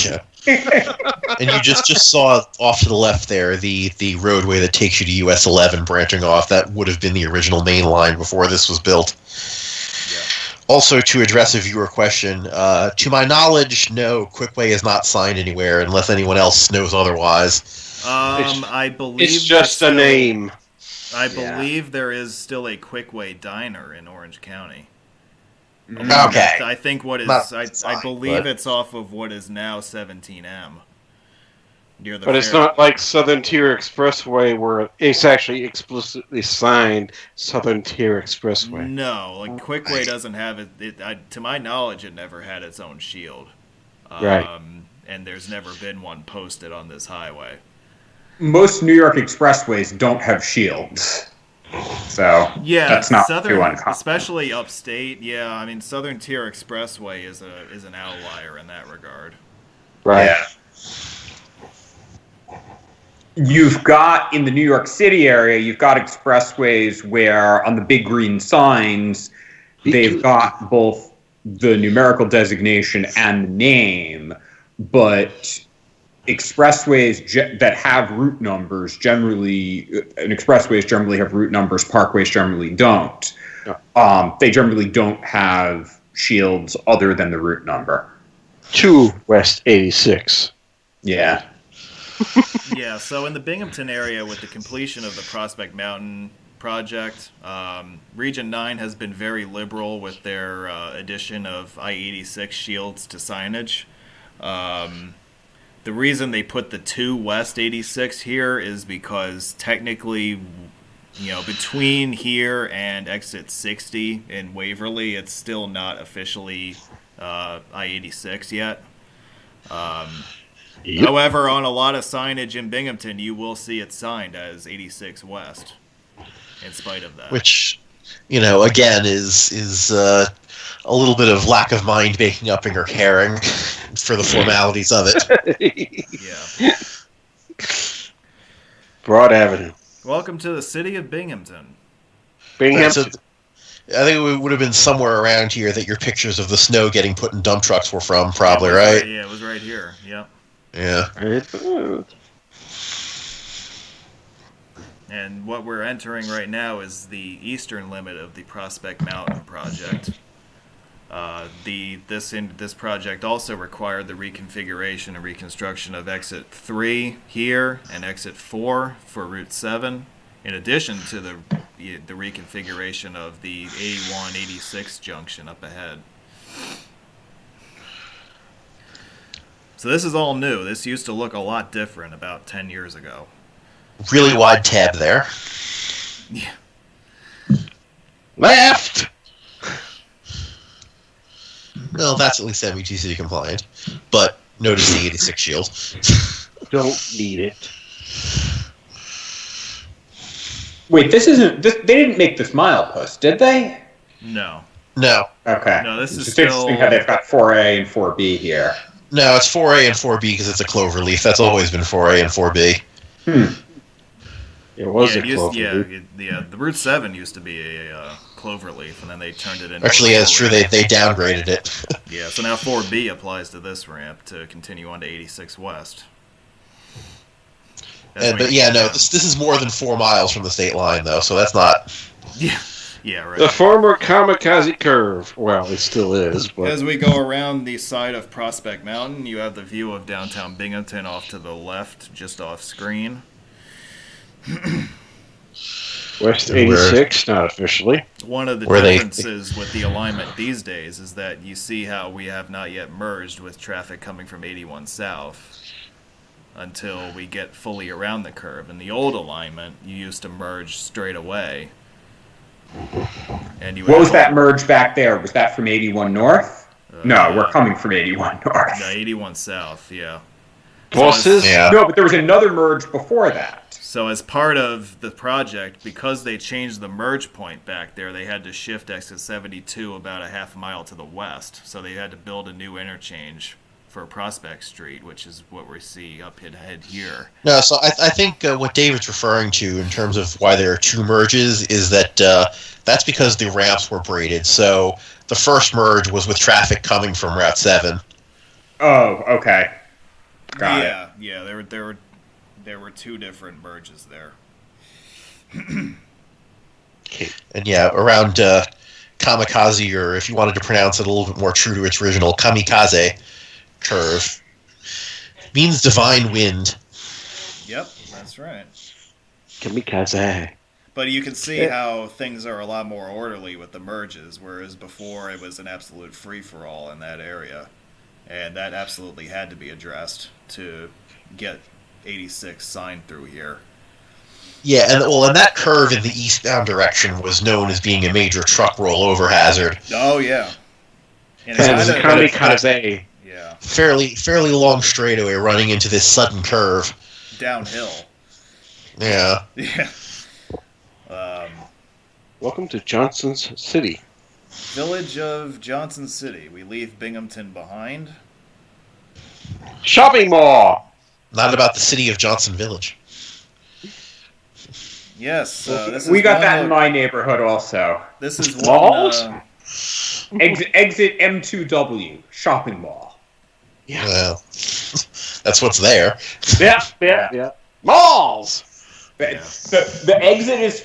Yeah. And you just saw off to the left there the roadway that takes you to US 11 branching off. That would have been the original main line before this was built. Yeah. Also, to address a viewer question, to my knowledge, no, Quickway is not signed anywhere unless anyone else knows otherwise. I believe it's just a name. I believe there is still a Quickway diner in Orange County. Okay. I think what is I believe it's off of what is now 17M. But it's not like Southern Tier Expressway where it's actually explicitly signed Southern Tier Expressway. No, like Quickway doesn't have it. To my knowledge, it never had its own shield. Right. And there's never been one posted on this highway. Most New York expressways don't have shields. So yeah, that's not Southern, too uncommon. Especially upstate. Yeah, I mean Southern Tier Expressway is an outlier in that regard. Right. Yeah. You've got in the New York City area, you've got expressways where on the big green signs they've got both the numerical designation and the name, but expressways that have route numbers expressways generally have route numbers, parkways generally don't. No. They generally don't have shields other than the route number. 2 West 86. Yeah. Yeah, so in the Binghamton area with the completion of the Prospect Mountain project, Region 9 has been very liberal with their addition of I-86 shields to signage. The reason they put the 2 West 86 here is because technically between here and exit 60 in Waverly, it's still not officially I-86 yet. Yep. However, on a lot of signage in Binghamton, you will see it signed as 86 West, in spite of that. Which, again, is a little bit of lack of mind making up or caring for the formalities of it. Yeah. Broad Avenue. Welcome to the city of Binghamton. Binghamton. I think it would have been somewhere around here that your pictures of the snow getting put in dump trucks were from, probably, right? Yeah, it was right here. Yep. Yeah. And what we're entering right now is the eastern limit of the Prospect Mountain project. This project also required the reconfiguration and reconstruction of exit 3 here and exit 4 for Route 7, in addition to the reconfiguration of the 81-86 junction up ahead. So this is all new. This used to look a lot different about 10 years ago. Really wide tab there. Yeah. Left! Well, that's at least MUTC compliant. But notice the 86 shield. Don't need it. Wait, this isn't. They didn't make this milepost, did they? No. No. Okay. No, this is It's still... interesting how they've got 4A and 4B here. No, it's 4A and 4B because it's a cloverleaf. That's always been 4A and 4B. It was a it used, clover. the Route 7 used to be a cloverleaf, and then they turned it into... Actually, yeah, it's true. They downgraded it. Yeah, so now 4B applies to this ramp to continue on to 86 West. This is more than 4 miles from the state line, though, so that's not... Yeah, right. The former Kamikaze Curve. Well, it still is, but... As we go around the side of Prospect Mountain, you have the view of downtown Binghamton off to the left, just off screen. West 86, not officially. One of the differences with the alignment these days is that you see how we have not yet merged with traffic coming from 81 South until we get fully around the curve. In the old alignment, you used to merge straight away. And what was that merge back there? Was that from 81 North? No, we're coming from 81 North. No, 81 South, yeah. Bosses? No, but there was another merge before that. So as part of the project, because they changed the merge point back there, they had to shift exit 72 about a half mile to the west. So they had to build a new interchange for Prospect Street, which is what we see up ahead here. No, so I think what David's referring to in terms of why there are 2 merges is that that's because the ramps were braided. So the first merge was with traffic coming from Route 7. Oh, okay. Got it. Yeah, there were 2 different merges there. Okay. And around Kamikaze, or if you wanted to pronounce it a little bit more true to its original, Kamikaze curve, means divine wind. Yep, that's right. Kamikaze. But you can see how things are a lot more orderly with the merges, whereas before it was an absolute free-for-all in that area. And that absolutely had to be addressed to get 86 signed through here. Yeah, and that curve in the eastbound direction was known as being a major truck rollover hazard. Oh, yeah. And it's Kamikaze. Yeah. Fairly long straightaway running into this sudden curve. Downhill. Yeah. Yeah. Welcome to Johnson's City. Village of Johnson City. We leave Binghamton behind. Shopping mall! Not about the city of Johnson Village. Yes. We got that in my neighborhood also. This is malls? Exit M2W, shopping mall. Yeah. Well, that's what's there. Yeah. Malls! The exit is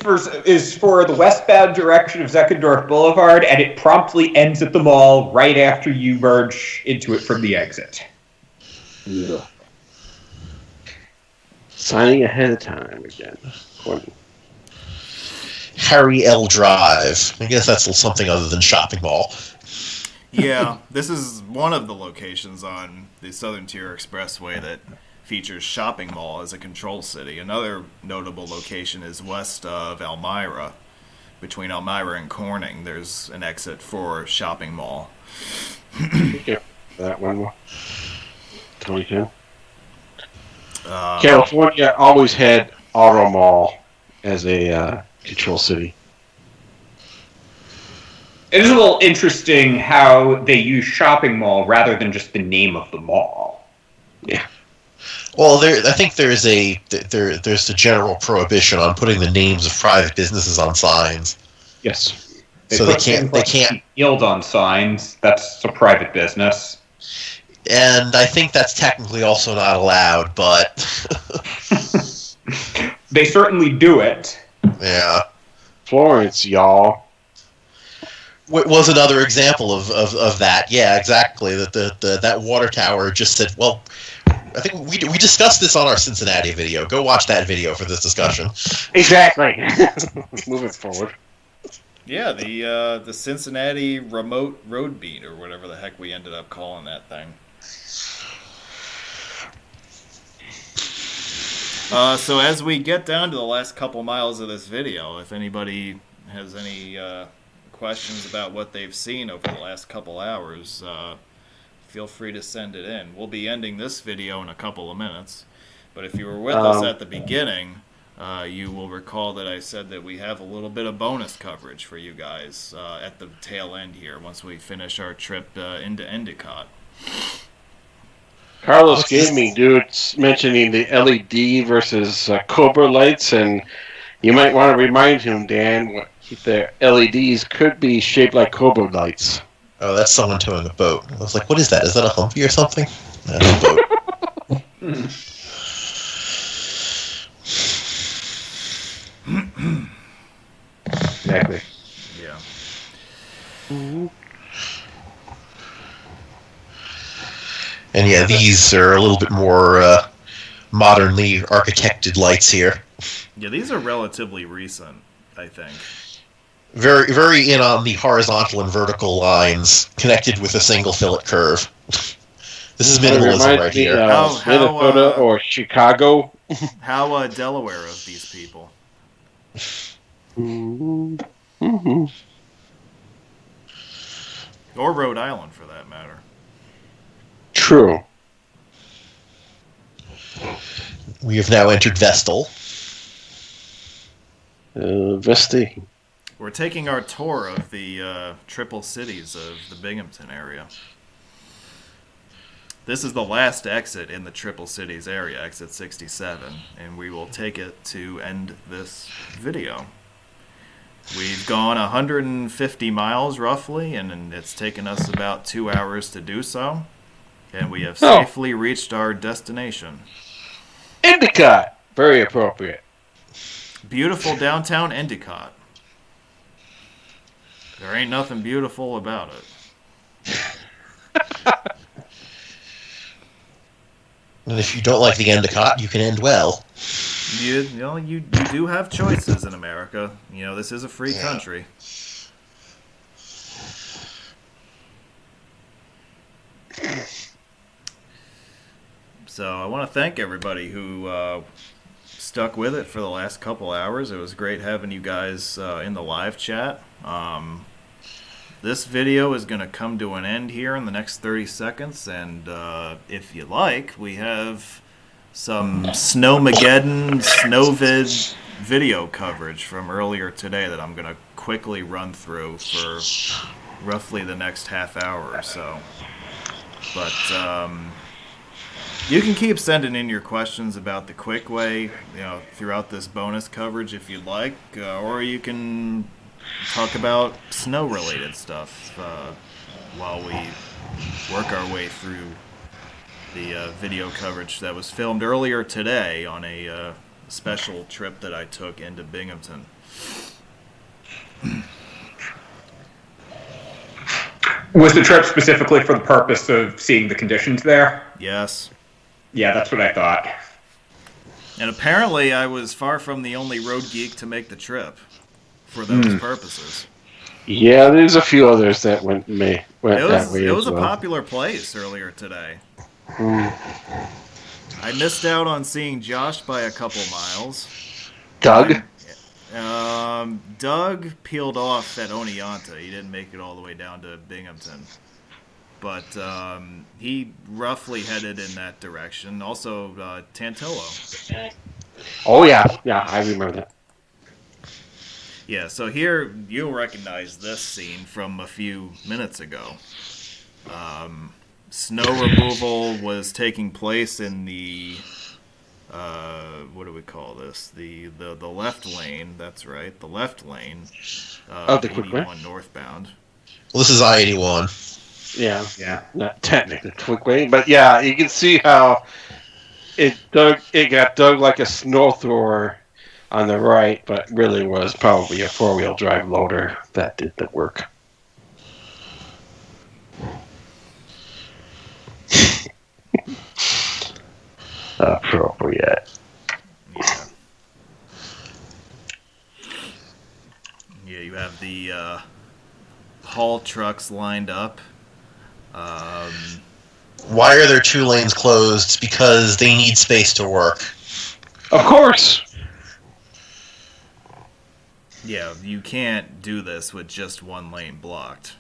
for the westbound direction of Zeckendorf Boulevard, and it promptly ends at the mall right after you merge into it from the exit. Yeah. Signing ahead of time again. Harry L. Drive. I guess that's something other than shopping mall. Yeah, this is one of the locations on the Southern Tier Expressway that features shopping mall as a control city. Another notable location is west of Elmira. Between Elmira and Corning, there's an exit for shopping mall. Yeah, that one. 2010. California always had Auto Mall as a control city. It is a little interesting how they use shopping mall rather than just the name of the mall. Yeah. Well, I think there's the general prohibition on putting the names of private businesses on signs. Yes. So they can't yield on signs. That's a private business. And I think that's technically also not allowed, but they certainly do it. Yeah. Florence, y'all. Was another example of that. Yeah, exactly. That water tower just said, well, I think we discussed this on our Cincinnati video. Go watch that video for this discussion. Exactly. Moving forward. Yeah, the Cincinnati remote road beat, or whatever the heck we ended up calling that thing. So as we get down to the last couple miles of this video, if anybody has any questions about what they've seen over the last couple hours, feel free to send it in. We'll be ending this video in a couple of minutes, but if you were with us at the beginning, you will recall that I said that we have a little bit of bonus coverage for you guys at the tail end here once we finish our trip into Endicott. Carlos Gaming, dude's mentioning the LED versus Cobra lights, and you might want to remind him, Dan, the LEDs could be shaped like Cobra lights. Oh, that's someone towing a boat. I was like, what is that? Is that a Humvee or something? That's a boat. Exactly. Yeah. Mm-hmm. And yeah, these are a little bit more modernly architected lights here. Yeah, these are relatively recent, I think. Very, very in on the horizontal and vertical lines, connected with a single fillet curve. This is minimalism right here. Minnesota or Chicago. How Delaware of these people? Mm-hmm. Or Rhode Island, for that matter. True. We have now entered Vestal. Vesti. We're taking our tour of the triple cities of the Binghamton area. This is the last exit in the triple cities area, exit 67, and we will take it to end this video. We've gone 150 miles roughly, and it's taken us about 2 hours to do so. And we have safely reached our destination. Endicott. Very appropriate. Beautiful downtown Endicott. There ain't nothing beautiful about it. And if you don't like the Endicott, you can end well. You do have choices in America. You know, this is a free country. So I want to thank everybody who stuck with it for the last couple hours. It was great having you guys in the live chat. This video is going to come to an end here in the next 30 seconds, and if you like, we have some Snowmageddon, Snowvid video coverage from earlier today that I'm going to quickly run through for roughly the next half hour or so. But you can keep sending in your questions about the Quickway, throughout this bonus coverage if you'd like, or you can talk about snow-related stuff while we work our way through the video coverage that was filmed earlier today on a special trip that I took into Binghamton. Was the trip specifically for the purpose of seeing the conditions there? Yes. Yeah, that's what I thought. And apparently I was far from the only road geek to make the trip for those purposes. Yeah, there's a few others that went that way. It was a popular place earlier today. I missed out on seeing Josh by a couple miles. Doug? Doug peeled off at Oneonta. He didn't make it all the way down to Binghamton. But he roughly headed in that direction. Also, Tantillo. Oh, yeah. Yeah, I remember that. Yeah, so here you'll recognize this scene from a few minutes ago. Snow removal was taking place in the what do we call this? The left lane. That's right, the left lane of the Quickway northbound. Well, this is I-81. Yeah. Not technically Quickway, but yeah, you can see how it got dug like a snow thrower on the right, but really was probably a four-wheel drive loader that did the work. Appropriate. Yeah, you have the haul trucks lined up. Why are there 2 lanes closed? Because they need space to work. Of course. Yeah, you can't do this with just 1 lane blocked.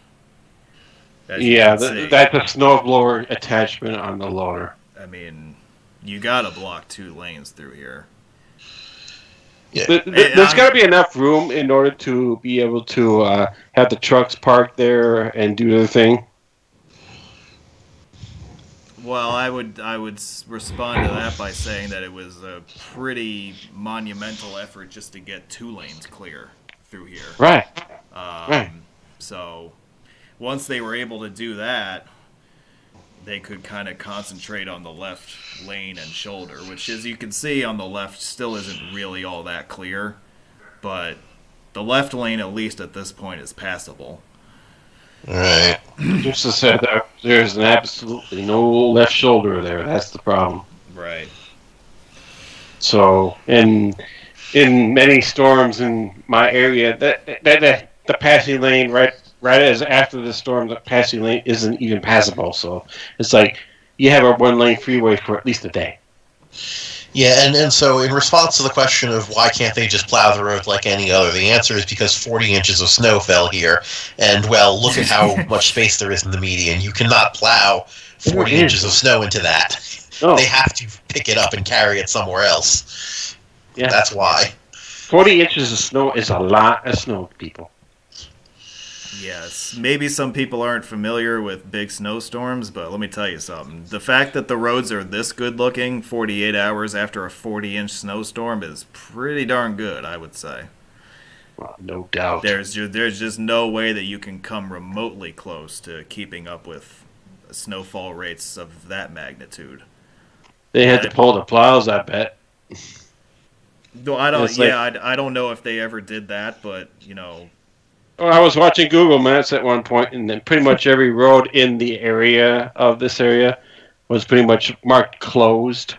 That's a snowblower attachment on the loader. I mean, you gotta block 2 lanes through here. Yeah. There's got to be enough room in order to be able to have the trucks parked there and do their thing. Well, I would respond to that by saying that it was a pretty monumental effort just to get 2 lanes clear through here. Right. Right. So once they were able to do that, they could kind of concentrate on the left lane and shoulder, which, as you can see on the left, still isn't really all that clear. But the left lane, at least at this point, is passable. Right. Just to say that there's absolutely no left shoulder there. That's the problem. Right. So, in many storms in my area, the passing lane right as after the storm, the passing lane isn't even passable. So it's like you have a 1-lane freeway for at least a day. Yeah, and so in response to the question of why can't they just plow the road like any other, the answer is because 40 inches of snow fell here. And, well, look at how much space there is in the median. You cannot plow 40 inches of snow into that. No. They have to pick it up and carry it somewhere else. Yeah. That's why. 40 inches of snow is a lot of snow, people. Yes, maybe some people aren't familiar with big snowstorms, but let me tell you something. The fact that the roads are this good looking 48 hours after a 40-inch snowstorm is pretty darn good, I would say. Well, no doubt. There's just no way that you can come remotely close to keeping up with snowfall rates of that magnitude. They had to pull the plows, I bet. No, I don't. I don't know if they ever did that, but you know. Well, I was watching Google Maps at one point, and then pretty much every road in the area of this area was pretty much marked closed.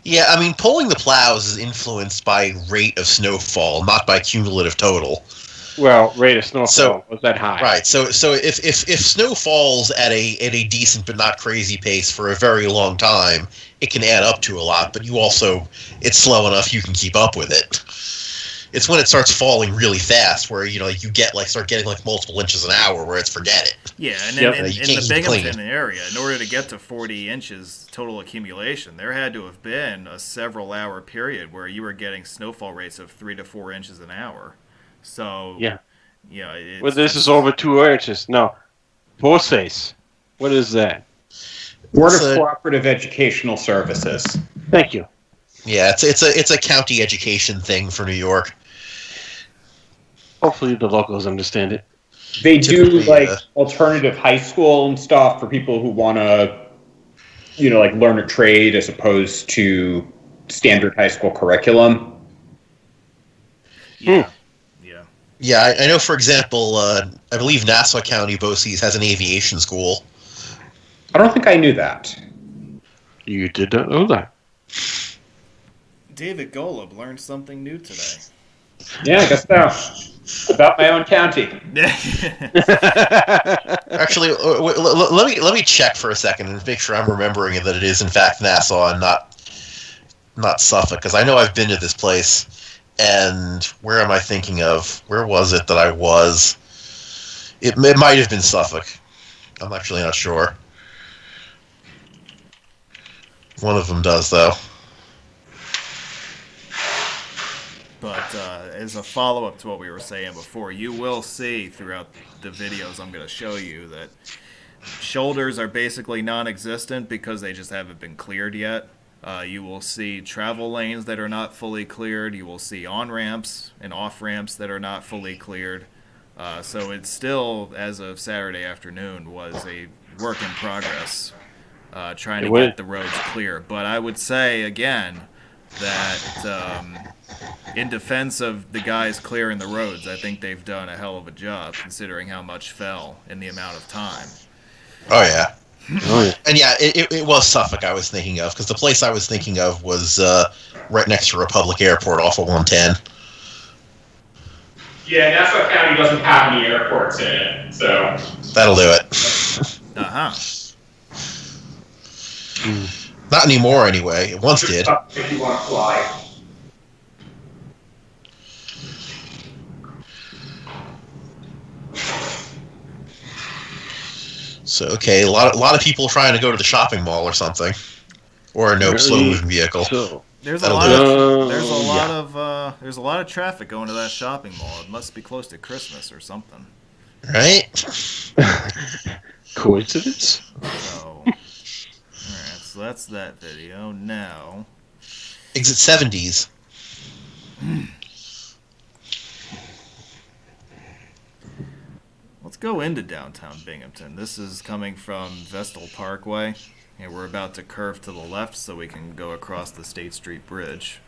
Yeah, I mean, pulling the plows is influenced by rate of snowfall, not by cumulative total. Well, rate of snowfall was that high. Right. So if snow falls at a decent but not crazy pace for a very long time, it can add up to a lot. But it's slow enough you can keep up with it. It's when it starts falling really fast where you start getting like multiple inches an hour where it's forget it. Yeah, and in the Binghamton area, in order to get to 40 inches total accumulation, there had to have been a several-hour period where you were getting snowfall rates of 3 to 4 inches an hour. So well, this is over 2 inches. No, POSES. What is that? Board of Cooperative Educational Services. Thank you. Yeah, it's a county education thing for New York. Hopefully the locals understand it. They do alternative high school and stuff for people who want to, learn a trade as opposed to standard high school curriculum. Yeah. Yeah, I know, for example, I believe Nassau County, BOCES, has an aviation school. I don't think I knew that. You did not know that. David Golub learned something new today. Yeah, I guess so. About my own county. Actually, let me check for a second and make sure I'm remembering that it is in fact Nassau and not Suffolk, because I know I've been to this place. And where am I thinking of? Where was it that I was? It might have been Suffolk. I'm actually not sure. One of them does, though. But as a follow-up to what we were saying before, you will see throughout the videos I'm going to show you that shoulders are basically non-existent because they just haven't been cleared yet. You will see travel lanes that are not fully cleared. You will see on-ramps and off-ramps that are not fully cleared. So it's still, as of Saturday afternoon, was a work in progress trying to get the roads clear. But I would say, again, that in defense of the guys clearing the roads, I think they've done a hell of a job considering how much fell in the amount of time. Oh, yeah. And yeah, it was Suffolk I was thinking of, because the place I was thinking of was right next to Republic Airport off of 110. Yeah, Nassau County doesn't have any airports in it, so... That'll do it. Uh-huh. Not anymore, anyway. It once did. If you want to fly. So, okay, a lot of people trying to go to the shopping mall or something. Or no slow-moving vehicle. So, there's a lot of traffic going to that shopping mall. It must be close to Christmas or something. Right? Coincidence? So, alright, so that's that video. Now... Exit 70s. Let's go into downtown Binghamton. This is coming from Vestal Parkway, and we're about to curve to the left so we can go across the State Street Bridge.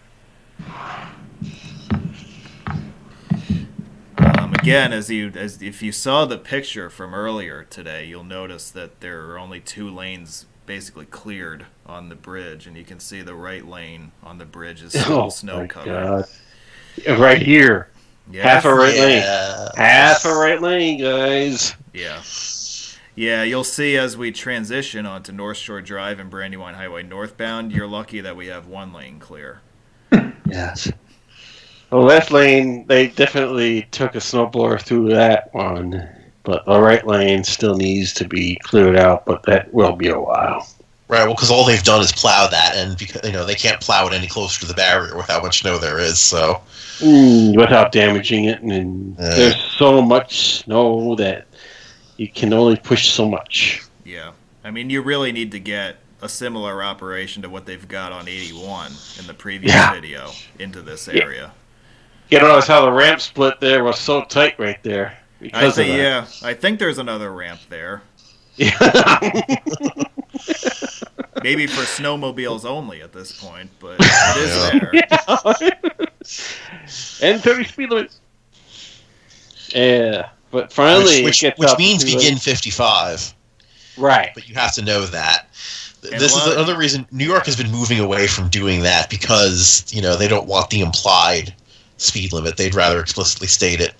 Again, if you saw the picture from earlier today, you'll notice that there are only 2 lanes basically cleared on the bridge, and you can see the right lane on the bridge is still snow covered. Right here. Yeah. Half a right lane. Half a right lane, guys. Yeah. Yeah, you'll see as we transition onto North Shore Drive and Brandywine Highway northbound, you're lucky that we have 1 lane clear. Yes. The left lane, they definitely took a snowblower through that one, but the right lane still needs to be cleared out, but that will be a while. Right, well, because all they've done is plow that, and because they can't plow it any closer to the barrier with how much snow there is, so... without damaging it, and there's so much snow that you can only push so much. Yeah. I mean, you really need to get a similar operation to what they've got on 81 in the previous video into this area. You notice how the ramp split there was so tight right there. I think there's another ramp there. Maybe for snowmobiles only at this point, but it is there. And 30 speed limit. Yeah, but finally... Which means begin 55. Right. But you have to know that. This is another reason New York has been moving away from doing that, because, they don't want the implied speed limit. They'd rather explicitly state it.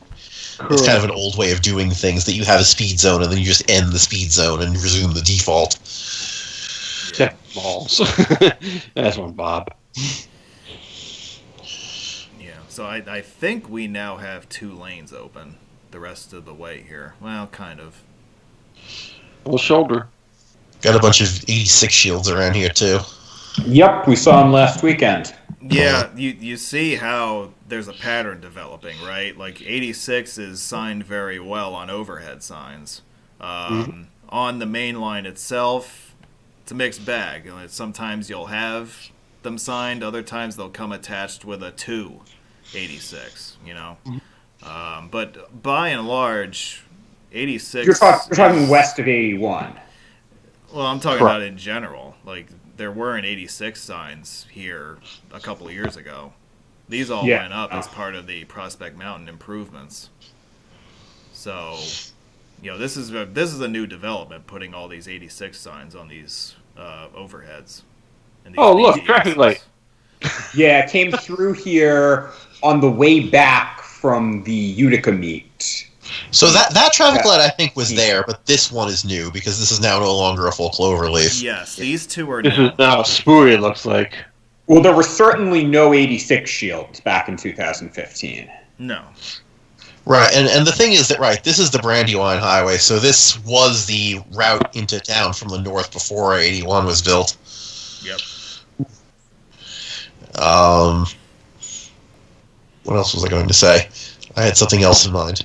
Correct. It's kind of an old way of doing things, that you have a speed zone and then you just end the speed zone and resume the default. Check balls. That's one, Bob. Yeah, so I think we now have 2 lanes open the rest of the way here. Well, kind of. Well, shoulder. Got a bunch of 86 shields around here, too. Yep, we saw them last weekend. Yeah, you see how there's a pattern developing, right? Like 86 is signed very well on overhead signs. On the main line itself, it's a mixed bag. Sometimes you'll have them signed, other times they'll come attached with a 286, But by and large, 86... You're talking west of 81. Well, I'm talking about in general. Like, there weren't 86 signs here a couple of years ago. These all went up as part of the Prospect Mountain improvements. So, this is a new development, putting all these 86 signs on these overheads. Look, traffic light. Yeah, it came through here on the way back from the Utica meet. So that traffic light I think was there, but this one is new because this is now no longer a full clover leaf. Yes, these two are This new. is now spoory, it looks like. Well, there were certainly no 86 shields back in 2015. No. Right, and the thing is that, right, this is the Brandywine Highway, so this was the route into town from the north before 81 was built. Yep. What else was I going to say? I had something else in mind.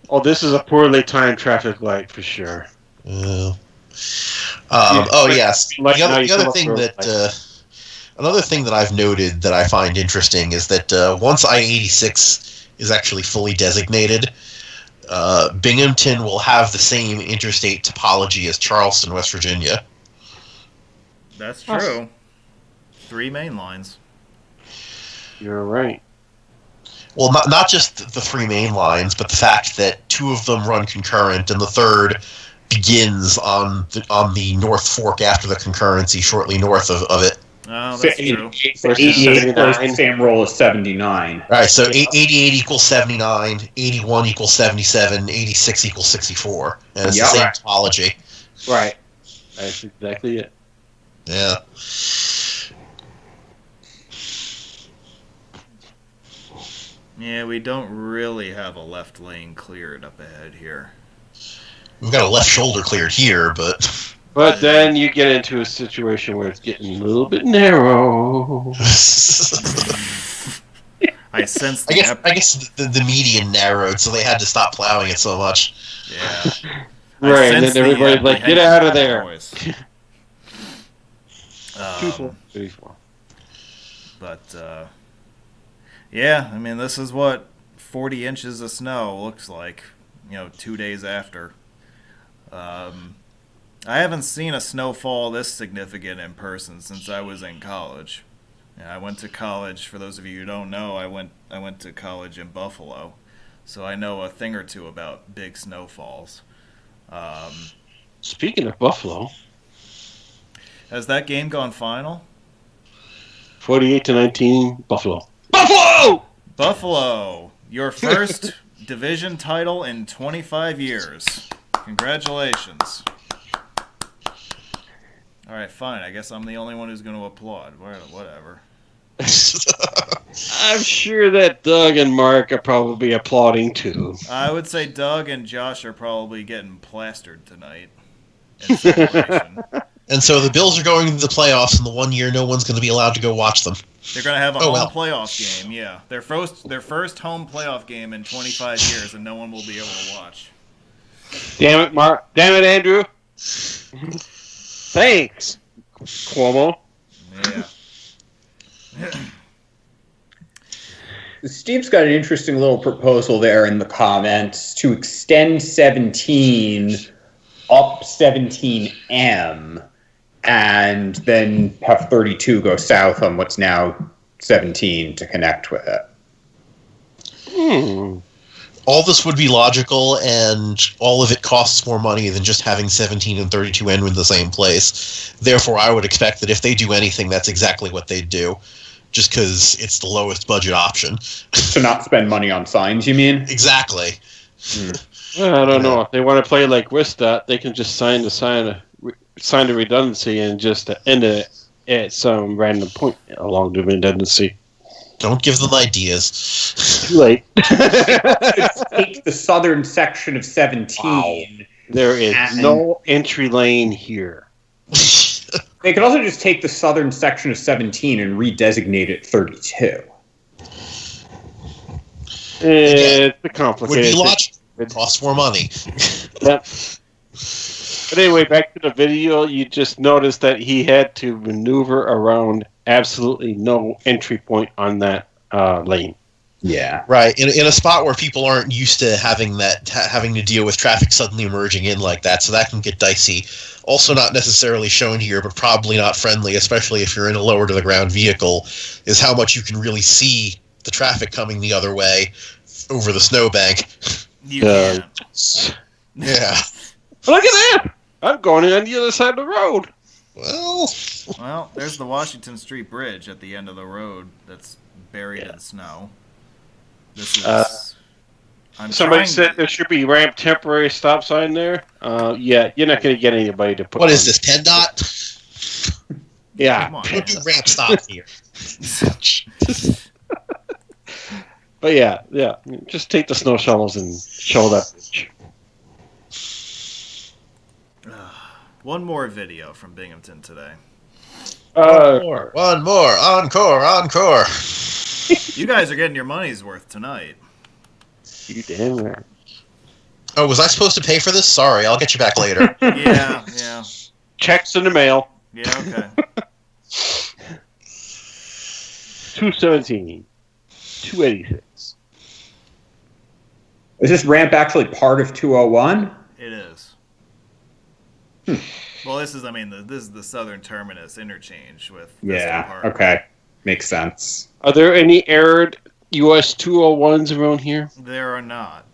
Oh, this is a poorly timed traffic light for sure. Oh yes. Like The how you other come thing up that with, another thing that I've noted that I find interesting is that once I-86 is actually fully designated, Binghamton will have the same interstate topology as Charleston, West Virginia. That's true. 3 main lines. You're right. Well, not just the 3 main lines, but the fact that 2 of them run concurrent and the third begins on the North Fork after the concurrency, shortly north of it. Oh, that's true. So 88 goes the same roll as 79. All right, so 88 equals 79, 81 equals 77, 86 equals 64. And it's the same topology. Right. That's exactly it. Yeah. Yeah, we don't really have a left lane cleared up ahead here. We've got a left shoulder cleared here, but... But then you get into a situation where it's getting a little bit narrow. I sense I guess the median narrowed, so they had to stop plowing it so much. Yeah. Right, and then everybody's like, get out of there. But, yeah, I mean, this is what 40 inches of snow looks like, 2 days after. I haven't seen a snowfall this significant in person since I was in college. I went to college, for those of you who don't know, I went to college in Buffalo, so I know a thing or two about big snowfalls. Speaking of Buffalo, has that game gone final? 48-19, Buffalo. Buffalo! Buffalo, your first division title in 25 years. Congratulations. All right, fine. I guess I'm the only one who's going to applaud. Whatever. I'm sure that Doug and Mark are probably applauding too. I would say Doug and Josh are probably getting plastered tonight in celebration. And so the Bills are going to the playoffs, and the 1 year no one's going to be allowed to go watch them. They're going to have a home playoff game, yeah. Their first home playoff game in 25 years, and no one will be able to watch. Damn it, Mark. Damn it, Andrew. Thanks, Cuomo. Yeah. Steve's got an interesting little proposal there in the comments to extend 17 up 17M and then have 32 go south on what's now 17 to connect with it. All this would be logical, and all of it costs more money than just having 17 and 32 end in the same place. Therefore, I would expect that if they do anything, that's exactly what they'd do, just because it's the lowest budget option. To not spend money on signs, you mean? Exactly. Well, I don't know. If they want to play like Wistat, they can just sign the redundancy and just end it at some random point along the redundancy. Don't give them ideas. Too late. Take the southern section of 17. Wow. There is no entry lane here. They could also just take the southern section of 17 and redesignate it 32. It's complicated. Would be logical. It costs more money. Yep. But anyway, back to the video. You just noticed that he had to maneuver around absolutely no entry point on that lane. Yeah. Right. In a spot where people aren't used to having to deal with traffic suddenly emerging in like that, so that can get dicey. Also not necessarily shown here, but probably not friendly, especially if you're in a lower to the ground vehicle, is how much you can really see the traffic coming the other way over the snowbank. You can. Yeah. Look at that! I'm going on the other side of the road. Well, there's the Washington Street Bridge at the end of the road that's buried in snow. This is. Somebody said there should be ramp temporary stop sign there. Yeah, you're not going to get anybody to put. What is this, PennDOT? Yeah. Come on, We'll do ramp stops here. But yeah, just take the snow shovels and shovel that bitch. One more video from Binghamton today. One more. Encore. You guys are getting your money's worth tonight. You damn right. Oh, was I supposed to pay for this? Sorry, I'll get you back later. Yeah. Checks in the mail. Yeah, okay. 217. 286. Is this ramp actually part of 201? It is. Well, this is the southern terminus interchange with Western Park. Okay. Makes sense. Are there any aired US 201s around here? There are not.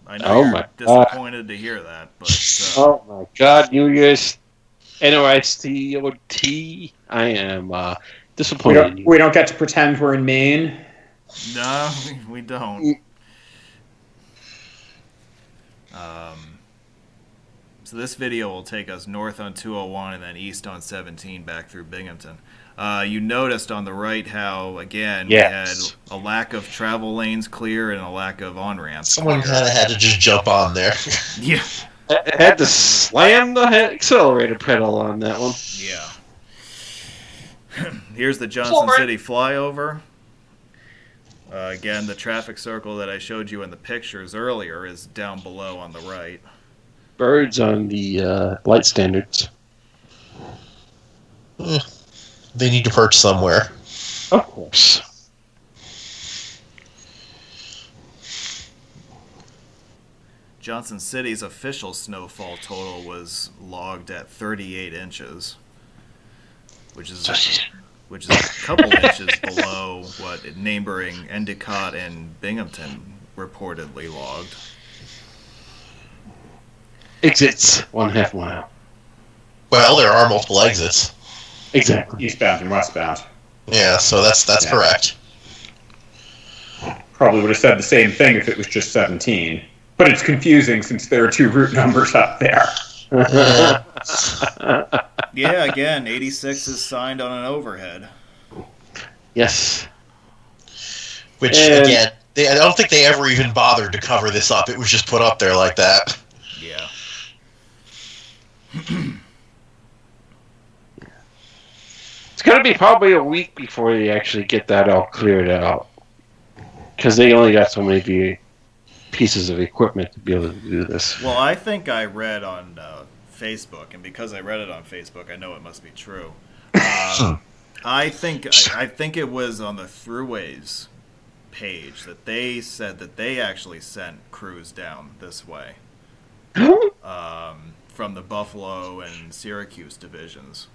I know you're disappointed to hear that, but... oh my god, New Year's NOSTOT. I am disappointed. We don't get to pretend we're in Maine? No, we don't. So this video will take us north on 201 and then east on 17 back through Binghamton. You noticed on the right how, again, we had a lack of travel lanes clear and a lack of on-ramps. Someone kind of had to just jump on there. Yeah. I had to slam the accelerator pedal on that one. Yeah. Here's the Johnson City flyover. Again, the traffic circle that I showed you in the pictures earlier is down below on the right. Birds on the light standards. They need to perch somewhere. Of course. Johnson City's official snowfall total was logged at 38 inches, which is a couple inches below what neighboring Endicott and Binghamton reportedly logged. Exits 1/2 mile. Well, there are multiple exits. Exactly. Eastbound and westbound. Yeah, so that's correct. Probably would have said the same thing if it was just 17. But it's confusing since there are two route numbers up there. Yeah, again, 86 is signed on an overhead. Yes. Which, again, I don't think they ever even bothered to cover this up. It was just put up there like that. Yeah. It's going to be probably a week before they actually get that all cleared out. Because they only got so many pieces of equipment to be able to do this. Well, I think I read on Facebook, and because I read it on Facebook, I know it must be true. I think it was on the Thruways page that they said that they actually sent crews down this way from the Buffalo and Syracuse divisions.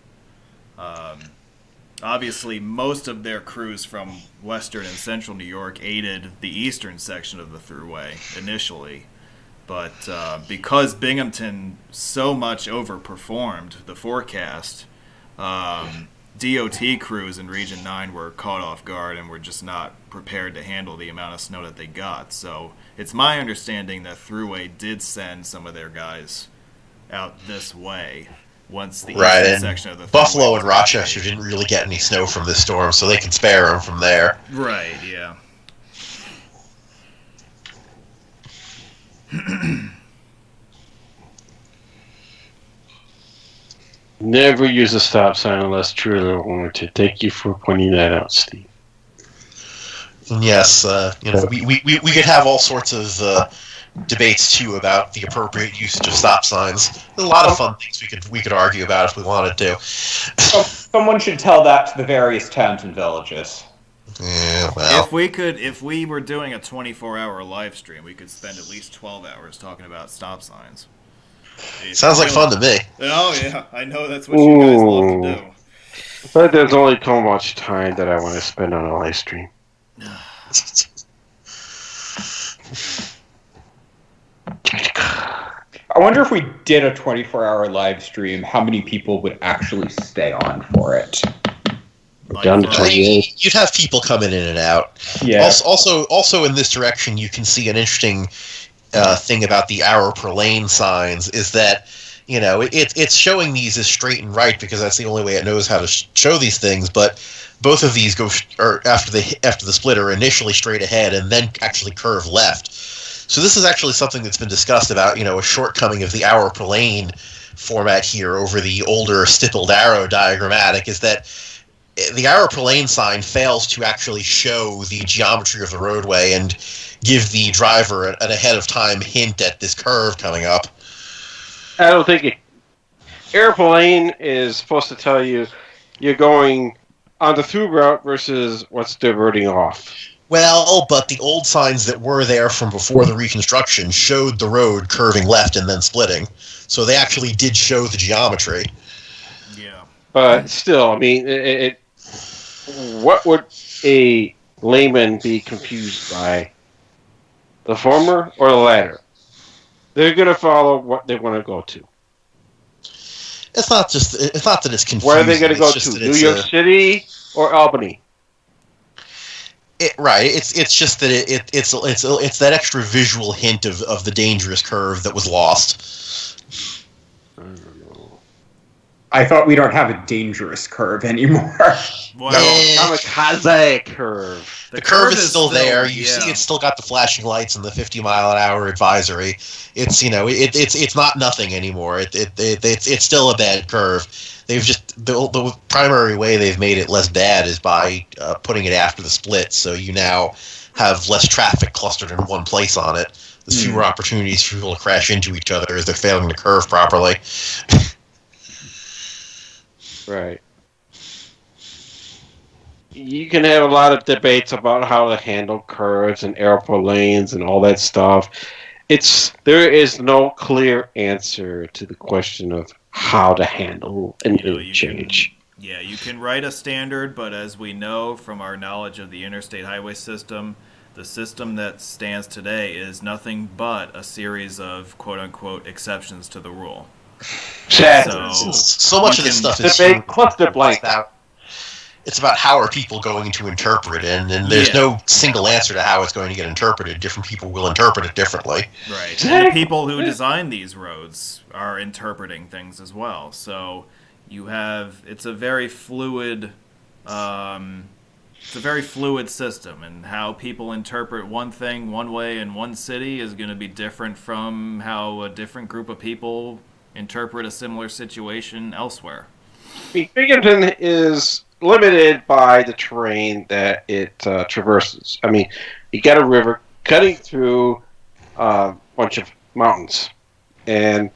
Obviously, most of their crews from western and central New York aided the eastern section of the Thruway initially. But because Binghamton so much overperformed the forecast, DOT crews in Region 9 were caught off guard and were just not prepared to handle the amount of snow that they got. So it's my understanding that Thruway did send some of their guys out this way. Once the eastern section of the Buffalo and Rochester didn't really get any snow from this storm, so they can spare them from there. Right, yeah. Never use a stop sign unless truly warranted. Thank you for pointing that out, Steve. And yes, we could have all sorts of debates too about the appropriate usage of stop signs. There's a lot of fun things we could argue about if we wanted to. Someone should tell that to the various towns and villages. Yeah, well. If we were doing a 24-hour live stream, we could spend at least 12 hours talking about stop signs. Sounds like fun to me. Oh yeah, I know that's what you guys love to do. But there's only so much time that I want to spend on a live stream. I wonder if we did a 24-hour live stream, how many people would actually stay on for it? You'd have people coming in and out. Yeah. Also in this direction, you can see an interesting thing about the hour per lane signs is that it's showing these as straight and right because that's the only way it knows how to show these things. But both of these go after the split are initially straight ahead and then actually curve left. So this is actually something that's been discussed about a shortcoming of the hour per lane format here over the older stippled arrow diagrammatic is that the hour per lane sign fails to actually show the geometry of the roadway and give the driver an ahead of time hint at this curve coming up. I don't think it. Arrow per lane is supposed to tell you you're going on the through route versus what's diverting off. Well, but the old signs that were there from before the reconstruction showed the road curving left and then splitting. So they actually did show the geometry. Yeah. But still, I mean, what would a layman be confused by? The former or the latter? They're going to follow what they want to go to. It's not that it's confusing. Where are they going to go to? New York City or Albany? Right. It's just that it's that extra visual hint of the dangerous curve that was lost. I thought we don't have a dangerous curve anymore. Well, kamikaze curve. The curve is still there. You see, it's still got the flashing lights and the 50-mile-an-hour advisory. It's it's not nothing anymore. It's still a bad curve. They've just the primary way they've made it less bad is by putting it after the split. So you now have less traffic clustered in one place on it. There's fewer opportunities for people to crash into each other as they're failing to curve properly. Right. You can have a lot of debates about how to handle curves and arrow per lanes and all that stuff. There is no clear answer to the question of how to handle an interchange. You can write a standard, but as we know from our knowledge of the interstate highway system, the system that stands today is nothing but a series of quote-unquote exceptions to the rule. So much of this stuff is cluster blank out. It's about how are people going to interpret it, and there's no single answer to how it's going to get interpreted. Different people will interpret it differently. Right. And the people who design these roads are interpreting things as well. So it's a very fluid system, and how people interpret one thing one way in one city is going to be different from how a different group of people interpret a similar situation elsewhere. Binghamton is limited by the terrain that it traverses. I mean, you got a river cutting through a bunch of mountains, and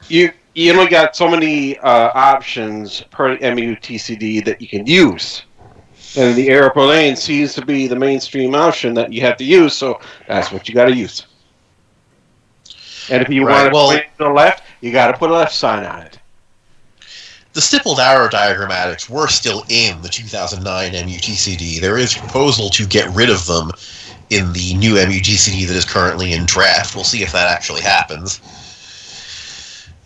you only got so many options per MUTCD that you can use. And the arrow per lane seems to be the mainstream option that you have to use, so that's what you got to use. And if you want to go to the left, you got to put a left sign on it. The stippled arrow diagrammatics were still in the 2009 MUTCD. There is a proposal to get rid of them in the new MUTCD that is currently in draft. We'll see if that actually happens.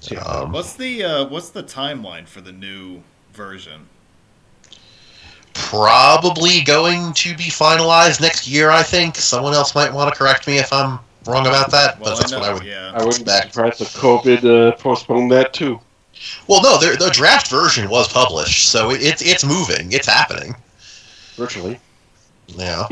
What's the timeline for the new version? Probably going to be finalized next year, I think. Someone else might want to correct me if I'm wrong about that, but that's what I would expect. I wouldn't be surprised if COVID postponed that too. Well, no, the draft version was published, so it's moving. It's happening. Virtually. Yeah.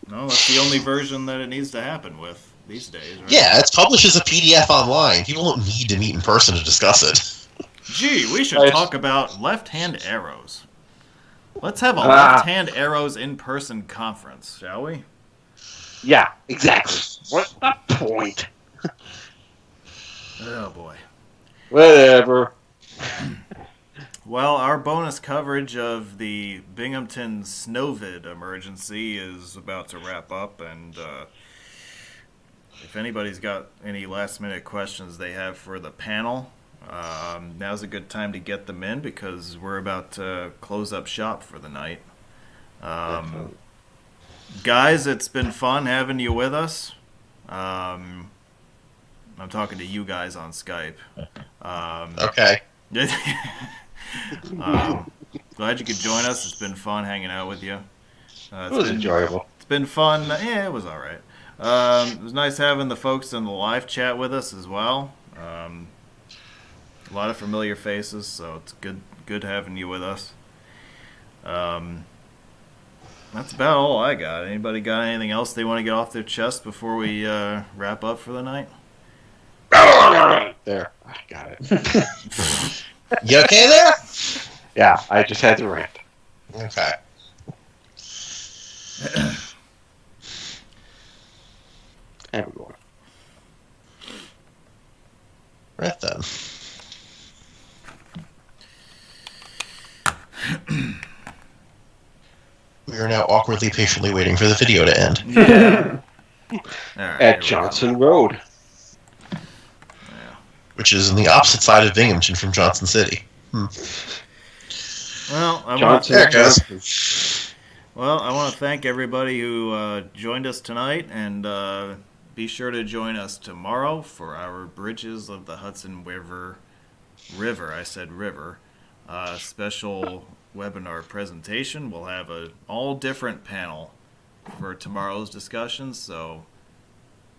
No, that's the only version that it needs to happen with these days, right? Yeah, it's published as a PDF online. People don't need to meet in person to discuss it. Gee, we should talk about left-hand arrows. Let's have a left-hand arrows in-person conference, shall we? Yeah, exactly. What's the point? Oh, boy. Whatever. Well, our bonus coverage of the Binghamton Snowvid emergency is about to wrap up, and if anybody's got any last-minute questions they have for the panel, now's a good time to get them in because we're about to close up shop for the night. Guys, it's been fun having you with us. I'm talking to you guys on Skype. Okay. glad you could join us. It's been fun hanging out with you. It was enjoyable. It's been fun. Yeah, it was all right. It was nice having the folks in the live chat with us as well. A lot of familiar faces, so it's good having you with us. That's about all I got. Anybody got anything else they want to get off their chest before we wrap up for the night? There, I got it. You okay there? Yeah, I just had to rant. Okay. Everyone. Right then. We are now awkwardly, patiently waiting for the video to end. Yeah. Right, at Johnson Road. Yeah. Which is on the opposite side of Binghamton from Johnson City. Well, I want to thank everybody who joined us tonight, and be sure to join us tomorrow for our Bridges of the Hudson River. I said river. Special webinar presentation. We'll have an all different panel for tomorrow's discussion, so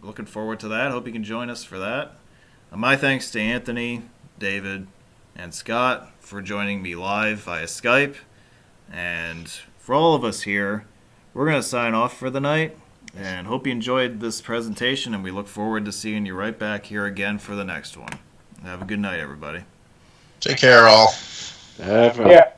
looking forward to that. Hope you can join us for that. My thanks to Anthony, David, and Scott for joining me live via Skype. And for all of us here, we're going to sign off for the night, and hope you enjoyed this presentation, and we look forward to seeing you right back here again for the next one. Have a good night, everybody. Take care, all. Yeah.